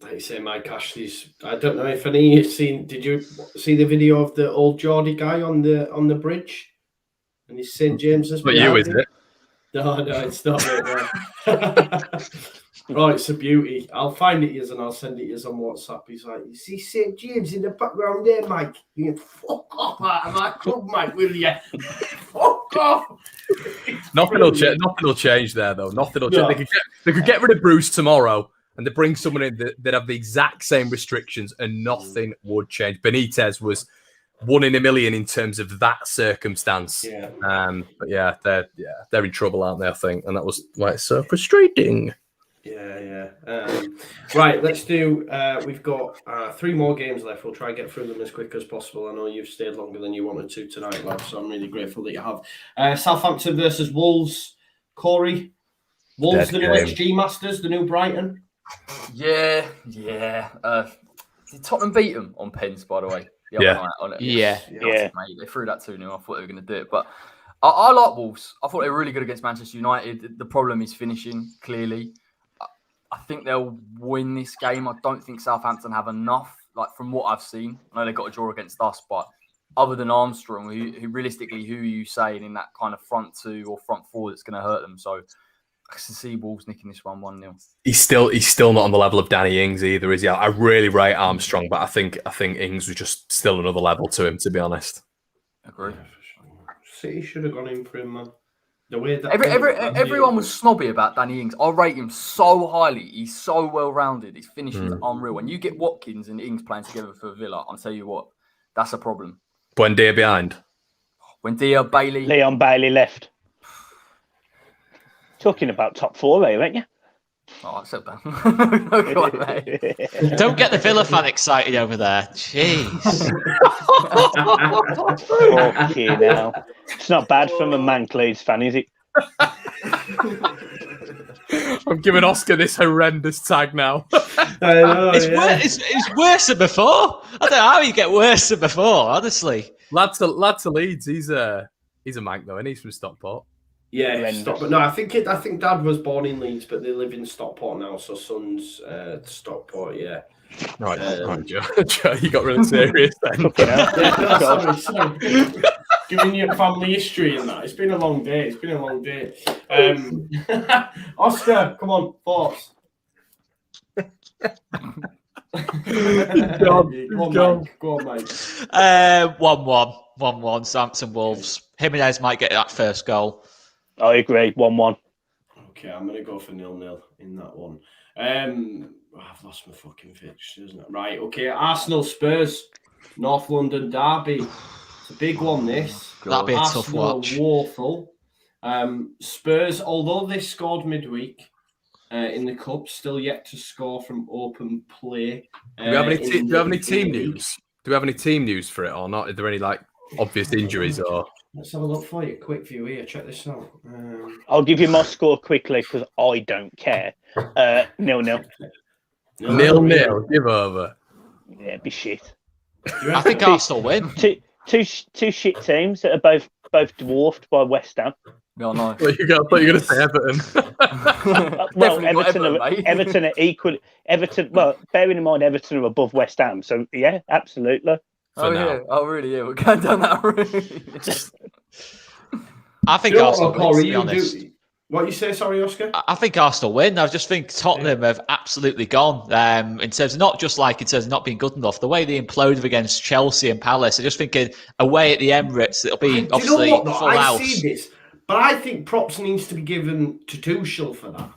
like you say, Mike Ashley's, I don't know if any of you seen, did you see the video of the old Geordie guy on the bridge? And he's St. James's. But you, is it? No, it's not. Oh, it's a beauty. I'll find it and I'll send it on WhatsApp. He's like, you see St. James in the background there, Mike? You can fuck off out of my club, Mike, will you? Fuck off. Nothing will change there, though. Nothing will change. They could get rid of Bruce tomorrow and they bring someone in that have the exact same restrictions and nothing would change. Benitez was 1 in a million in terms of that circumstance. Yeah. But they're in trouble, aren't they? I think, and that was why it's so frustrating. Yeah. Right, let's do. We've got 3 more games left. We'll try and get through them as quick as possible. I know you've stayed longer than you wanted to tonight, lads. So I'm really grateful that you have. Southampton versus Wolves. Corey. Wolves, the new XG Masters, the new Brighton. Yeah. Did Tottenham beat them on pens, by the way? The other night on it. Yeah. Mate, they threw that 2-0. I thought they were going to do it. But I like Wolves. I thought they were really good against Manchester United. The problem is finishing, clearly. I think they'll win this game. I don't think Southampton have enough, like from what I've seen. I know they got a draw against us, but other than Armstrong, who realistically, who are you saying in that kind of front two or front four that's going to hurt them? So I can see Wolves nicking this 1-0. He's still not on the level of Danny Ings either, is he? I really rate Armstrong, but I think Ings was just still another level to him, to be honest. Agree. City should have gone in for him, man. The way that everyone was snobby about Danny Ings. I rate him so highly. He's so well rounded. His finishing's unreal. When you get Watkins and Ings playing together for Villa, I'll tell you what, that's a problem. Buendia behind. Buendia, Bailey. Leon Bailey left. Talking about top four, aren't you? Oh, so bad. No, Don't get the Villa fan excited over there. Jeez. Fucking hell. It's not bad from a Mancleeds fan, is it? I'm giving Oscar this horrendous tag now. I know, It's worse than before. I don't know how you get worse than before, honestly. Lad to Leeds, he's a Manc though, and he's from Stockport. Yeah, Stockport. No, I think Dad was born in Leeds, but they live in Stockport now. So son's Stockport. Yeah. Right, Joe, you got really serious then. Sorry. Giving you family history and that. It's been a long day. Oscar, come on, thoughts. Go on, mate. 1-1. Southampton Wolves. Jimenez might get that first goal. I agree. 1-1. Okay, I'm going to go for 0-0 in that one. I've lost my fucking fix, isn't it? Right, okay. Arsenal Spurs, North London derby. It's a big one, this. That'll be a tough watch. Woeful. Spurs, although they scored midweek in the cup, still yet to score from open play. Do we have any team news? Do we have any team news for it or not? Are there any obvious injuries or? Let's have a look for you. Quick view here. Check this out. I'll give you my score quickly because I don't care. 0-0. 0-0. Give over. Yeah, it'd be shit. I think Arsenal win. Two shit teams that are both dwarfed by West Ham. No, no. I thought you were going to say Everton. Well, Everton are equal. Everton. Well, bearing in mind Everton are above West Ham, so yeah, absolutely. Yeah. Oh, really? Yeah, we're going down that route. I think Arsenal win, to be honest. What you say, sorry, Oscar? I think Arsenal win. I just think Tottenham have absolutely gone in terms of not being good enough. The way they imploded against Chelsea and Palace, I'm just thinking away at the Emirates, it'll be obviously full house. I see this, but I think props needs to be given to Tuchel for that.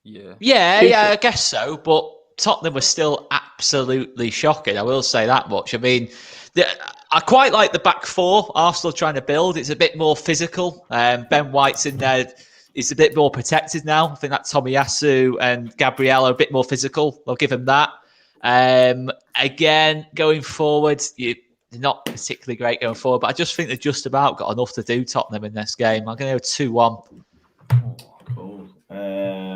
Yeah, I guess so. But Tottenham was still absolutely shocking. I will say that much. I mean, I quite like the back four Arsenal trying to build. It's a bit more physical. Ben White's in there. It's a bit more protected now. I think that Tomiyasu and Gabriel are a bit more physical. I'll give him that. Again, going forward, they're not particularly great going forward, but I just think they've just about got enough to do Tottenham in this game. I'm going to go 2-1. Cool.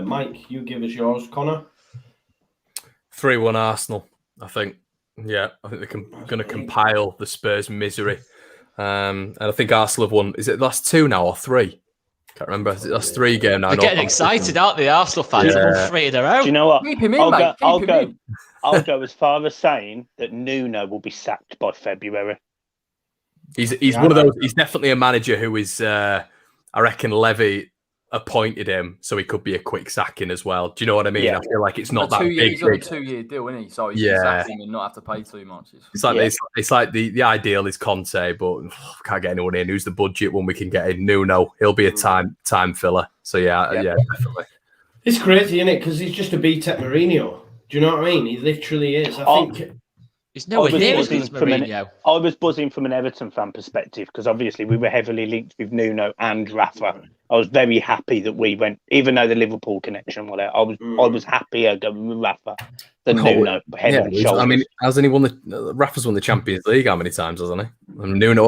Mike, you give us yours. Connor? 3-1 Arsenal, I think. Yeah, I think they're going to compile the Spurs misery. And I think Arsenal have won. Is it the last 2 now or 3? Can't remember. That's 3 games now. They're getting excited, aren't they? Arsenal fans have won 3 in a row. Do you know what? Keep him in, mate. I'll go as far as saying that Nuno will be sacked by February. He's one of those. He's definitely a manager who is. I reckon Levy appointed him, so he could be a quick sacking as well. Do you know what I mean? Yeah. I feel like it's not that big. He's on a 2-year deal, isn't he? So he can sack him and not have to pay too much. It's like the ideal is Conte, but can't get anyone in. Who's the budget when we can get in? Nuno, he'll be a time filler. So yeah, definitely. It's crazy, isn't it? Because he's just a BTEC Mourinho. Do you know what I mean? He literally is. I think. He's nowhere near as good as Mourinho. I was buzzing from an Everton fan perspective because obviously we were heavily linked with Nuno and Rafa. I was very happy that we went, even though the Liverpool connection was there. I was happier going with Rafa than Nuno. Head and shoulders. I mean, hasn't he won Rafa's won the Champions League how many times, hasn't he? And Nuno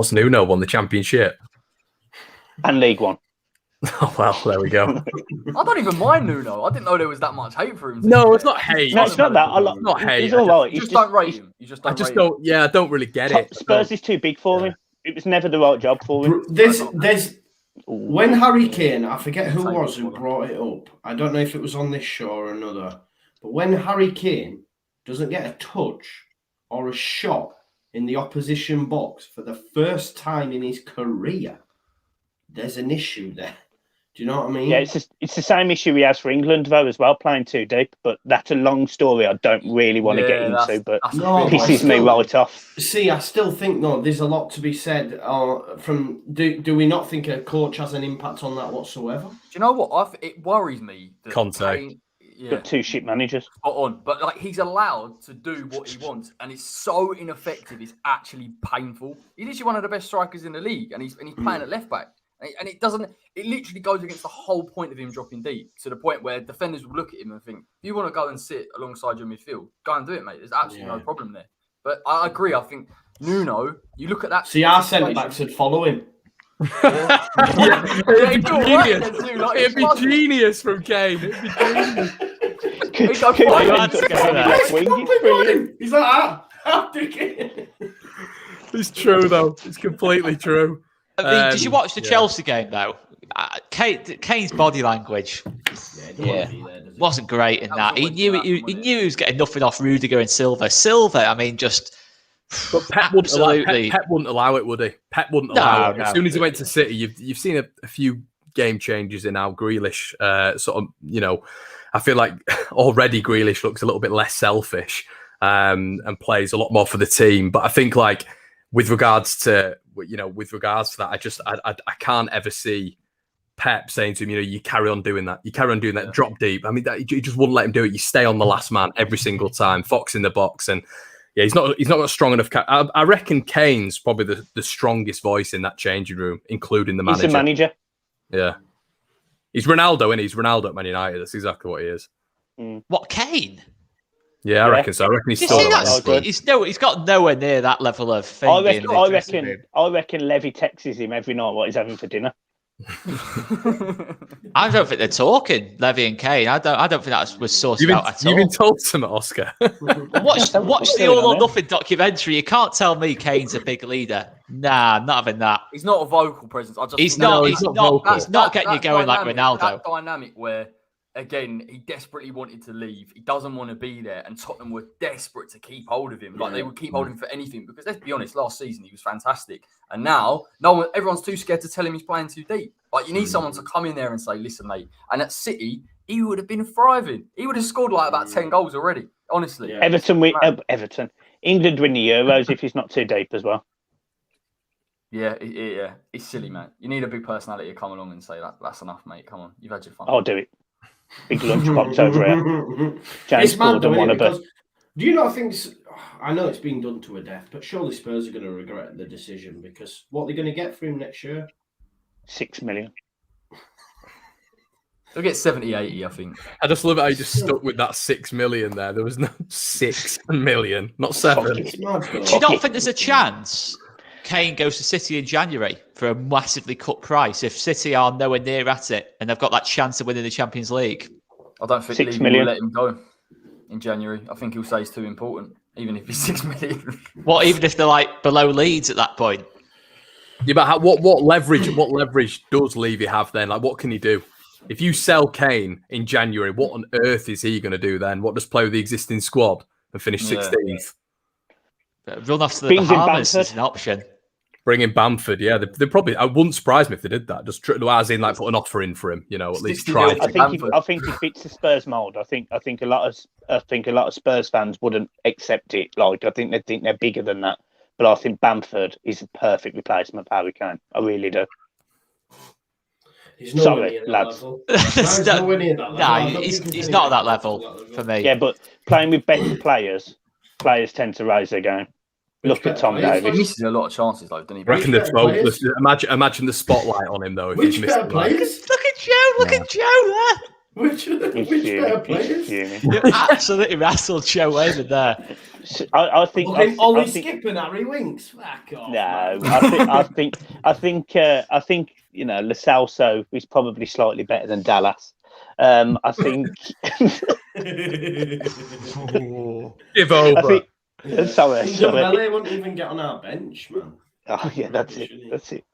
won the Championship and League One. Oh, well, there we go. I don't even mind Nuno. I didn't know there was that much hate for him. No, it's not hate. No, it's not that. It's not hate. He's all right. You just don't rate him. I just don't. Yeah, I don't really get it. Spurs is too big for him. It was never the right job for him. There's when Harry Kane, I forget who brought it up. I don't know if it was on this show or another. But when Harry Kane doesn't get a touch or a shot in the opposition box for the first time in his career, there's an issue there. Do you know what I mean? Yeah, it's the same issue he has for England, though, as well, playing too deep. But that's a long story I don't really want to get into, but pisses me right off. See, I still think, there's a lot to be said. Do we not think a coach has an impact on that whatsoever? Do you know what? It worries me. That Conte. Got two shit managers. But like he's allowed to do what he wants, and it's so ineffective. It's actually painful. He's literally one of the best strikers in the league, and he's playing at left back. And it literally goes against the whole point of him dropping deep, to the point where defenders will look at him and think, if you want to go and sit alongside your midfield, go and do it, mate. There's absolutely no problem there. But I agree. I think Nuno, you look at that. See, our centre-backs would follow him. It'd be genius from Kane. It'd be genius. He's like that. It's true, though. It's completely true. I mean, did you watch the Chelsea game, though? Kane's body language wasn't great in that. He knew he was getting nothing off Rudiger and Silva. I mean, just... But Pep wouldn't allow it, would he? Pep wouldn't allow it. As soon as he went to City, you've seen a few game changes in how Grealish I feel like already Grealish looks a little bit less selfish and plays a lot more for the team. But I think like with regards to that, I can't ever see Pep saying to him, you carry on doing that. You carry on doing that. Drop deep. I mean, you just wouldn't let him do it. You stay on the last man every single time. Fox in the box, and he's not got strong enough. I reckon Kane's probably the strongest voice in that changing room, including the manager. He's the manager. Yeah. He's Ronaldo, isn't he? He's Ronaldo at Man United. That's exactly what he is. What, Kane? Yeah, I reckon so. I reckon he's still. He's got nowhere near that level of thing. I reckon Levy texts him every night what he's having for dinner. I don't think they're talking, Levy and Kane. I don't think that was sorted out at all. You've been told something, Oscar. Watch the All or Nothing documentary. You can't tell me Kane's a big leader. Nah, I'm not having that. He's not a vocal presence. He's not getting you going like Ronaldo. That dynamic where, again, he desperately wanted to leave. He doesn't want to be there, and Tottenham were desperate to keep hold of him. Like they would keep hold of him for anything. Because let's be honest, last season he was fantastic, and now everyone's too scared to tell him he's playing too deep. Like you need someone to come in there and say, "Listen, mate." And at City, he would have been thriving. He would have scored like about 10 goals already. Honestly, Everton. England win the Euros if he's not too deep as well. Yeah, it's silly, man. You need a big personality to come along and say that's enough, mate. Come on, you've had your fun. I'll do it. Big lunchbox over here. James Gordon wannabe. Do you not think? I know it's been done to a death, but surely Spurs are going to regret the decision because what they're going to get for him next year? 6 million. They'll get 70, 80, I think. I just love how you just stuck with that 6 million there. There was no 6 million, not 7. Do you not think there's a chance Kane goes to City in January for a massively cut price if City are nowhere near at it and they've got that chance of winning the Champions League? I don't think Leeds will let him go in January. I think he'll say it's too important, even if he's 6 million. What, even if they're like below Leeds at that point? Yeah, but what leverage does Levy have then? Like, what can he do? If you sell Kane in January, what on earth is he going to do then? What, just play with the existing squad and finish 16th? Run off to the Bahamas is an option. Bring in Bamford, yeah. They probably. I wouldn't surprise me if they did that. Just as in, like, put an offer in for him. At least try. I think he fits the Spurs mold. I think a lot of Spurs fans wouldn't accept it. Like, I think they think they're bigger than that. But I think Bamford is a perfect replacement for Harry Kane. I really do. Sorry, lads. He's not at that level for me. Yeah, but playing with better players tend to raise their game. Look at Tom Davies. He misses a lot of chances, though, doesn't he? Reckon imagine the spotlight on him, though. If he's missed players? Look at Joe there. Which better players? You absolutely wrestled Joe over there. I think Ollie Skip and Harry Winks. Fuck off. No, I think you know, Lo Celso is probably slightly better than Dallas. I think. Give over. Sorry. They won't even get on our bench, man. Oh yeah, that's it.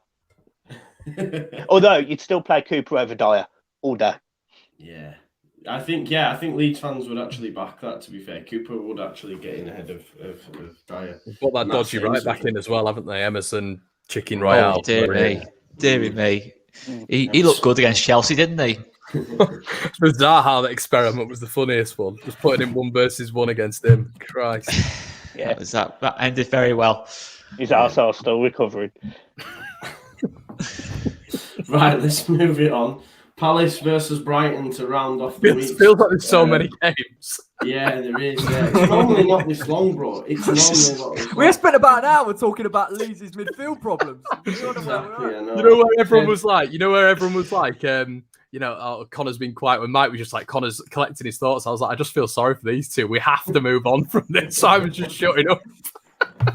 Although you'd still play Cooper over Dyer all day. Yeah. I think Leeds fans would actually back that, to be fair. Cooper would actually get in ahead of Dyer. Got that dodgy right back in as well, haven't they? Emerson, Chicken Royale. Oh, dear me. He looked good against Chelsea, didn't he? The Zaha that experiment was the funniest one. Just putting him 1 versus 1 against him. Christ. Yeah, that ended very well. His arsehole still recovering. Right, let's move it on. Palace versus Brighton to round off the week. It feels like there's so many games. Yeah, there is. Yeah. It's normally not this long, bro. It's normally not this long. We have spent about an hour talking about Leeds' midfield problems. Exactly, you know where everyone was like, Connor's been quiet when Mike was just like, Connor's collecting his thoughts. I was like, I just feel sorry for these two. We have to move on from this. So I was just shutting up.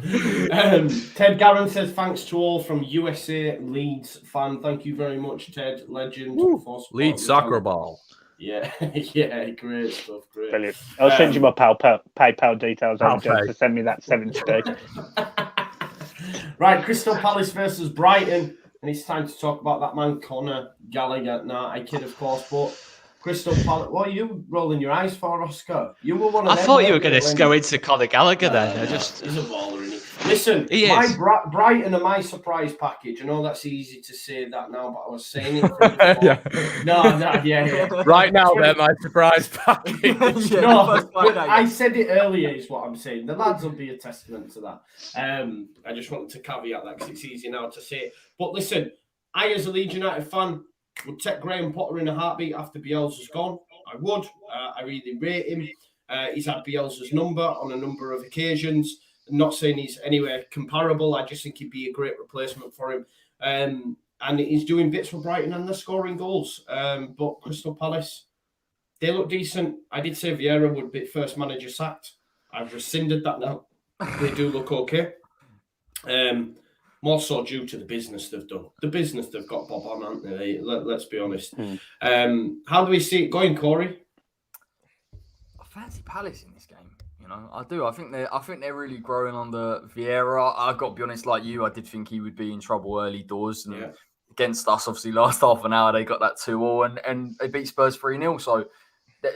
Ted Garron says thanks to all from USA Leeds fan. Thank you very much, Ted. Legend. Leeds soccer ball. Yeah, yeah, great stuff. Great. Brilliant. I'll send you my PayPal details over to send me that 70p. Right, Crystal Palace versus Brighton. And it's time to talk about that man, Conor Gallagher. Nah, I kid, of course, but Crystal Palace. What are you rolling your eyes for, Oscar? You were one of them. I thought you were going to go into Conor Gallagher then. He's a baller, isn't he? Listen, Brighton are my surprise package. I know that's easy to say that now, but I was saying it from before. Yeah. Right now, they're my surprise package. I said it earlier is what I'm saying. The lads will be a testament to that. I just wanted to caveat that because it's easy now to say it. But listen, I, as a Leeds United fan, would take Graham Potter in a heartbeat after Bielsa's gone. I would. I really rate him. He's had Bielsa's number on a number of occasions. I'm not saying he's anywhere comparable. I just think he'd be a great replacement for him. And he's doing bits for Brighton and they're scoring goals. But Crystal Palace, they look decent. I did say Vieira would be first manager sacked. I've rescinded that now. They do look okay. More so due to the business they've done. The business they've got Bob on, aren't they? Let's be honest. How do we see it going, Corey? I fancy Palace in this game. I do. I think they're really growing under Vieira. I got to be honest, like you, I did think he would be in trouble early doors. And against us, obviously, last half an hour, they got that 2-2 and they beat Spurs 3-0. So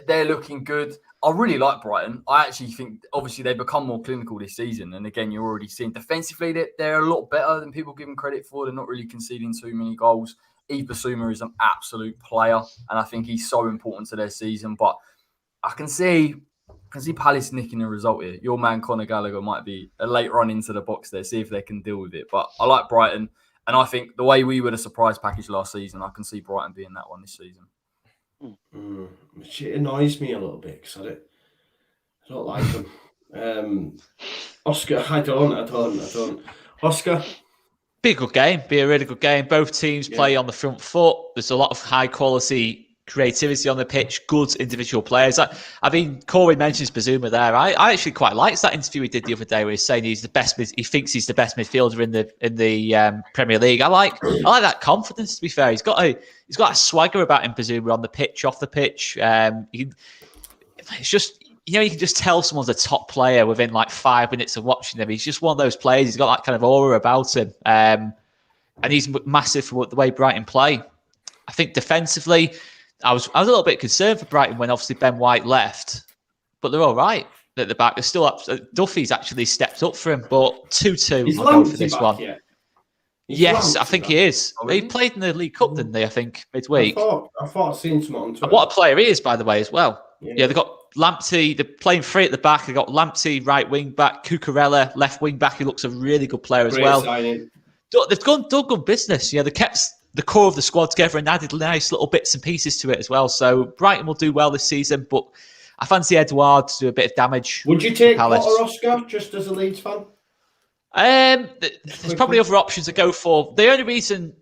they're looking good. I really like Brighton. I actually think, obviously, they've become more clinical this season. And again, you're already seeing defensively they're a lot better than people give them credit for. They're not really conceding too many goals. Yves Bissouma is an absolute player. And I think he's so important to their season. But I can see Palace nicking a result here. Your man, Conor Gallagher, might be a late run into the box there, see if they can deal with it. But I like Brighton. And I think the way we were the surprise package last season, I can see Brighton being that one this season. It annoys me a little bit because I don't like them. Oscar, I don't. Oscar? Be a good game. Be a really good game. Both teams play on the front foot. There's a lot of high quality creativity on the pitch, good individual players. I mean, Corey mentions Bazuma there. I actually quite liked that interview he did the other day where he's saying he's the best. He thinks he's the best midfielder in the Premier League. I like that confidence. To be fair, he's got a swagger about him, Bazuma, on the pitch, off the pitch. It's just, you can just tell someone's a top player within like 5 minutes of watching them. He's just one of those players. He's got that kind of aura about him, and he's massive for the way Brighton play. I think defensively, I was a little bit concerned for Brighton when obviously Ben White left, but they're all right at the back. They're still up. Duffy's actually stepped up for him, but 2-2 I'll go for this one. Yes, I think he is. He played in the League Cup, didn't they? I think midweek. I thought I'd seen some on Twitter. What a player he is, by the way, as well. Yeah, they've got Lamptey. They're playing free at the back. They've got Lamptey, right wing back, Cucurella, left wing back, who looks a really good player as well. Signing. They've done good business. They kept the core of the squad together and added nice little bits and pieces to it as well. So Brighton will do well this season, but I fancy Edouard to do a bit of damage. Would you take Potter, Oscar, just as a Leeds fan? There's probably other options to go for. The only reason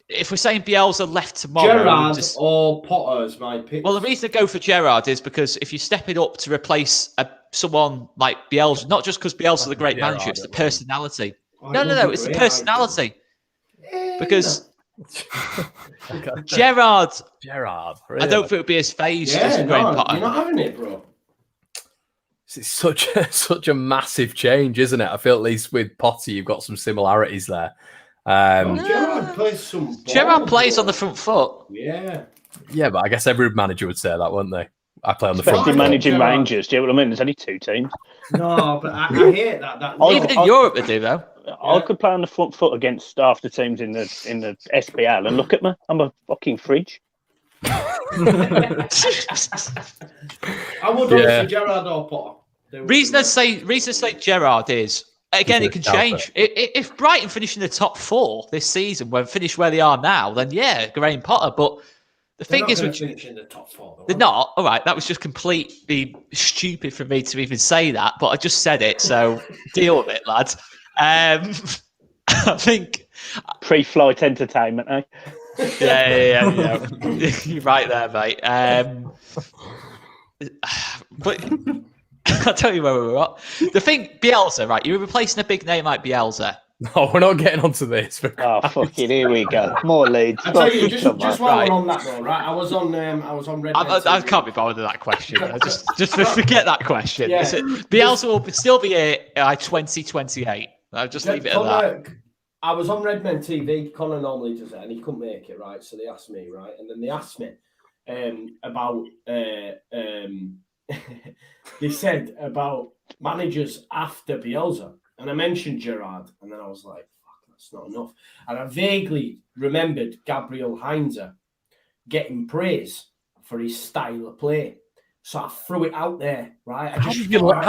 if we're saying Bielsa left tomorrow, Gerrard or Potter is my pick. Well, the reason I go for Gerrard is because if you step it up to replace someone like Bielsa, not just because Bielsa's a great manager, it's the personality. No, it's the personality. Because Gerrard, really? I don't think it would be as phased as Graham Potter. You're not having it, bro. It's such a massive change, isn't it? I feel at least with Potter, you've got some similarities there. Gerrard plays some ball, Gerrard plays on the front foot. Yeah, but I guess every manager would say that, wouldn't they? I play on the front foot. Managing Rangers, do you know what I mean? There's only 2 teams. No, but I hate that. Even in Europe, they do though. I could play on the front foot against half the teams in the SPL, and look at me, I'm a fucking fridge. I would say Gerrard or Potter. Reason I say Gerrard is, again, it can change. If Brighton finish in the top 4 this season, when finish where they are now, then Graham Potter. But the thing is, finish in the top 4. Though, they're not. All right, that was just completely stupid for me to even say that, but I just said it, so deal with it, lads. I think pre-flight entertainment, eh? Yeah. You're right there, mate. But I'll tell you where we were at. The thing, Bielsa, right? You're replacing a big name like Bielsa. No, we're not getting onto this. Fucking here we go. More Leeds. I tell you, just while we're on that though, right? I was on Red. I can't be bothered with that question. just forget that question. Yeah. Bielsa will still be here by 2028. I'll just leave it at that. I was on Redmen TV. Connor normally does it, and he couldn't make it, right? So they asked me, right? And then they asked me about. They said about managers after Bielsa, and I mentioned Gerrard, and then I was like, "Fuck, that's not enough." And I vaguely remembered Gabriel Heinze getting praise for his style of play, so I threw it out there, right? How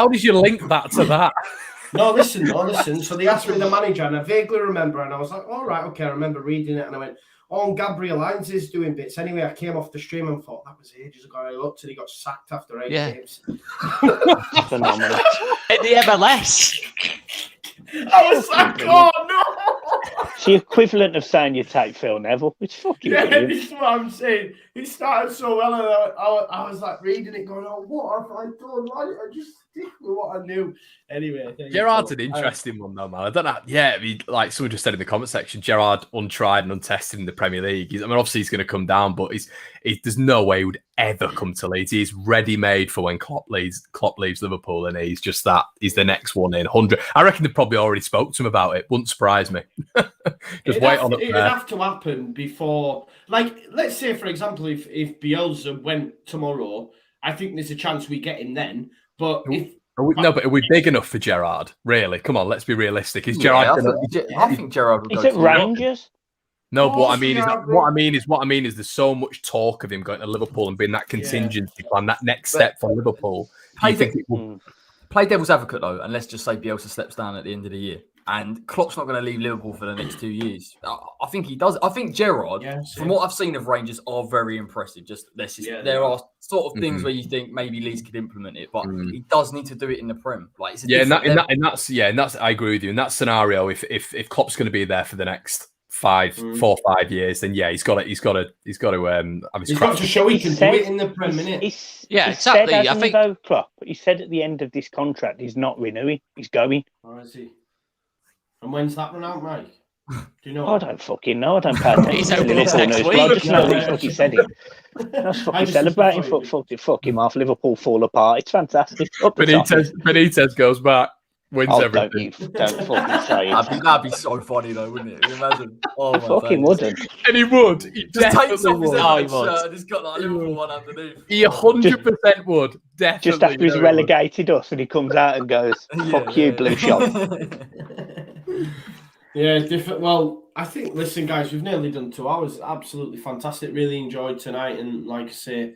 did you link that to that? No, listen. So they asked me the manager, and I vaguely remember, and I was like, all right, okay, I remember reading it, and I went, and Gabriel Heinze is doing bits. Anyway, I came off the stream and thought, that was ages ago. I looked and he got sacked after 8 games. Phenomenal. At the MLS. I was like, oh, no. It's the equivalent of saying you take Phil Neville. It's fucking brilliant. This is what I'm saying. It started so well, and I was like reading it going, oh, what have I done? Why did I just stick with what I knew? Anyway. Gerrard's an interesting one, though, man. I don't know. Yeah, I mean, like someone just said in the comment section, Gerrard untried and untested in the Premier League. I mean, obviously he's going to come down, but there's no way he would ever come to Leeds. He's ready-made for when Klopp leaves Liverpool, and he's just that. He's the next one in 100. I reckon they probably already spoke to him about it. Wouldn't surprise me. It'd have to happen before, like, let's say, for example, if Bielsa went tomorrow, I think there's a chance we get him then. But but are we big enough for Gerrard? Really? Come on, let's be realistic. Is Gerrard? I think Gerrard would go. Is it Rangers? No, but what I mean is there's so much talk of him going to Liverpool and being that contingency plan, that next step for Liverpool. Play devil's advocate though, and let's just say Bielsa steps down at the end of the year, and Klopp's not going to leave Liverpool for the next 2 years. I think he does. I think Gerrard, from what I've seen of Rangers, are very impressive. There are sort of things where you think maybe Leeds could implement it, but he does need to do it in the Prem. Like, that's I agree with you. In that scenario, if Klopp's going to be there for the next 4 or 5 years, then he's got to have his got to show he can do it in the Prem minute. Exactly. I think Klopp, but he said at the end of this contract he's not renewing, he's going. Or is he? And when's that run out, Mike? Do you know? I don't fucking know. I don't pay attention. He's open next week. I just know he fucking said it. That's fucking celebrating. Fuck him off. Liverpool fall apart. It's fantastic. Benitez goes back. Wins everything. Don't fucking say it. That'd be so funny though, wouldn't it? Imagine. Oh, I fucking wouldn't. And he would. He just takes off his shirt and he's got like a Liverpool one underneath. He 100% would. Definitely. Just after he's relegated us and he comes out and goes, fuck you, blue shot. Yeah, different. Well, I think, listen, guys, we've nearly done 2 hours. Absolutely fantastic. Really enjoyed tonight. And like I say,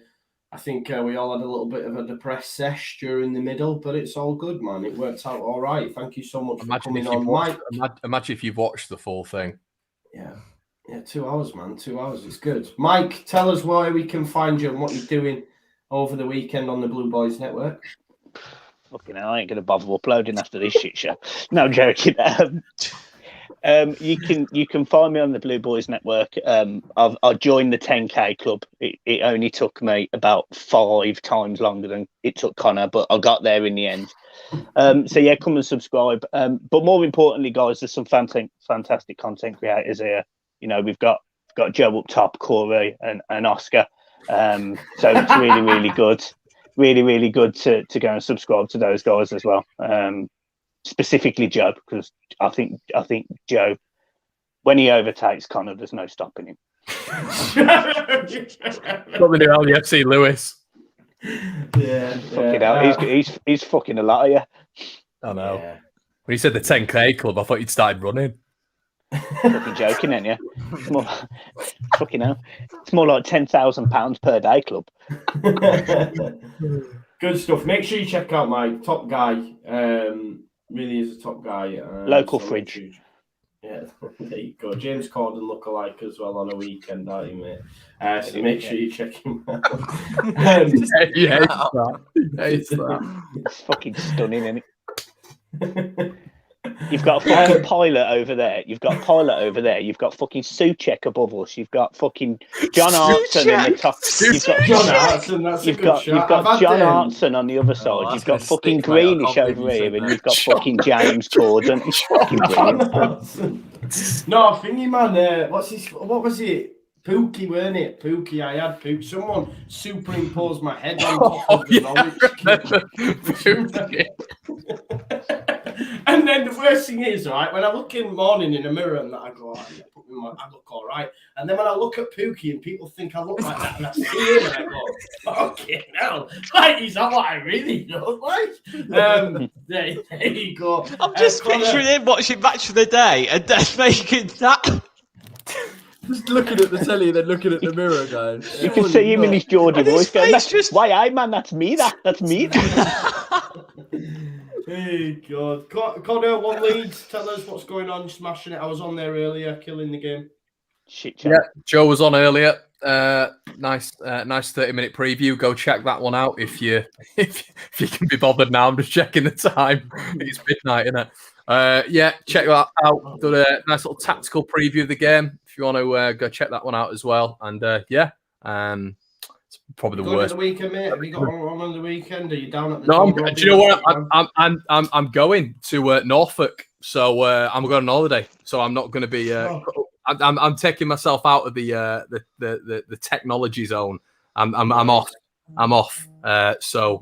I think we all had a little bit of a depressed sesh during the middle, but it's all good, man. It worked out all right. Thank you so much for coming on, Mike. Imagine if you've watched the full thing. Yeah, 2 hours, man. 2 hours. It's good. Mike, tell us where we can find you and what you're doing over the weekend on the Blue Boys Network. Fucking hell, I ain't going to bother uploading after this shit show. No, joking. You can find me on the Blue Boys Network. I joined the 10K club. It only took me about 5 times longer than it took Connor, but I got there in the end. So yeah, come and subscribe. But more importantly, guys, there's some fantastic content creators here. You know, we've got Joe up top, Corey, and Oscar. So it's really good. Really good to go and subscribe to those guys as well. Specifically Joe, because I think Joe, when he overtakes Connor, there's no stopping him. Probably new LFC Lewis. Yeah, fucking hell. He's fucking a lot of you. I know. Yeah. When you said the 10K club, I thought you'd started running. Fucking joking, ain't you? It's more, fucking hell. It's more like £10,000 per day club. Good stuff. Make sure you check out my top guy. Really is a top guy. Local fridge. Yeah, there you go. James Corden lookalike as well on a weekend, aren't you, mate? So make sure you check him out. It's fucking stunning, isn't it? You've got a fucking pilot over there. You've got fucking Suchek above us. You've got fucking John Hartson in the top. You've got John Hartson. That's a good shot. You've got John Hartson on the other side. You've got fucking Greenish over here, and you've got fucking James Corden. It's fucking brilliant. No, thingy man. What was it? Pookie, weren't it? Pookie. I had Pookie. Someone superimposed my head on top of the Norwich. And then the worst thing is, right, when I look in the morning in the mirror and that, I go, I look all right. And then when I look at Pookie and people think I look like that, and I see him and I go, fucking hell, like, is that what I really look like? There you go. I'm just picturing him watching Match of the Day and then making that. Just looking at the telly and then looking at the mirror, going. You can see him in his Geordie voice going, why, aye, man, that's me, that's me. Hey, God. Connor, one Leeds. Tell us what's going on. Smashing it. I was on there earlier, killing the game. Shit, yeah, Joe was on earlier. Nice 30-minute preview. Go check that one out if you can be bothered now. I'm just checking the time. It's midnight, isn't it? Yeah, check that out. Done a nice little tactical preview of the game. If you want to go check that one out as well. And it's probably the worst. On the weekend, mate. Have you got on the weekend? Are you down at the? No, do you know what? I'm going to Norfolk, so I'm going on holiday. So I'm not going to be. I'm taking myself out of the technology zone. I'm off. Don't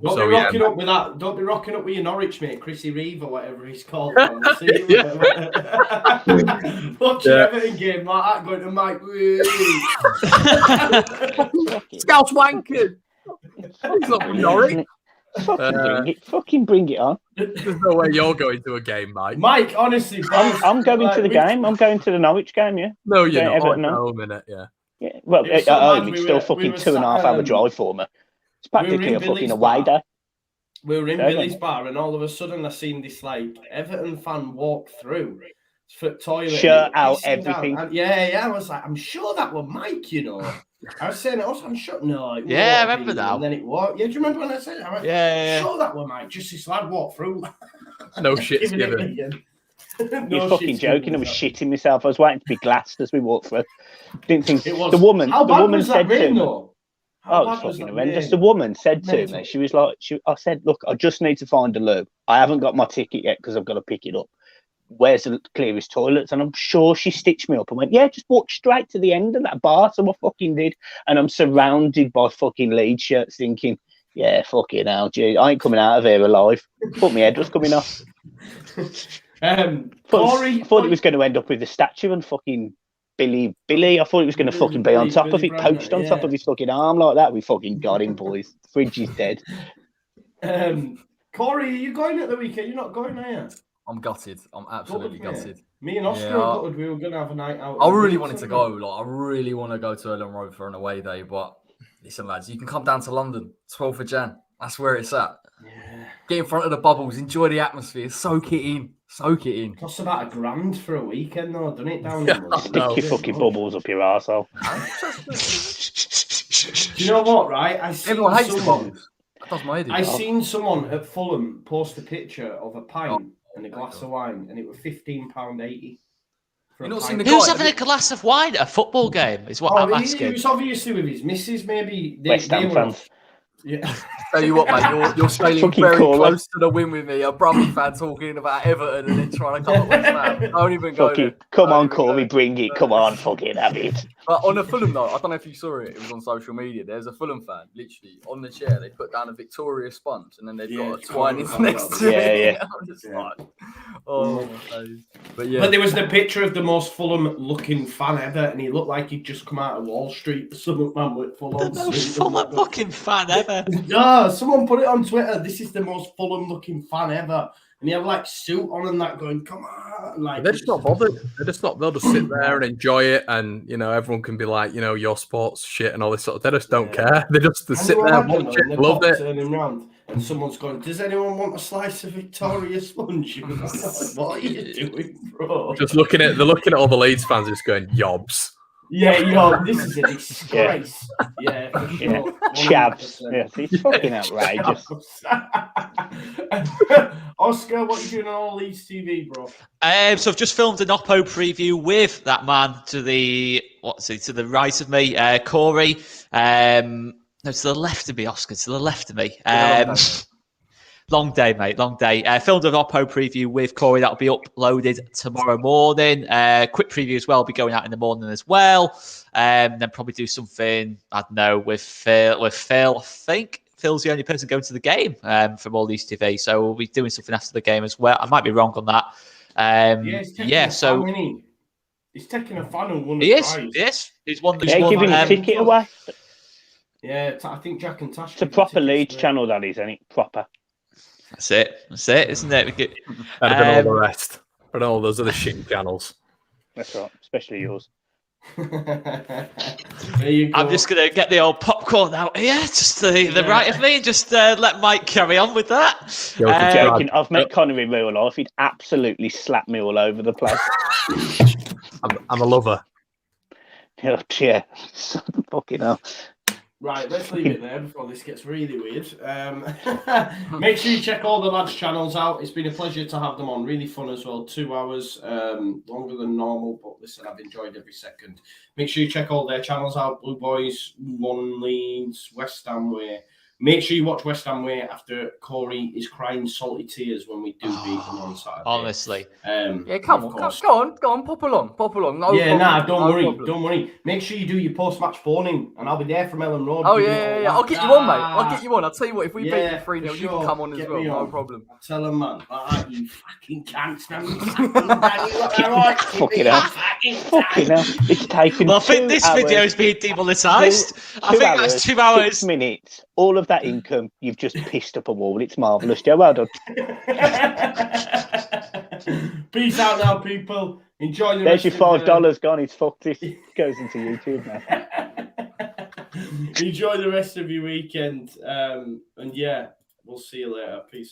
be rocking up with that. Don't be rocking up with your Norwich mate, Chrissy Reeve or whatever he's called. Watching Everton game like that, going to Mike. Scouse wankers. He's not from Norwich. Fucking bring it on. There's no way you're going to a game, Mike. Mike, honestly, I'm going to the game. I'm going to the Norwich game. Yeah. No, you're not. Everton, no minute. Yeah. Yeah. Well, at home, it's still fucking 2.5 hour drive for me. It's practically a fucking away day. We were in Billy's bar, and all of a sudden I seen this like Everton fan walk through for toilet, shirt out, everything. I was like, I'm sure that was Mike, you know. I was saying, I'm sure. No, I remember that. And then it was. Yeah, do you remember when I said it? I went, I'm sure that was Mike. Just this lad walked through. No shit's given. You're fucking joking. I was shitting myself. I was waiting to be glassed as we walked through. Didn't think the woman. The woman said to me. Oh, it's fucking horrendous. The woman said to me, she was like, I said, look, I just need to find a loo. I haven't got my ticket yet because I've got to pick it up. Where's the clearest toilets? And I'm sure she stitched me up and went, yeah, just walk straight to the end of that bar. So I fucking did. And I'm surrounded by fucking Leeds shirts thinking, yeah, fucking hell, gee, I ain't coming out of here alive. Thought my head was coming off. Corey, thought it was going to end up with a statue and fucking Billy. I thought he was going to fucking be on top of it, poached on top of his fucking arm like that. We fucking got him, boys. Fridge is dead. Corey, are you going at the weekend? You're not going, are you? I'm gutted. I'm absolutely gutted. Me and Oscar are gutted. We were going to have a night out. I really wanted to go. Like, I really want to go to Ellen Road for an away day. But listen, lads, you can come down to London, 12th of Jan. That's where it's at. Yeah. Get in front of the bubbles. Enjoy the atmosphere. Soak it in. It costs about $1,000 for a weekend, though, doesn't it? Down in Stick your fucking bubbles up your arsehole. Do you know what, right? Everyone hates the bubbles. I seen someone at Fulham post a picture of a pint and a glass of wine, and it was £15.80. You're not seeing the Who's guy, having a glass of wine at a football game? Is what I'm asking. He was obviously with his missus, maybe. West Ham fans. Yeah. Tell you what, mate, you're sailing Fucking very Corey. close to the win with me. A Brummy fan talking about Everton and then trying to come at West Ham. Don't even go there. Come on, Corey, bring it. Come on, fucking have it. But on a Fulham note, I don't know if you saw it. It was on social media. There's a Fulham fan, literally on the chair. They put down a Victoria sponge, and then they've got a Twinings next to it. Yeah. I'm just like, oh my days. But yeah. But there was the picture of the most Fulham-looking fan ever, and he looked like he'd just come out of Wall Street. Some man with full-on. The most Fulham-looking fan ever. No, someone put it on Twitter. This is the most Fulham-looking fan ever, and he had like suit on and that, going, "Come on!" Like they're just not bothered. They're just not. They'll just sit there and enjoy it, and everyone can be like, your sports shit and all this sort of. They just don't care. They just sit there, watch it, love it. Turning around, and someone's going, "Does anyone want a slice of Victoria sponge?" Like, what are you doing, bro? They're looking at all the Leeds fans, just going, "Yobs." Yeah, this is a disgrace. Yeah, for sure. Chavs. Yeah, it's fucking outrageous. Oscar, what are you doing on all Leeds TV, bro? So I've just filmed an Oppo preview with that man to the right of me, Corey. No, to the left of me, Oscar. To the left of me. Long day, mate. Long day. Filmed an Oppo preview with Corey. That'll be uploaded tomorrow morning. Quick preview as well. Will be going out in the morning as well. Then probably do something, I don't know, with Phil. I think Phil's the only person going to the game from all these TV. So we'll be doing something after the game as well. I might be wrong on that. He's taking a fan and won the prize. Yes. He's won. They're giving a ticket away. Yeah, I think Jack and Tash. It's a proper Leeds channel, that is, isn't it? Proper. That's it, isn't it? Better than all the rest. But all those other shit channels. That's right, especially yours. There you go. I'm just going to get the old popcorn out here, just to the right of me, and just let Mike carry on with that. Joking. I've met Connor in real life. He'd absolutely slap me all over the place. I'm a lover. Oh, yeah. Fucking hell. Right, let's leave it there before this gets really weird. Make sure you check all the lads' channels out. It's been a pleasure to have them on. Really fun as well. 2 hours, longer than normal, but listen, I've enjoyed every second. Make sure you check all their channels out. Blue Boys, One Leeds, West Ham Way. Make sure you watch West Ham Way after Corey is crying salty tears when we do beat them on Saturday. Honestly. Yeah, come on, go on, pop along. No problem. Don't worry. Make sure you do your post-match phoning, and I'll be there from Ellen Road. Oh, yeah. I'll get you on, mate. I'll get you on. I'll tell you what, if we beat you 3-0, you can come on as well. No problem. Tell them, man. You fucking can't stand me. Fucking hell. It's taken Well, I think this video is being demonetised. I think that's 2 hours. 6 minutes. All of that income, you've just pissed up a wall. It's marvellous, Joe. Well done. Peace out now, people. Enjoy the There's your $5 gone. It's fucked. It goes into YouTube now. Enjoy the rest of your weekend. And yeah, we'll see you later. Peace.